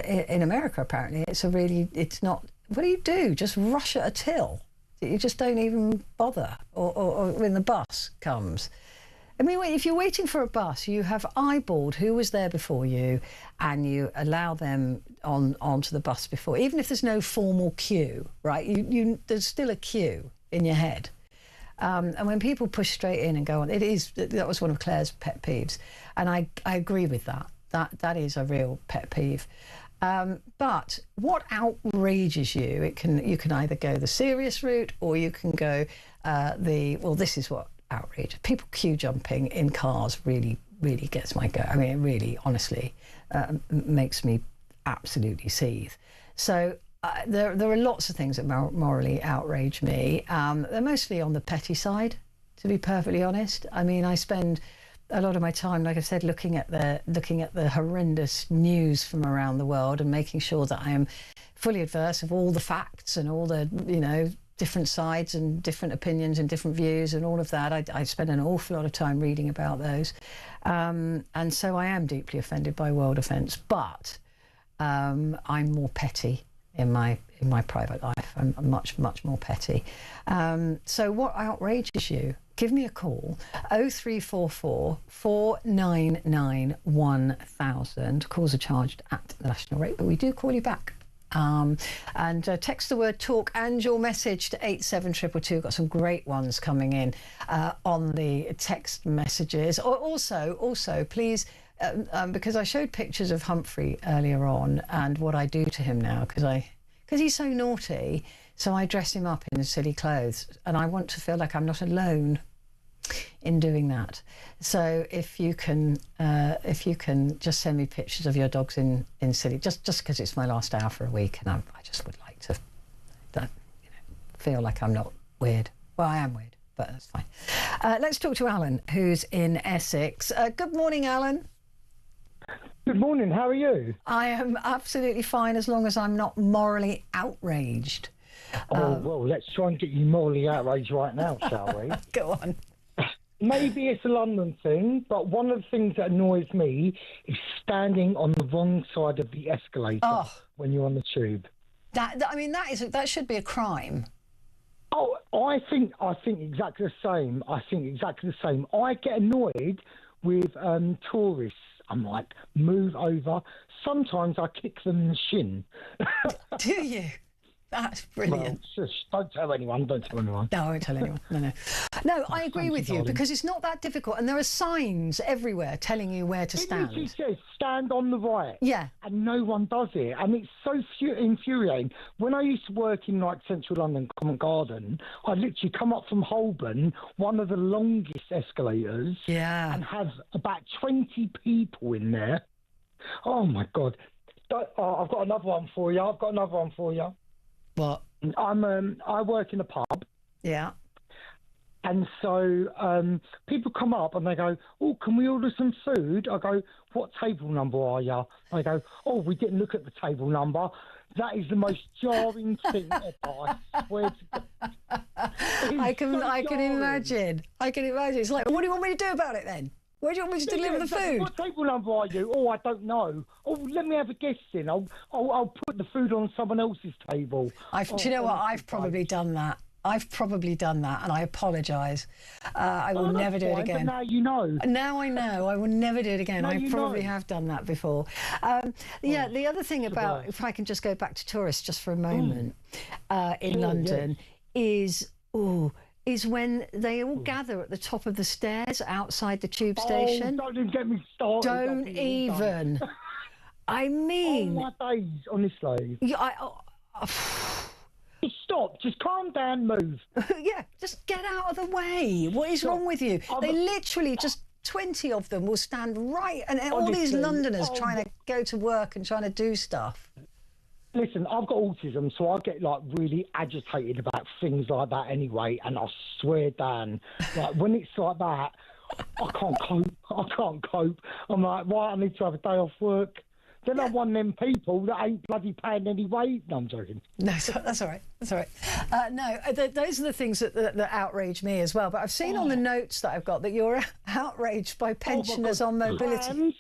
in America apparently it's not. What do? Just rush at a till? You just don't even bother, or when the bus comes. I mean, if you're waiting for a bus, you have eyeballed who was there before you, and you allow them onto the bus before, even if there's no formal queue, right? There's still a queue in your head. And when people push straight in and go on, that was one of Claire's pet peeves, and I agree with that. That is a real pet peeve. But what outrages you? You can either go the serious route, or you can go this is what outrages people. Queue jumping in cars really gets my goat. I mean, it really, honestly, makes me absolutely seethe. So. There are lots of things that morally outrage me. They're mostly on the petty side, to be perfectly honest. I mean, I spend a lot of my time, like I said, looking at the horrendous news from around the world and making sure that I am fully adverse of all the facts and all the, you know, different sides and different opinions and different views and all of that. I spend an awful lot of time reading about those. And so I am deeply offended by world events, but I'm more petty. In my private life, I'm much more petty. So what outrages you? Give me a call, 0344 499 1000. Calls are charged at the national rate, but we do call you back. And text the word talk and your message to 87222. Got some great ones coming in on the text messages. Also, please. Because I showed pictures of Humphrey earlier on and what I do to him now, because he's so naughty, so I dress him up in silly clothes, and I want to feel like I'm not alone in doing that. So if you can just send me pictures of your dogs in silly, just because it's my last hour for a week, and I just would like to feel like I'm not weird. Well, I am weird, but that's fine. Let's talk to Alan, who's in Essex. Good morning, Alan. Good morning, how are you? I am absolutely fine as long as I'm not morally outraged. Well, let's try and get you morally outraged right now, shall we? Go on. Maybe it's a London thing, but one of the things that annoys me is standing on the wrong side of the escalator when you're on the tube. That should be a crime. Oh, I think exactly the same. I get annoyed with tourists. I'm like, move over. Sometimes I kick them in the shin. Do you? That's brilliant. Well, shush, don't tell anyone. Don't tell anyone. No, I won't tell anyone. No, I agree with you, because it's not that difficult, and there are signs everywhere telling you where to stand. It says stand on the right. Yeah. And no one does it, and it's so infuriating. When I used to work in like central London, Covent Garden, I'd literally come up from Holborn, one of the longest escalators, and have about 20 people in there. Oh my God! I've got another one for you. What? I work in a pub. Yeah. And so people come up and they go, "Oh, can we order some food?" I go, "What table number are you?" They go, "Oh, we didn't look at the table number." That is the most jarring thing ever. I swear to God. I can imagine. It's like, what do you want me to do about it then? Where do you want me to deliver the food? What table number are you? Oh, I don't know. Oh, let me have a guess then. I'll put the food on someone else's table. Do you know what? I've probably done that. And I apologise. I will never do it again. But now you know. Now I know. I will never do it again. I probably have done that before. The other thing about, if I can just go back to tourists just for a moment, in London, is when they all gather at the top of the stairs outside the tube station. Don't even get me started. Don't even. I mean... my days, honestly. Just stop. Just calm down, move. Yeah, just get out of the way. What is wrong with you? They literally just... 20 of them will stand right, and all these Londoners trying to go to work and trying to do stuff. Listen, I've got autism, so I get like really agitated about things like that anyway, and I swear, Dan, like when it's like that, I can't cope. I'm like, right, I need to have a day off work. Then I'm one of them people that ain't bloody paying any way. No, I'm joking. No, that's all right. That's all right. Those are the things that outrage me as well. But I've seen on the notes that I've got that you're outraged by pensioners on mobility.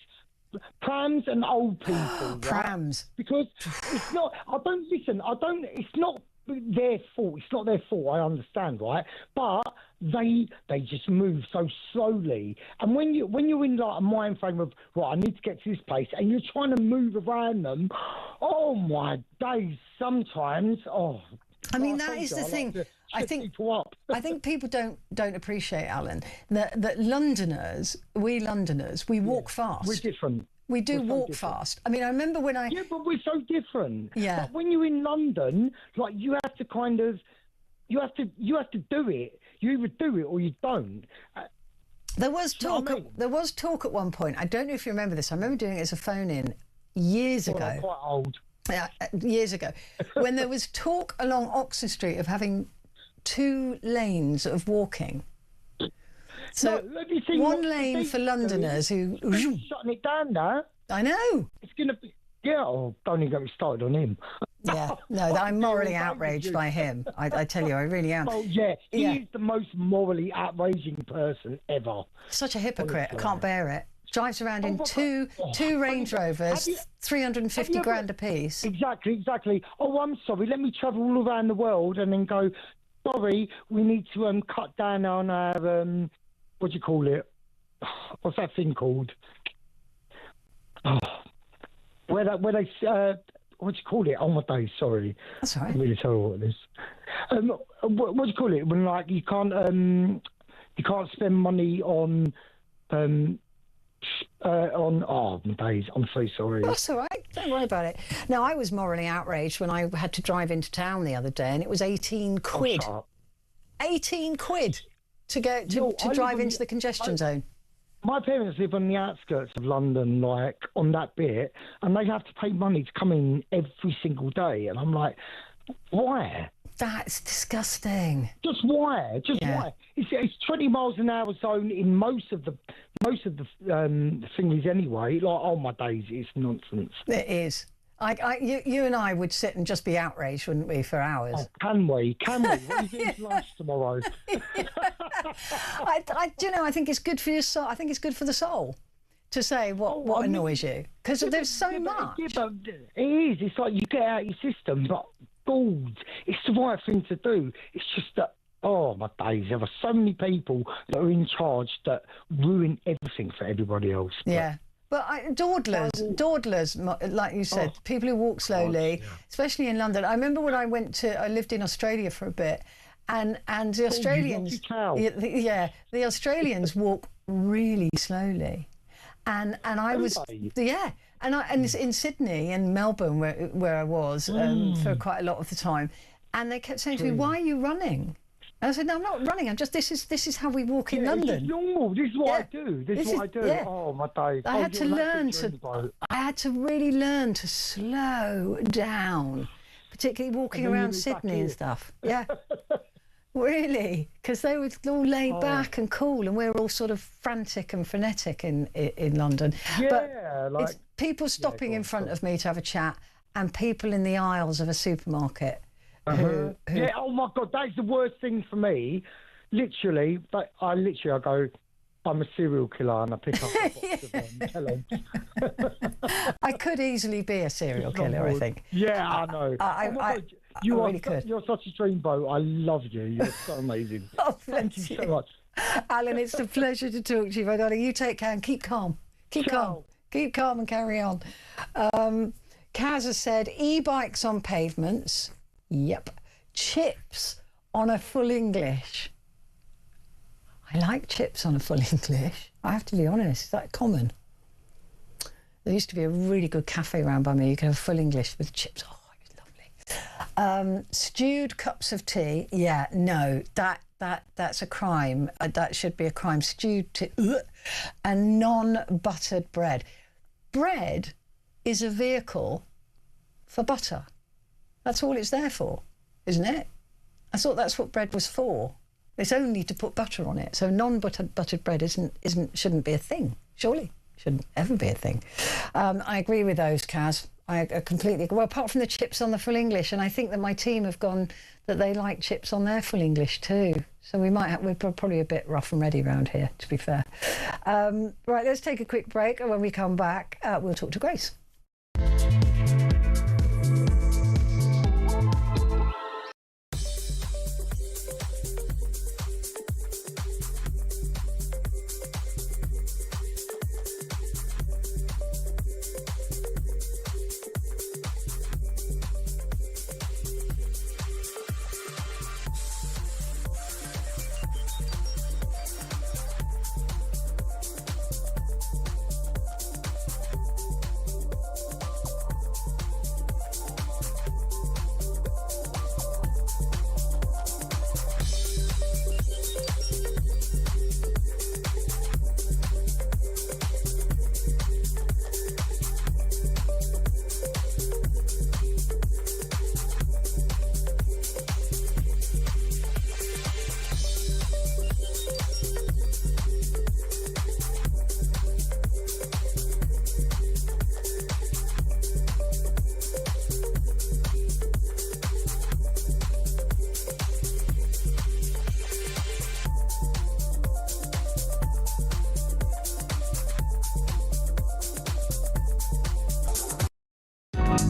Prams and old people. Right? Prams. Because it's not, it's not their fault. It's not their fault, I understand, right? But they just move so slowly. And when you're in like a mind frame of, right, I need to get to this place, and you're trying to move around them, oh my days, sometimes, I mean, that is the thing. I think people don't appreciate, Alan, that Londoners, we walk fast. We're different. We do walk fast. I mean, I remember when I... Yeah, but we're so different. Yeah. But when you're in London, like, you have to kind of... You have to do it. You either do it or you don't. There was talk at one point. I don't know if you remember this. I remember doing it as a phone-in years ago. I'm quite old. Yeah, years ago. When there was talk along Oxford Street of having 2 lanes of walking. So one lane for Londoners who... Shutting it down now. I know. It's going to be... Yeah, don't even get me started on him. Yeah, no, I'm morally outraged by him. I tell you, I really am. Oh, yeah, he is the most morally outraging person ever. Such a hypocrite. I can't bear it. Drives around in two Range Rovers, 350 grand a piece. Exactly. Oh, I'm sorry. Let me travel all around the world and then go, sorry, we need to cut down on our... what do you call it? What's that thing called? Where they what do you call it? Oh my days, sorry. That's all right. I'm really sorry what it is. What do you call it when like you can't spend money on oh my days, I'm so sorry. That's all right. Don't worry about it. Now, I was morally outraged when I had to drive into town the other day, and it was 18 quid. 18 quid. To drive into the congestion zone. My parents live on the outskirts of London, like on that bit, and they have to pay money to come in every single day. And I'm like, why? That's disgusting. Just why? Why? It's 20 miles an hour zone in most of the thingies anyway. Like, oh my days, it's nonsense. It is. You and I would sit and just be outraged, wouldn't we, for hours? Oh, can we? What are you doing for lunch tomorrow? I think it's good for your soul. I think it's good for the soul to say what annoys you, because there's so much. Yeah, but it is. It's like you get out your system, but God, it's the right thing to do. It's just that, oh my days, there are so many people that are in charge that ruin everything for everybody else. Yeah. But dawdlers, like you said, people who walk slowly, especially in London. I remember when I lived in Australia for a bit, and the Australians, the Australians walk really slowly, and I was, and in Sydney and Melbourne where I was for quite a lot of the time, and they kept saying to me, "Why are you running?" And I said, "No, I'm not running. I'm just this is how we walk in London. It's normal. This is what I do. This is what I do. Yeah. Oh my days! I had to really learn to slow down, particularly walking around Sydney and stuff. Yeah, really, because they were all laid back and cool, and we were all sort of frantic and frenetic in London. Yeah, but it's people stopping in front of me to have a chat, and people in the aisles of a supermarket. Who, yeah, oh my God, that's the worst thing for me. Literally, I go, I'm a serial killer, and I pick up a box of them. Tell them. I could easily be a serial killer, I think. Yeah, I know. You really could. You're such a dreamboat. I love you. You're so amazing. Thank you so much. Alan, it's a pleasure to talk to you, my darling. You take care and keep calm. Keep calm and carry on. Kaz has said, e-bikes on pavements. Yep. Chips on a full English. I like chips on a full English. I have to be honest. Is that common? There used to be a really good cafe around by me. You could have full English with chips. Oh, it was lovely. Stewed cups of tea. Yeah, no, that's a crime. That should be a crime. Stewed tea. And non-buttered bread. Bread is a vehicle for butter. That's all it's there for, isn't it? I thought that's what bread was for. It's only to put butter on it. So non-buttered bread shouldn't be a thing. Surely shouldn't ever be a thing. I agree with those, Kaz. I completely agree. Well, apart from the chips on the full English, and I think that my team have gone that they like chips on their full English too. So we're probably a bit rough and ready around here, to be fair. Right, let's take a quick break, and when we come back, we'll talk to Grace.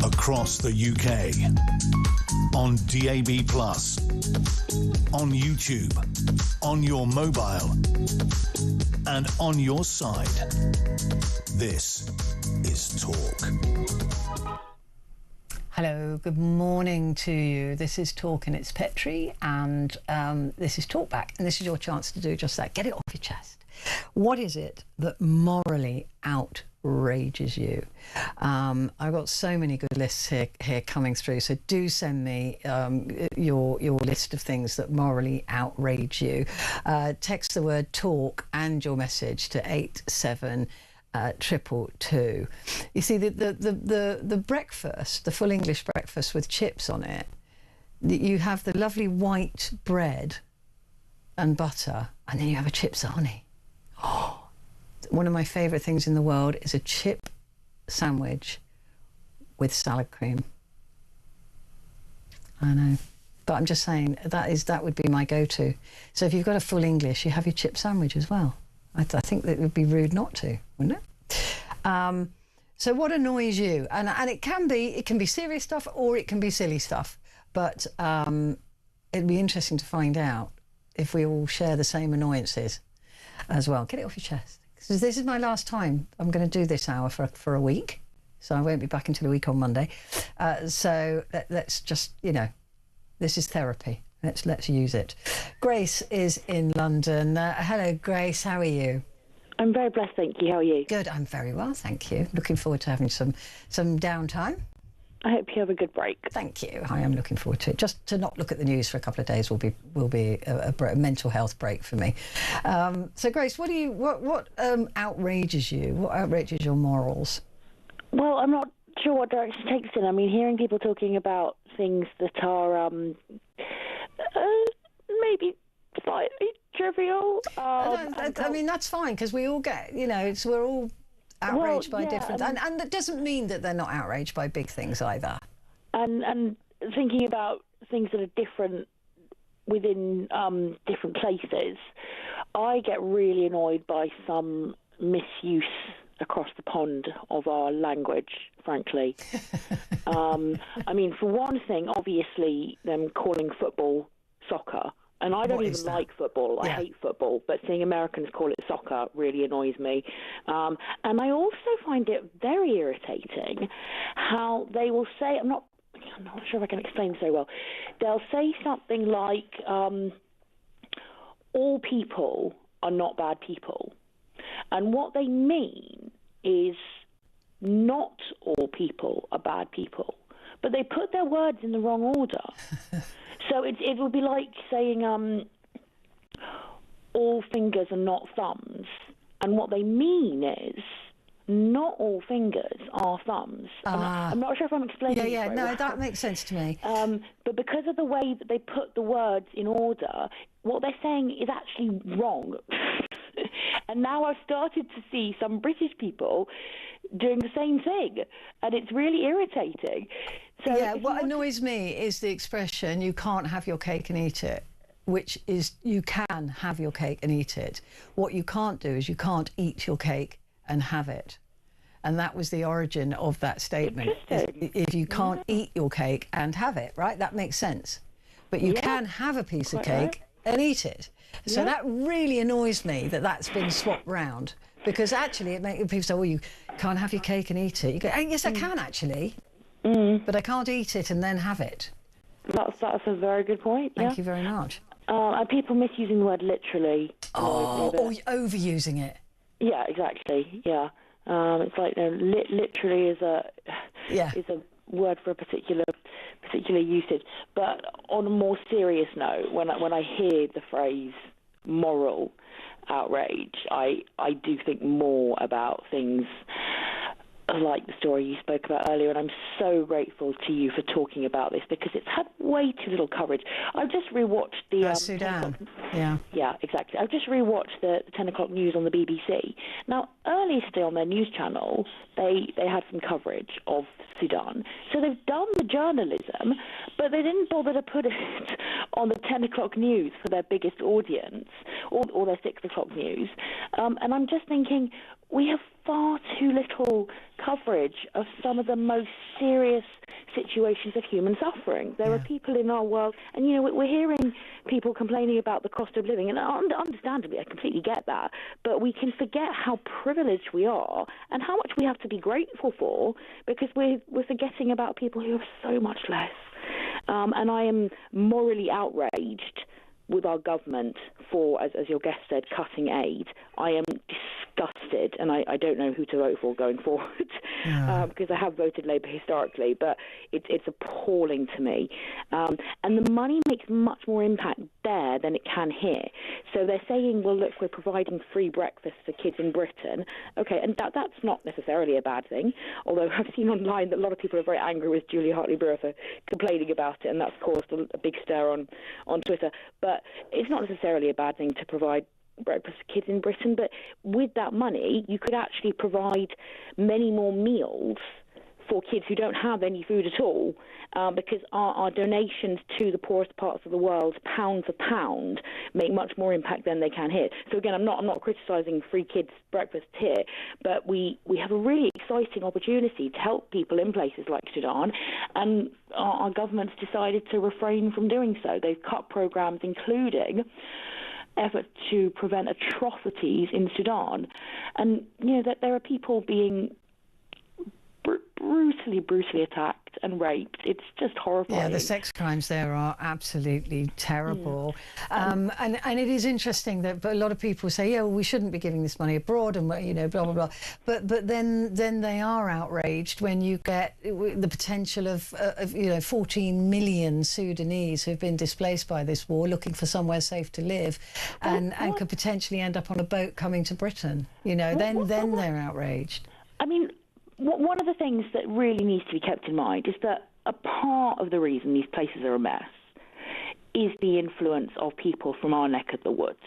Across the UK, on DAB+, on YouTube, on your mobile, and on your side. This is Talk. Hello, good morning to you. This is Talk, and it's Petrie, and this is Talkback, and this is your chance to do just that. Get it off your chest. What is it that morally outrages you? I've got so many good lists here coming through, so do send me your list of things that morally outrage you. Text the word talk and your message to 87222. You see, the breakfast, the full English breakfast with chips on it, you have the lovely white bread and butter, and then you have a chip sarnie. Oh, one of my favourite things in the world is a chip sandwich with salad cream. I know, but I'm just saying that would be my go-to. So if you've got a full English, you have your chip sandwich as well. I think that it would be rude not to, wouldn't it? So what annoys you? And it can be serious stuff or it can be silly stuff. But it'd be interesting to find out if we all share the same annoyances as well. Get it off your chest. because this is my last time. I'm going to do this hour for a week, so I won't be back until a week on Monday. So let's just, this is therapy. Let's use it. Grace is in London. Hello, Grace. How are you? I'm very blessed, thank you. How are you? Good. I'm very well, thank you. Looking forward to having some downtime. I hope you have a good break. Thank you. I am looking forward to it. Just to not look at the news for a couple of days will be a mental health break for me. So, Grace, what outrages you? What outrages your morals? Well, I'm not sure what direction it takes in. I mean, hearing people talking about things that are maybe slightly trivial. I mean, that's fine, because we all get, we're all outraged by different, and that doesn't mean that they're not outraged by big things either. And thinking about things that are different within different places, I get really annoyed by some misuse across the pond of our language, frankly. I mean, for one thing, obviously, them calling football soccer. And I don't even like football. I hate football. But seeing Americans call it soccer really annoys me. And I also find it very irritating how they will say, I'm not sure if I can explain this very well. They'll say something like, all people are not bad people. And what they mean is not all people are bad people. But they put their words in the wrong order. So it will be like saying all fingers are not thumbs. And what they mean is not all fingers are thumbs. I'm not sure if I'm explaining Yeah, this no, well. that makes sense to me. But because of the way that they put the words in order, what they're saying is actually wrong. And now I've started to see some British people doing the same thing, and it's really irritating. So yeah, what annoys me is the expression, you can't have your cake and eat it, which is you can have your cake and eat it. What you can't do is you can't eat your cake and have it. And that was the origin of that statement. If you can't eat your cake and have it, right? That makes sense. But you can have a piece of cake and eat it. So that really annoys me that that's been swapped round, because actually it makes people say, well, you can't have your cake and eat it. You go, oh, yes, I can actually, but I can't eat it and then have it. That's a very good point. Thank you very much. Are people misusing the word literally? Or overusing it. Yeah, exactly. Yeah. It's like literally is a word for a particular usage. But on a more serious note, when I hear the phrase moral outrage, I do think more about things like the story you spoke about earlier, and I'm so grateful to you for talking about this, because it's had way too little coverage. I've just rewatched the Sudan. Yeah, exactly. I've just rewatched the 10 o'clock news on the BBC. Now, earlier today on their news channel, they had some coverage of Sudan. So they've done the journalism, but they didn't bother to put it on the 10 o'clock news for their biggest audience, or their 6 o'clock news. And I'm just thinking, we have far too little coverage of some of the most serious situations of human suffering. There are people in our world, and we're hearing people complaining about the cost of living, and understandably, I completely get that, but we can forget how privileged we are and how much we have to be grateful for, because we're forgetting about people who have so much less. And I am morally outraged with our government for, as your guest said, cutting aid. I am disgusted, and I don't know who to vote for going forward, because I have voted Labour historically, but it's appalling to me. And the money makes much more impact there than it can here. So they're saying, well, look, we're providing free breakfast for kids in Britain. Okay, and that's not necessarily a bad thing, although I've seen online that a lot of people are very angry with Julia Hartley-Brewer for complaining about it, and that's caused a big stir on Twitter. But it's not necessarily a bad thing to provide breakfast for kids in Britain, but with that money, you could actually provide many more meals for kids who don't have any food at all, because our donations to the poorest parts of the world, pound for pound, make much more impact than they can here. So again, I'm not criticising free kids breakfast here, but we have a really exciting opportunity to help people in places like Sudan, and our government's decided to refrain from doing so. They've cut programmes, including effort to prevent atrocities in Sudan. And, that there are people being brutally attacked and raped. It's just horrifying. Yeah, the sex crimes there are absolutely terrible. And it is interesting that a lot of people say, yeah, well, we shouldn't be giving this money abroad and, blah, blah, blah. But then they are outraged when you get the potential of 14 million Sudanese who've been displaced by this war, looking for somewhere safe to live, and could potentially end up on a boat coming to Britain. Then they're outraged. I mean, one of the things that really needs to be kept in mind is that a part of the reason these places are a mess is the influence of people from our neck of the woods.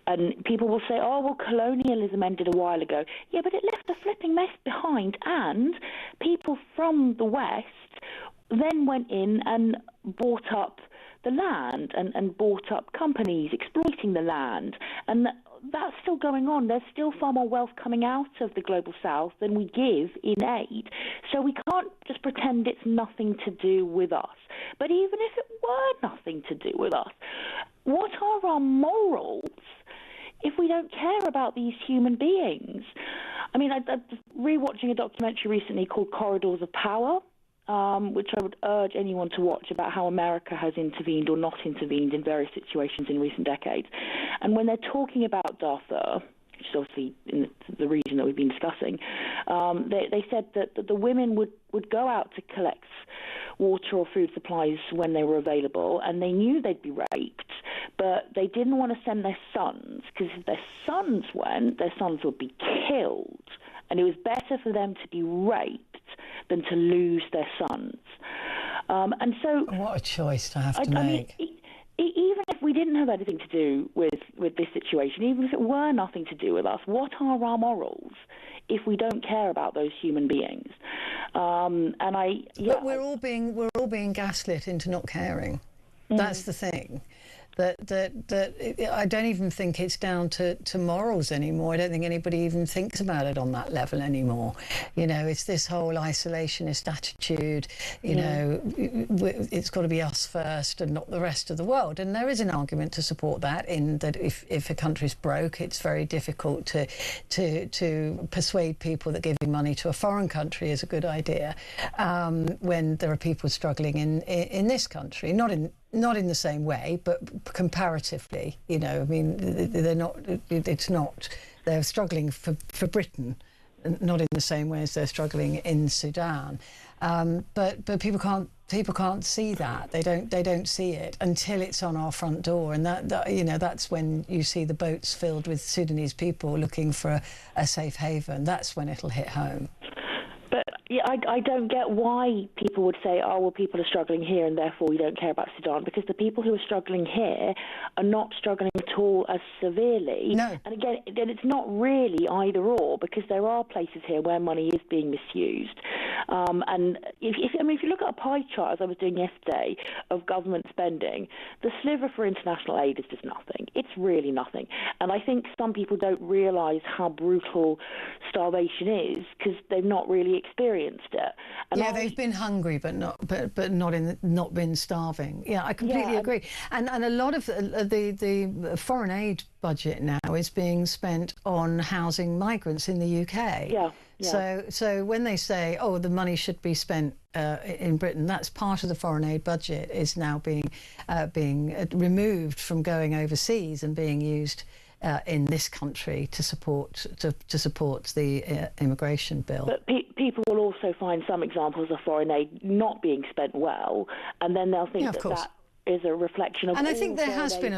And people will say, oh, well, colonialism ended a while ago. Yeah, but it left a flipping mess behind. And people from the West then went in and bought up the land and bought up companies exploiting the land. And that's still going on. There's still far more wealth coming out of the global south than we give in aid. So we can't just pretend it's nothing to do with us. But even if it were nothing to do with us, what are our morals if we don't care about these human beings? I mean, I was rewatching a documentary recently called Corridors of Power, which I would urge anyone to watch, about how America has intervened or not intervened in various situations in recent decades. And when they're talking about Darfur, which is obviously in the region that we've been discussing, they said that the women would go out to collect water or food supplies when they were available, and they knew they'd be raped, but they didn't want to send their sons, because if their sons went, their sons would be killed. And it was better for them to be raped than to lose their sons. And so, what a choice to have to make. Mean, even if we didn't have anything to do with this situation, even if it were nothing to do with us, what are our morals if we don't care about those human beings? But we're all being gaslit into not caring. That's the thing. That I don't even think it's down to morals anymore. I don't think anybody even thinks about it on that level anymore. It's this whole isolationist attitude. It's got to be us first and not the rest of the world. And there is an argument to support that, in that if a country's broke, it's very difficult to persuade people that giving money to a foreign country is a good idea, when there are people struggling in this country, not in the same way, but comparatively, I mean, they're not. It's not. They're struggling for Britain, not in the same way as they're struggling in Sudan. But people can't see that. They don't see it until it's on our front door, and that's when you see the boats filled with Sudanese people looking for a safe haven. That's when it'll hit home. But yeah, I don't get why people would say, oh, well, people are struggling here and therefore we don't care about Sudan, because the people who are struggling here are not struggling at all as severely. No. And again, it's not really either or, because there are places here where money is being misused. And if you look at a pie chart, as I was doing yesterday, of government spending, the sliver for international aid is just nothing. It's really nothing. And I think some people don't realise how brutal starvation is, because they've not really experienced it. And they've been hungry, but not been starving. Yeah, I completely agree. And a lot of the foreign aid budget now is being spent on housing migrants in the UK. Yeah. So when they say, oh, the money should be spent in Britain, that's part of the foreign aid budget is now being removed from going overseas and being used in this country to support the immigration bill. But people will also find some examples of foreign aid not being spent well, and then they'll think that is a reflection of. And I think there has been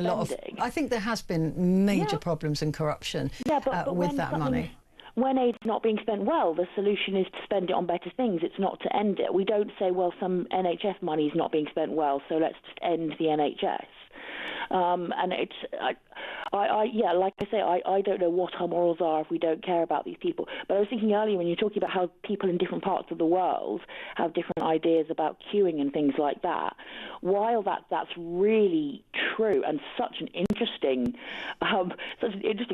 I think there has been major problems and corruption with that money. When aid's not being spent well, the solution is to spend it on better things. It's not to end it. We don't say, well, some NHS money is not being spent well, so let's just end the NHS. And it's, like I say, I don't know what our morals are if we don't care about these people. But I was thinking earlier, when you're talking about how people in different parts of the world have different ideas about queuing and things like that, while that's really true and such an interesting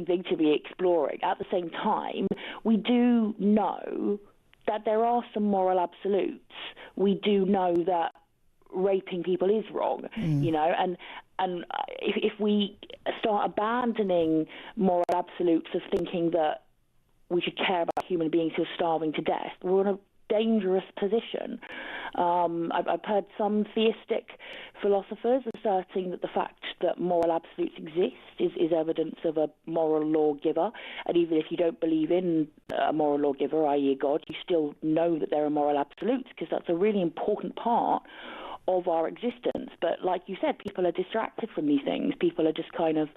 thing to be exploring, at the same time, we do know that there are some moral absolutes. We do know that raping people is wrong, you know, and if we start abandoning moral absolutes of thinking that we should care about human beings who are starving to death, we're in a dangerous position. I've heard some theistic philosophers asserting that the fact that moral absolutes exist is evidence of a moral lawgiver, and even if you don't believe in a moral lawgiver, i.e. a God, you still know that there are moral absolutes, because that's a really important part of our existence. But like you said, people are distracted from these things. People are just kind of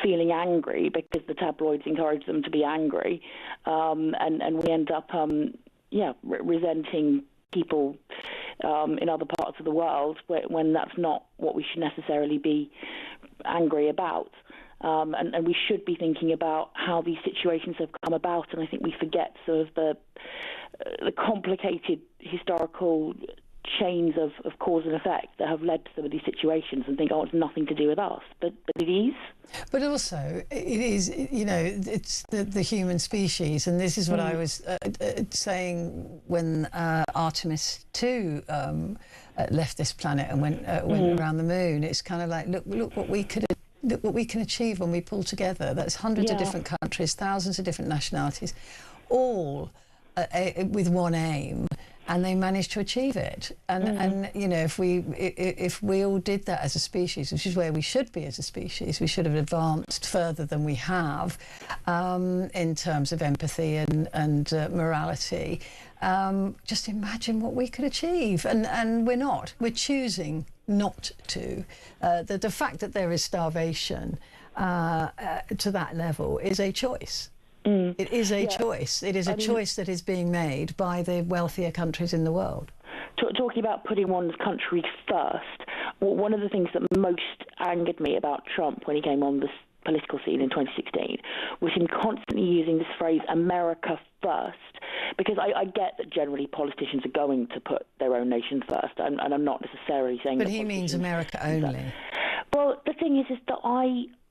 feeling angry because the tabloids encourage them to be angry, and we end up resenting people in other parts of the world when that's not what we should necessarily be angry about. And we should be thinking about how these situations have come about, and I think we forget sort of the complicated historical chains of cause and effect that have led to some of these situations, and think, oh, it's nothing to do with us, but it is. But also, it is, you know, it's the human species, and this is what I was saying when Artemis 2 left this planet and went around the moon. It's kind of like, look what we could. Look what we can achieve when we pull together. That's hundreds of different countries, thousands of different nationalities, all with one aim. And they managed to achieve it. And you know, if we all did that as a species, which is where we should be as a species, we should have advanced further than we have in terms of empathy and morality. Just imagine what we could achieve, and we're not. We're choosing not to. The fact that there is starvation to that level is a choice. It is a choice. It is a choice that is being made by the wealthier countries in the world. Talking about putting one's country first, one of the things that most angered me about Trump when he came on the political scene in 2016 was him constantly using this phrase, America first, because I get that generally politicians are going to put their own nation first, and I'm not necessarily saying that. But he means America only. Well, the thing is that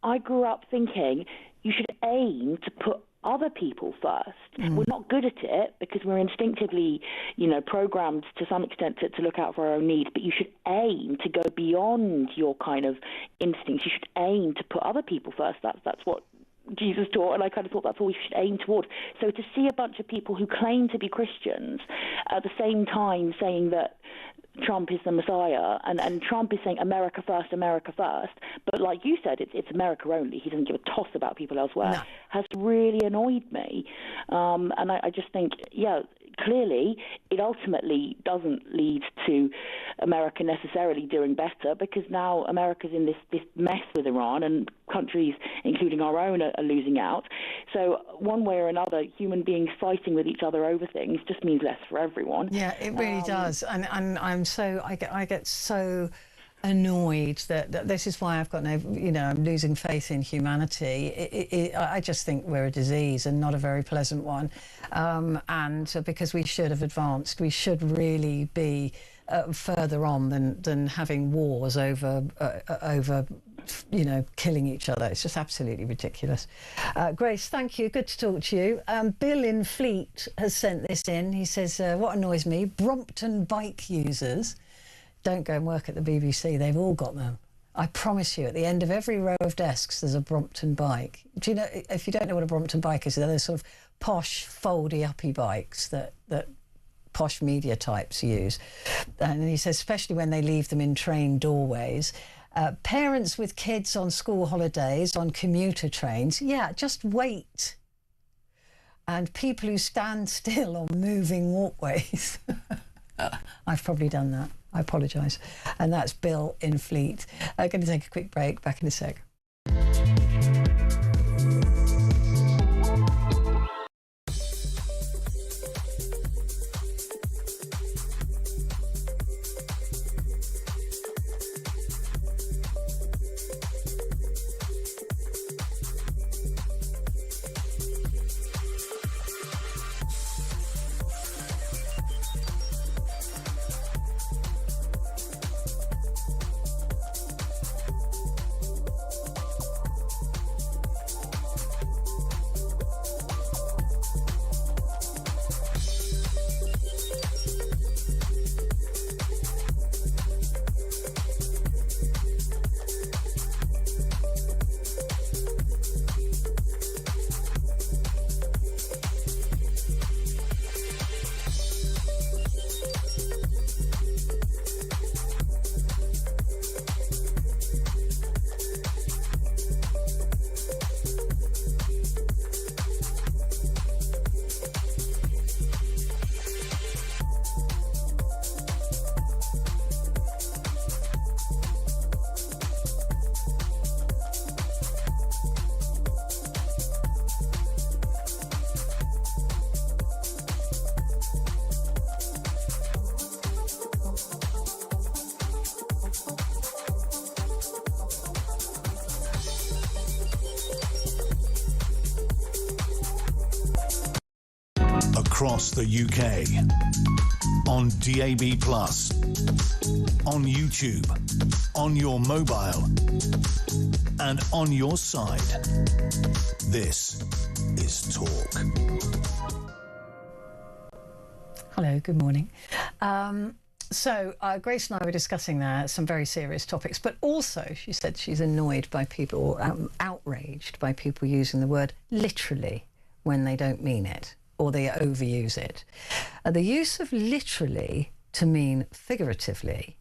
I grew up thinking you should aim to put other people first. We're not good at it because we're instinctively, you know, programmed to some extent to look out for our own needs, but you should aim to go beyond your kind of instincts. You should aim to put other people first. That's what Jesus taught, and I kind of thought that's all we should aim toward. So to see a bunch of people who claim to be Christians at the same time saying that Trump is the Messiah, and Trump is saying America first, but like you said, it's America only. He doesn't give a toss about people elsewhere. Has really annoyed me, and I just think, clearly it ultimately doesn't lead to America necessarily doing better, because now America's in this mess with Iran, and countries, including our own, are losing out. So one way or another, human beings fighting with each other over things just means less for everyone. Yeah, it really does. And I get so annoyed that this is why I've got I'm losing faith in humanity. I just think we're a disease and not a very pleasant one, and because we should have advanced, we should really be further on than having wars over killing each other. It's just absolutely ridiculous. Grace, thank you. Good to talk to you. Bill in Fleet has sent this in. He says, what annoys me, Brompton bike users don't go and work at the BBC. They've all got them. I promise you, at the end of every row of desks, there's a Brompton bike. Do you know, if you don't know what a Brompton bike is, they're those sort of posh, foldy-uppy bikes that posh media types use. And he says, especially when they leave them in train doorways. Parents with kids on school holidays, on commuter trains, just wait. And people who stand still on moving walkways. I've probably done that. I apologise. And that's Bill in Fleet. I'm going to take a quick break. Back in a sec. across the UK. On DAB+, on YouTube, on your mobile, and on your side. This is Talk. Hello, good morning. So Grace and I were discussing there some very serious topics, but also she said she's annoyed by people, or outraged by people using the word literally when they don't mean it, or they overuse it. The use of literally to mean figuratively,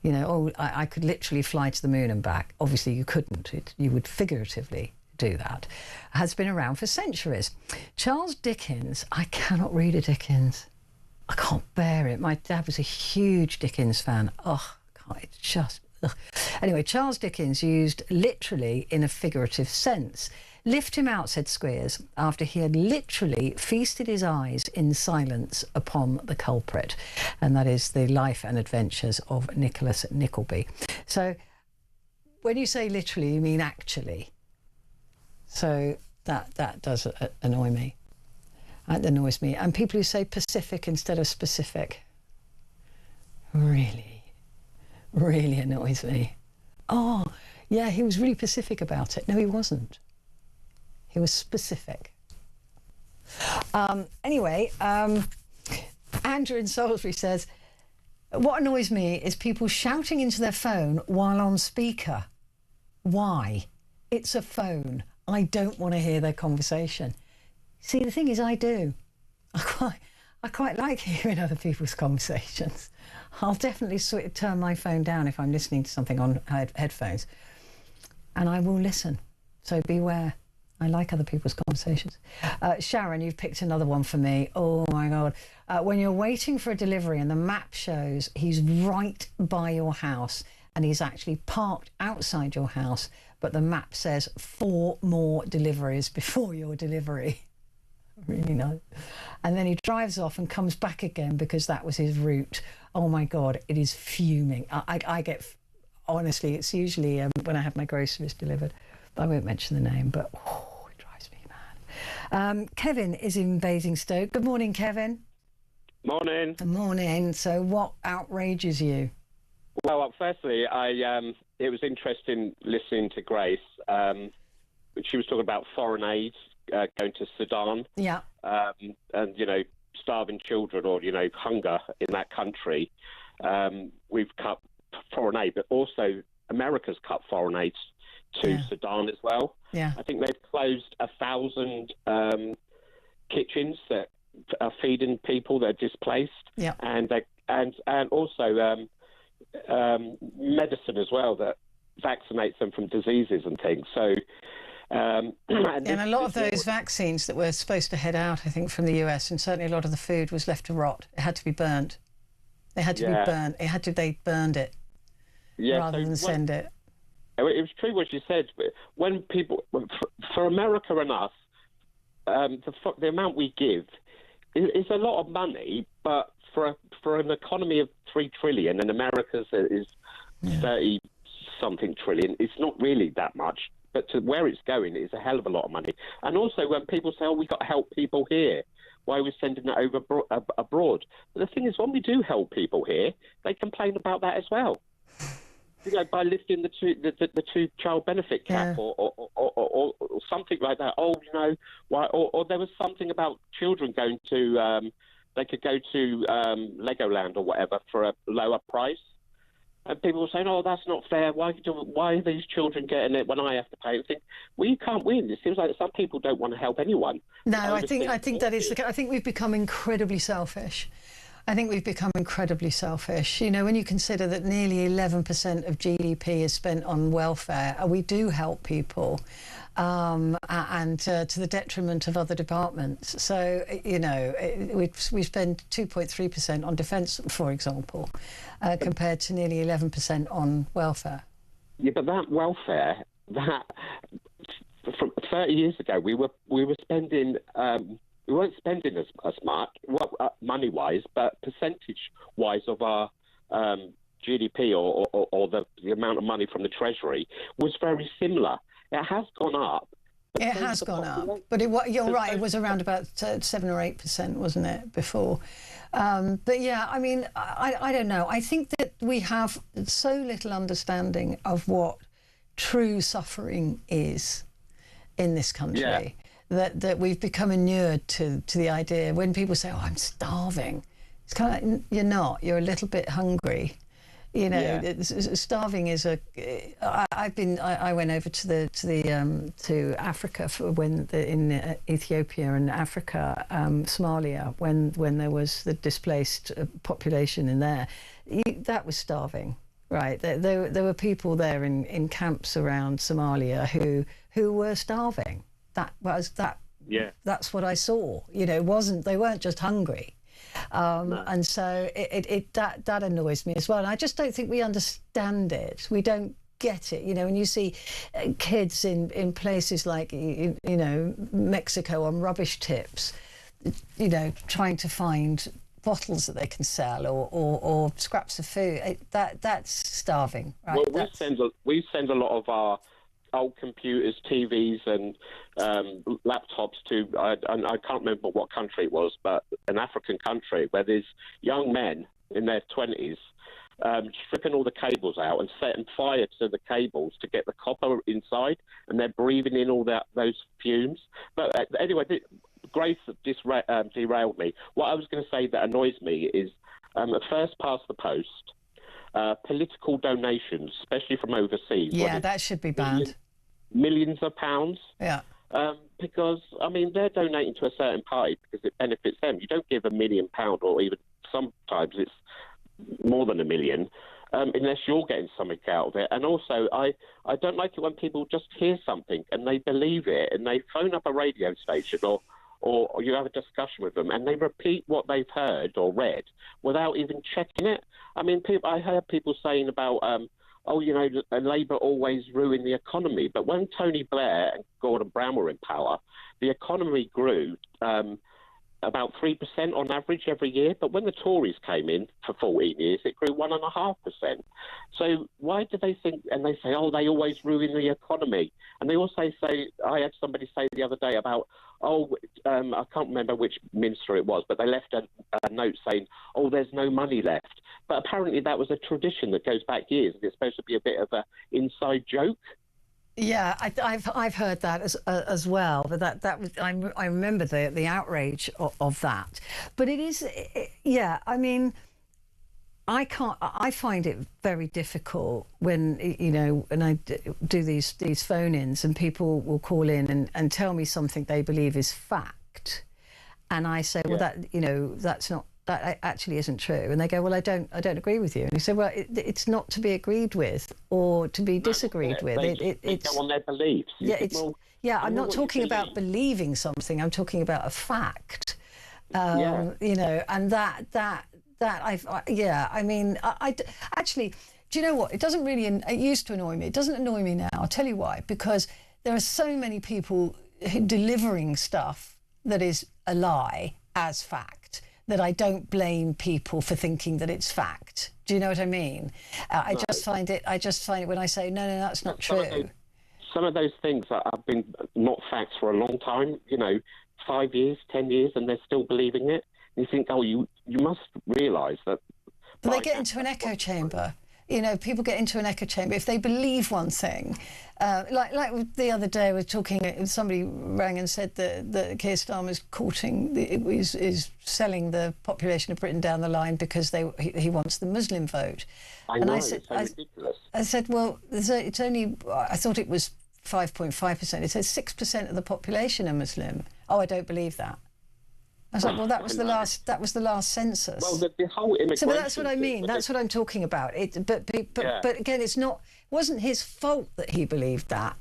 you know, oh, I could literally fly to the moon and back. Obviously you couldn't, you would figuratively do that, has been around for centuries. Charles Dickens, I cannot read a Dickens. I can't bear it. My dad was a huge Dickens fan. Oh, God, it's just... Ugh. Anyway, Charles Dickens used literally in a figurative sense. Lift him out, said Squeers, after he had literally feasted his eyes in silence upon the culprit. And that is the life and adventures of Nicholas Nickleby. So when you say literally, you mean actually. So that does annoy me. That annoys me. And people who say Pacific instead of specific really annoys me. Oh, yeah, he was really Pacific about it. No, he wasn't. He was specific. Anyway, Andrew in Salisbury says, what annoys me is people shouting into their phone while on speaker. Why? It's a phone. I don't want to hear their conversation. See, the thing is, I do. I quite like hearing other people's conversations. I'll definitely turn my phone down if I'm listening to something on headphones. And I will listen. So beware. I like other people's conversations. Sharon, you've picked another one for me. Oh, my God. When you're waiting for a delivery and the map shows he's right by your house and he's actually parked outside your house, but the map says 4 more deliveries before your delivery. Really nice. And then he drives off and comes back again because that was his route. Oh my God, it is fuming. I get, honestly, it's usually when I have my groceries delivered. I won't mention the name, but it drives me mad. Kevin is in Basingstoke. Good morning, Kevin. Morning. Good morning. So what outrages you? Well, firstly, it was interesting listening to Grace. She was talking about foreign aid going to Sudan. Yeah. And, you know, starving children or, you know, hunger in that country. We've cut foreign aid, but also America's cut foreign aid to Sudan as well. Yeah. I think they've closed 1,000 kitchens that are feeding people that are displaced. Yeah. And also medicine as well that vaccinates them from diseases and things. So, and a lot of those vaccines that were supposed to head out, I think, from the US, and certainly a lot of the food was left to rot. It had to be burnt. It had to be burnt. They burned it rather than send it. It was true what you said. When people, for America and us, the amount we give is a lot of money, but for an economy of 3 trillion, and America's is 30-something trillion, it's not really that much. But to where it's going is a hell of a lot of money. And also when people say, oh, we've got to help people here, why are we sending it over abroad? But the thing is, when we do help people here, they complain about that as well. You know, by lifting the two-child benefit cap or something like that. Oh, you know, why? Or there was something about children going to, they could go to Legoland or whatever for a lower price. And people were saying, oh, that's not fair. Why are these children getting it when I have to pay? I think, well, you can't win. It seems like some people don't want to help anyone. No, I think that is I think we've become incredibly selfish. I think we've become incredibly selfish. You know, when you consider that nearly 11% of GDP is spent on welfare, we do help people, and to the detriment of other departments. So, you know, we spend 2.3% on defence, for example, compared to nearly 11% on welfare. Yeah, but that welfare, from 30 years ago, we were spending. We weren't spending as much, money-wise, but percentage-wise of our GDP or the amount of money from the Treasury was very similar. It has gone up, It has gone up, but you're right. It was around about 7 or 8%, wasn't it, before? But yeah, I mean, I don't know. I think that we have so little understanding of what true suffering is in this country that we've become inured to the idea. When people say, "Oh, I'm starving," it's kind of like, you're not. You're a little bit hungry. You know, starving is I went over to Africa in Ethiopia and Africa, Somalia, when there was the displaced population in there. That was starving, right? There were people there in camps around Somalia who were starving. That's what I saw. You know, they weren't just hungry. No. And so that annoys me as well. And I just don't think we understand it. We don't get it. You know, when you see kids in places like, you know, Mexico on rubbish tips, you know, trying to find bottles that they can sell or scraps of food, that's starving, right? Well, we send a lot of our old computers, TVs and laptops to, I can't remember what country it was, but an African country where there's young men in their 20s stripping all the cables out and setting fire to the cables to get the copper inside, and they're breathing in all those fumes. But anyway, Grace derailed me. What I was going to say that annoys me is at first past the post, political donations, especially from overseas. Yeah, that should be banned. Millions of pounds. Yeah. Because, I mean, they're donating to a certain party because it benefits them. You don't give £1 million, or even sometimes it's more than £1 million, unless you're getting something out of it. And also, I don't like it when people just hear something and they believe it and they phone up a radio station or you have a discussion with them and they repeat what they've heard or read without even checking it. I mean, I heard people saying about, you know, Labour always ruin the economy. But when Tony Blair and Gordon Brown were in power, the economy grew about 3% on average every year. But when the Tories came in for 14 years, it grew 1.5%. So why do they think, and they say, oh, they always ruin the economy. And they also say, I had somebody say the other day about, I can't remember which minister it was, but they left a note saying, oh, there's no money left. But apparently that was a tradition that goes back years, and it's supposed to be a bit of an inside joke. Yeah, I've heard that as well. But that was I remember the outrage of that. But it is, I mean, I find it very difficult when, you know, when I do these phone-ins and people will call in and tell me something they believe is fact, and I say, well, that, you know, that actually isn't true, and they go, well, I don't agree with you, and you say, well, it's not to be agreed with or to be disagreed with. It's go on their beliefs. I'm not talking about believing something. I'm talking about a fact. You know, and I mean, I actually, do you know what? It doesn't really, it used to annoy me. It doesn't annoy me now. I'll tell you why. Because there are so many people delivering stuff that is a lie as fact that I don't blame people for thinking that it's fact. Do you know what I mean? I just find it when I say, no, that's not true. Some of those things have been not facts for a long time, you know, 5 years, 10 years, and they're still believing it. You think, oh, you must realise that. But they get into an echo chamber. You know, people get into an echo chamber if they believe one thing. Like the other day, we were talking. Somebody rang and said that Keir Starmer's is selling the population of Britain down the line because he wants the Muslim vote. I said, it's so ridiculous. I said, well, it's only. I thought it was 5.5%. It says 6% of the population are Muslim. Oh, I don't believe that. I was like, well, that was the last census. Well, the whole immigration. So that's what I mean. That's what I'm talking about. But again, wasn't his fault that he believed that.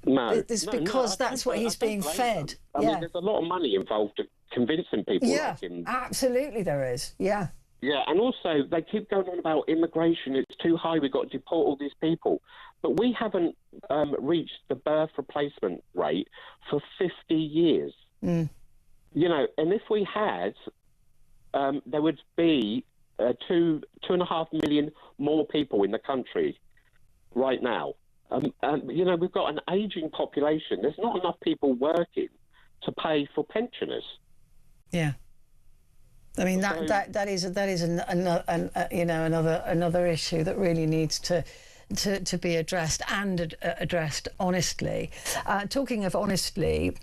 No, it's because that's what he's being fed. I mean, there's a lot of money involved in convincing people. Yeah, like him. Absolutely, there is. Yeah. Yeah, and also they keep going on about immigration. It's too high. We've got to deport all these people. But we haven't reached the birth replacement rate for 50 years. Mm. You know, and if we had, there would be 2.5 million more people in the country right now. And, you know, we've got an ageing population. There's not enough people working to pay for pensioners. Yeah. I mean, that is another issue that really needs to be addressed and addressed honestly. Talking of honestly,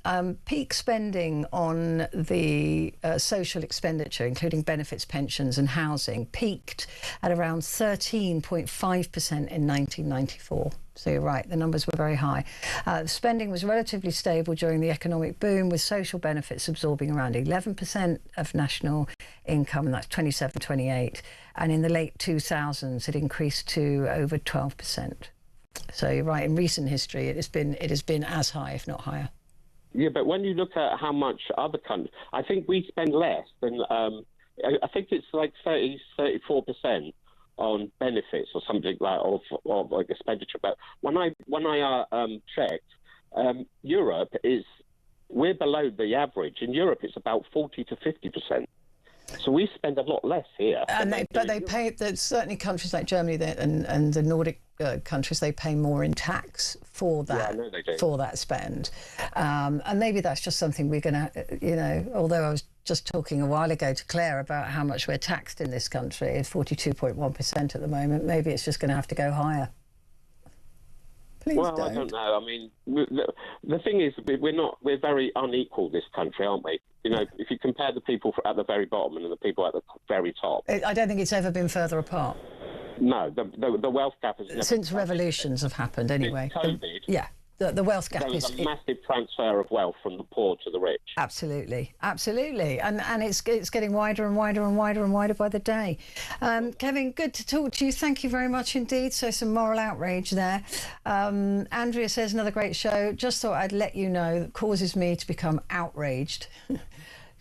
peak spending on the social expenditure, including benefits, pensions and housing, peaked at around 13.5% in 1994. So you're right, the numbers were very high. Spending was relatively stable during the economic boom, with social benefits absorbing around 11% of national income, and that's 27, 28. And in the late 2000s, it increased to over 12%. So you're right, in recent history, it has been as high, if not higher. Yeah, but when you look at how much other countries, I think we spend less than, I think it's like 34% on benefits or something like of like expenditure. But when I checked, Europe we're below the average. In Europe, it's about 40 to 50%. So we spend a lot less here. But they pay. There's certainly countries like Germany and the Nordic countries. They pay more in tax for that. Yeah, I know they do. For that spend, and maybe that's just something we're going to, although I was just talking a while ago to Claire about how much we're taxed in this country, 42.1% at the moment. Maybe it's just going to have to go higher. Please don't. I don't know. I mean, the thing is, we're very unequal, this country, aren't we? You know, if you compare the people at the very bottom and the people at the very top. I don't think it's ever been further apart. No, the wealth gap has never... Since revolutions have happened, anyway. Since COVID. Yeah. The wealth gap is a massive transfer of wealth from the poor to the rich. Absolutely, absolutely, and it's getting wider and wider and wider and wider by the day. Kevin, good to talk to you. Thank you very much indeed. So some moral outrage there. Andrea says, another great show. Just thought I'd let you know that causes me to become outraged.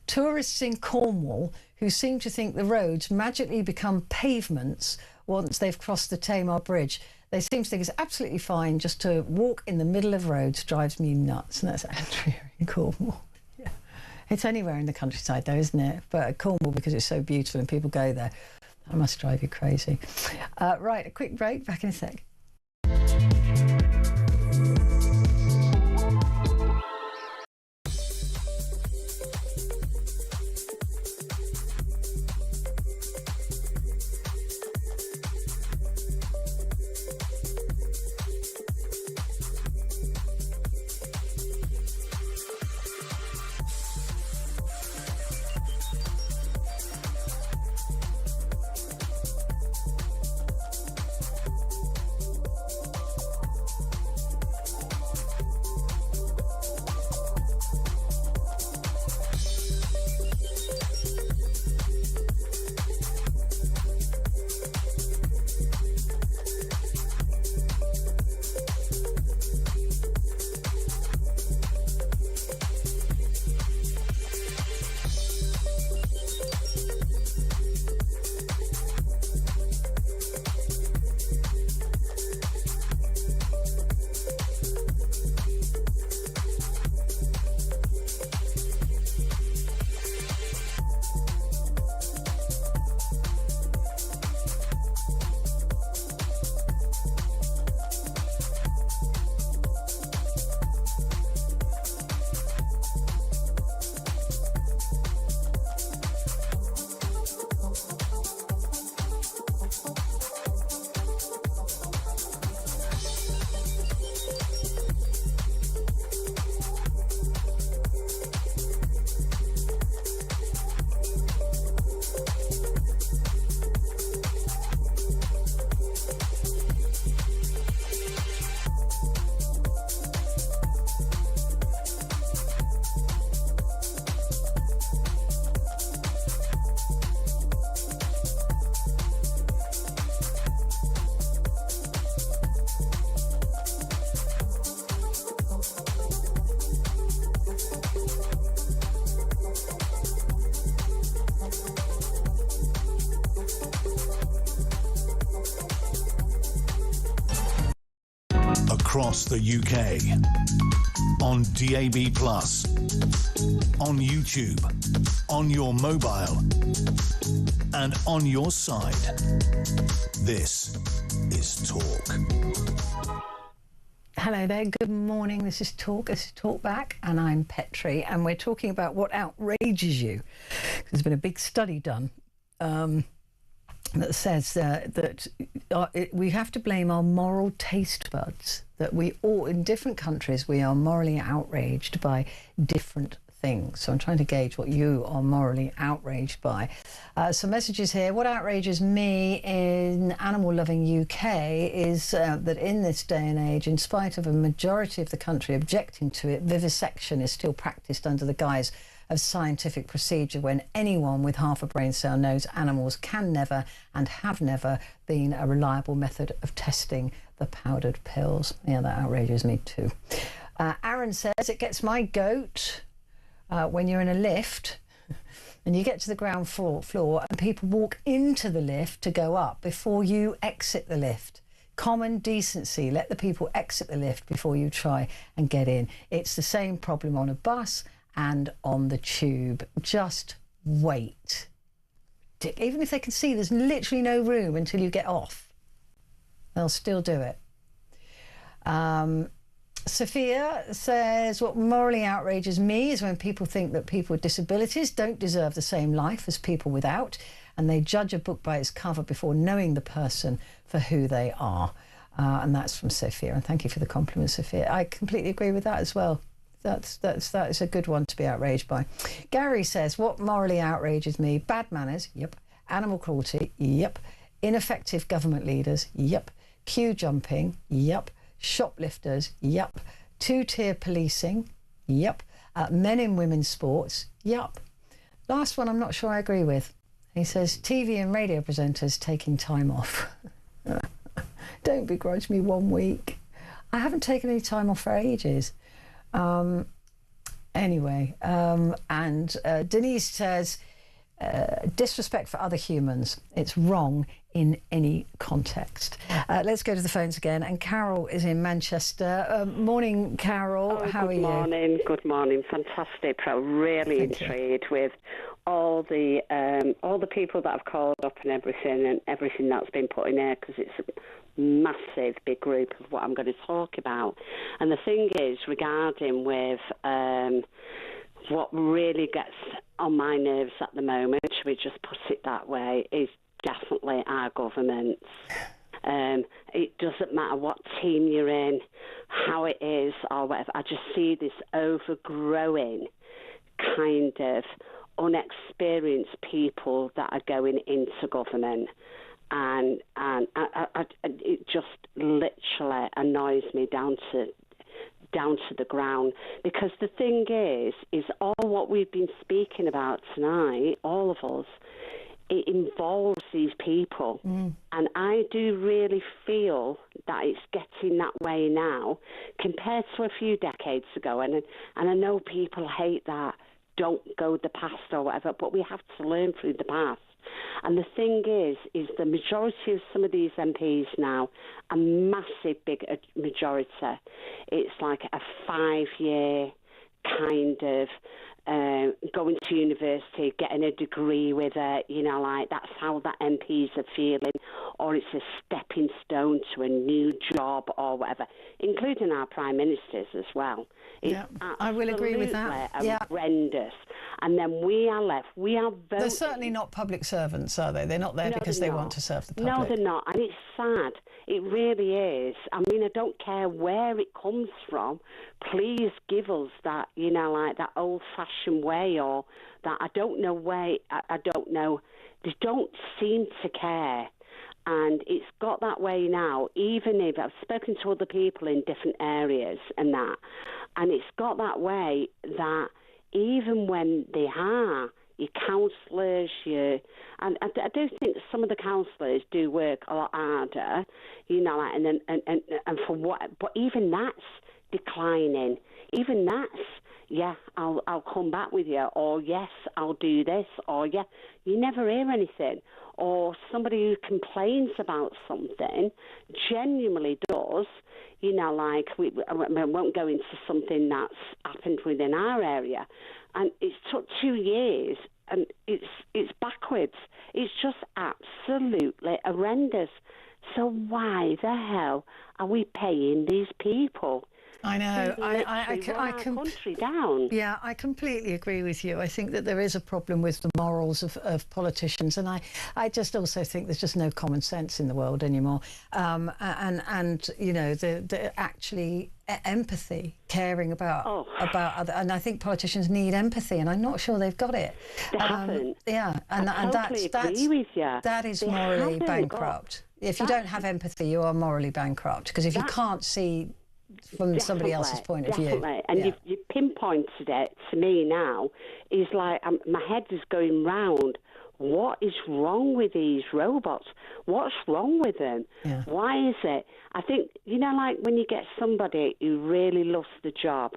Tourists in Cornwall who seem to think the roads magically become pavements once they've crossed the Tamar Bridge. They seem to think it's absolutely fine just to walk in the middle of roads. Drives me nuts. And that's Andrea in Cornwall. Yeah. It's anywhere in the countryside though, isn't it? But Cornwall, because it's so beautiful and people go there, that must drive you crazy. Right, a quick break. Back in a sec. Across the UK, on DAB+, on YouTube, on your mobile, and on your side. This is Talk. Hello there, good morning. This is Talk Back, and I'm Petrie, and we're talking about what outrages you. There's been a big study done that says that we have to blame our moral taste buds, that we all, in different countries, we are morally outraged by different things. So I'm trying to gauge what you are morally outraged by. Some messages here. What outrages me in animal-loving UK is that in this day and age, in spite of a majority of the country objecting to it, vivisection is still practiced under the guise of scientific procedure when anyone with half a brain cell knows animals can never and have never been a reliable method of testing the powdered pills. Yeah, that outrages me too. Aaron says it gets my goat when you're in a lift and you get to the ground floor and people walk into the lift to go up before you exit the lift. Common decency, let the people exit the lift before you try and get in. It's the same problem on a bus and on the tube. Just wait. Even if they can see there's literally no room until you get off, they'll still do it. Sophia says, what morally outrages me is when people think that people with disabilities don't deserve the same life as people without, and they judge a book by its cover before knowing the person for who they are. And that's from Sophia, and thank you for the compliment, Sophia. I completely agree with that as well. That is a good one to be outraged by. Gary says, what morally outrages me? Bad manners, yep. Animal cruelty, yep. Ineffective government leaders, yep. Queue jumping, yep. Shoplifters, yep. Two-tier policing, yep. Men in women's sports, yep. Last one I'm not sure I agree with. He says TV and radio presenters taking time off. Don't begrudge me 1 week. I haven't taken any time off for ages. Anyway, Denise says disrespect for other humans. It's wrong in any context. Let's go to the phones again. And Carol is in Manchester. Morning, Carol. How are you? Good morning. Fantastic. I'm really intrigued with all the people that have called up and everything that's been put in there, because it's a massive big group of what I'm going to talk about. And the thing is, regarding with what really gets on my nerves at the moment, should we just put it that way, is definitely our governments. It doesn't matter what team you're in, how it is or whatever. I just see this overgrowing kind of unexperienced people that are going into government. And it just literally annoys me down to the ground, because the thing is all what we've been speaking about tonight, all of us, it involves these people. And I do really feel that it's getting that way now compared to a few decades ago. And I know people hate that, don't go the past or whatever, but we have to learn through the past. And the thing is the majority of some of these MPs now, a massive big majority, it's like a 5-year kind of going to university, getting a degree with it, like that's how that MPs are feeling, or it's a stepping stone to a new job or whatever, including our prime ministers as well. It's I will agree with that. Horrendous. And then we are left, we are voting. They're certainly not public servants, are they? They're not there because they want to serve the public. No, they're not. And it's sad. It really is. I mean, I don't care where it comes from. Please give us that, like that old-fashioned way, or that I don't know way. I don't know. They don't seem to care. And it's got that way now, even if I've spoken to other people in different areas and that, and it's got that way that even when they are your counsellors, and I do think some of the counsellors do work a lot harder, and for what, but even that's declining. Even that's, I'll come back with you, or yes, I'll do this, or you never hear anything. Or somebody who complains about something genuinely does, like we won't go into something that's happened within our area, and it's took 2 years, and it's backwards. It's just absolutely horrendous. So why the hell are we paying these people? I know. I country down. Yeah, I completely agree with you. I think that there is a problem with the morals of politicians, and I just also think there's just no common sense in the world anymore. And you know, the actually empathy, caring about other, and I think politicians need empathy, and I'm not sure they've got it. They haven't. Yeah, and I totally agree with you. That is morally bankrupt. If you don't have empathy, you are morally bankrupt, because if you can't see from somebody else's point of view. And you pinpointed it to me now. Is like my head is going round. What is wrong with these robots? What's wrong with them? Yeah. Why is it? I think, you know, like when you get somebody who really loves the job,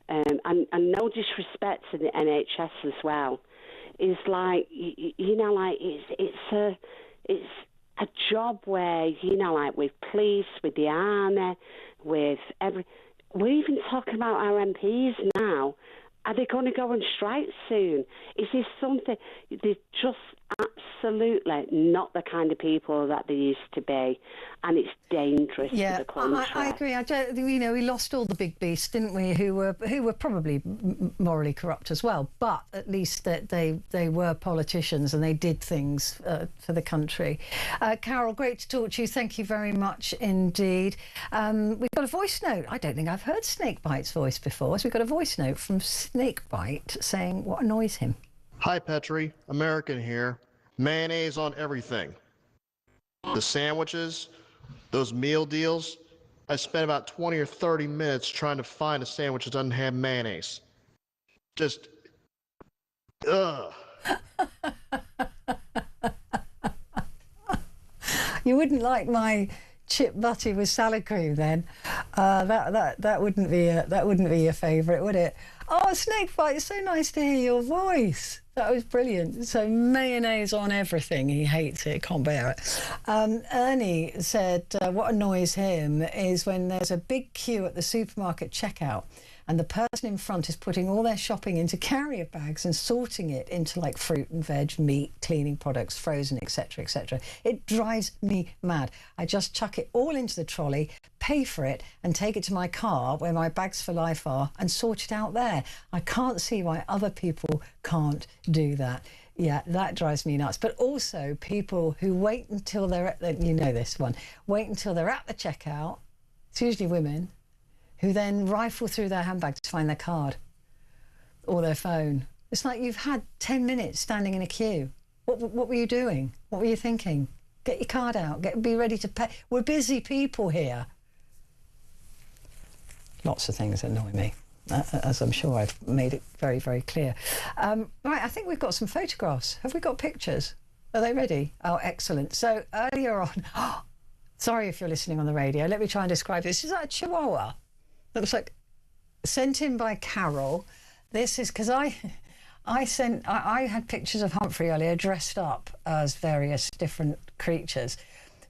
and no disrespect to the NHS as well, is like, you know, like it's a job where, you know, like with police, with the army, with we're even talking about our MPs now. Are they going to go on strike soon? Is this something? They're just absolutely not the kind of people that they used to be, and it's dangerous for the country. I agree. You know, we lost all the big beasts, didn't we? Who were probably morally corrupt as well, but at least that they were politicians and they did things for the country. Carol, great to talk to you. Thank you very much indeed. We've got a voice note. I don't think I've heard Snakebite's voice before. So we've got a voice note from Snakebite saying what annoys him. Hi, Petrie. American here. Mayonnaise on everything. The sandwiches, those meal deals. I spent about 20 or 30 minutes trying to find a sandwich that doesn't have mayonnaise. Just, ugh. You wouldn't like my chip butty with salad cream then? That wouldn't be your favourite, would it? Oh, Snakebite, it's so nice to hear your voice. That was brilliant. So mayonnaise on everything. He hates it, can't bear it. Ernie said what annoys him is when there's a big queue at the supermarket checkout and the person in front is putting all their shopping into carrier bags and sorting it into like fruit and veg, meat, cleaning products, frozen, etc., etc. It drives me mad. I just chuck it all into the trolley, pay for it and take it to my car where my bags for life are and sort it out there. I can't see why other people can't do that. Yeah, that drives me nuts. But also people who wait until they're at the, you know this one, wait until they're at the checkout, it's usually women, who then rifle through their handbags to find their card or their phone. It's like you've had 10 minutes standing in a queue. What were you doing? What were you thinking? Get your card out, be ready to pay. We're busy people here. Lots of things annoy me, as I'm sure I've made it very, very clear. Right, I think we've got some photographs. Have we got pictures? Are they ready? Oh, excellent. So earlier on, sorry if you're listening on the radio, let me try and describe this. Is that a Chihuahua? That was like sent in by Carol. This is because I had pictures of Humphrey earlier dressed up as various different creatures,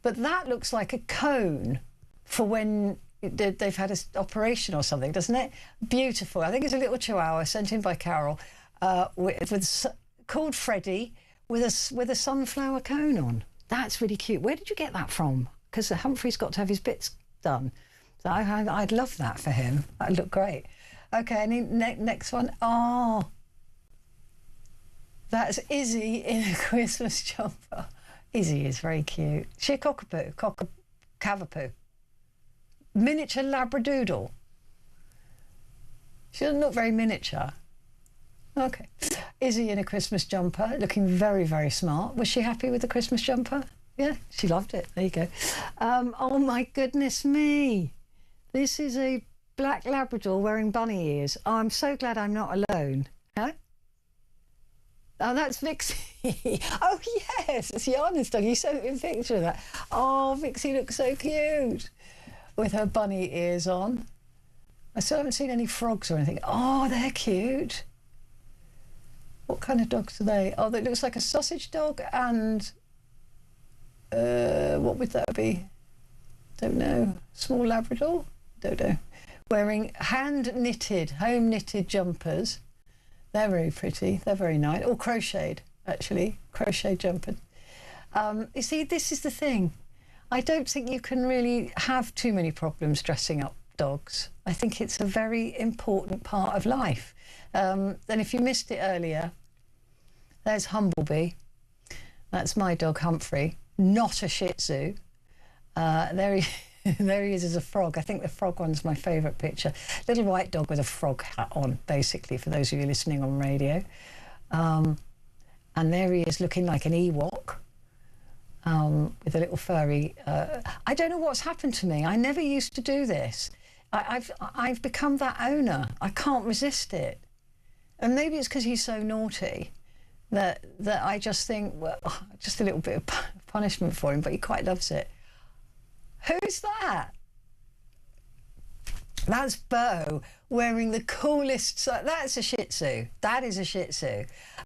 but that looks like a cone for when they've had an operation or something, doesn't it? Beautiful. I think it's a little Chihuahua sent in by Carol, called Freddie, with a sunflower cone on. That's really cute. Where did you get that from? Because Humphrey's got to have his bits done. So I'd love that for him. That'd look great. Okay, next one. Oh, that's Izzy in a Christmas jumper. Izzy is very cute. She a cockapoo, cavapoo. Miniature labradoodle. She doesn't look very miniature. Okay. Izzy in a Christmas jumper, looking very, very smart. Was she happy with the Christmas jumper? Yeah, she loved it. There you go. Oh my goodness me. This is a black Labrador wearing bunny ears. Oh, I'm so glad I'm not alone. Huh? Oh, that's Vixie. Oh, yes, it's Yana's dog. You sent me a picture of that. Oh, Vixie looks so cute with her bunny ears on. I still haven't seen any frogs or anything. Oh, they're cute. What kind of dogs are they? Oh, that looks like a sausage dog and... what would that be? Don't know. Small Labrador? Don't know. Wearing hand-knitted, home-knitted jumpers. They're very pretty. They're very nice. Or crocheted, actually. Crochet jumpers. You see, this is the thing. I don't think you can really have too many problems dressing up dogs. I think it's a very important part of life. And if you missed it earlier, there's Humblebee. That's my dog, Humphrey. Not a Shih Tzu. There he there he is as a frog. I think the frog one's my favourite picture. Little white dog with a frog hat on, basically, for those of you listening on radio. And there he is looking like an Ewok with a little furry... I don't know what's happened to me. I never used to do this. I've become that owner. I can't resist it. And maybe it's because he's so naughty that I just think, well, just a little bit of punishment for him, but he quite loves it. Who's that? That's Bo wearing the coolest... That's a Shih Tzu. That is a Shih Tzu.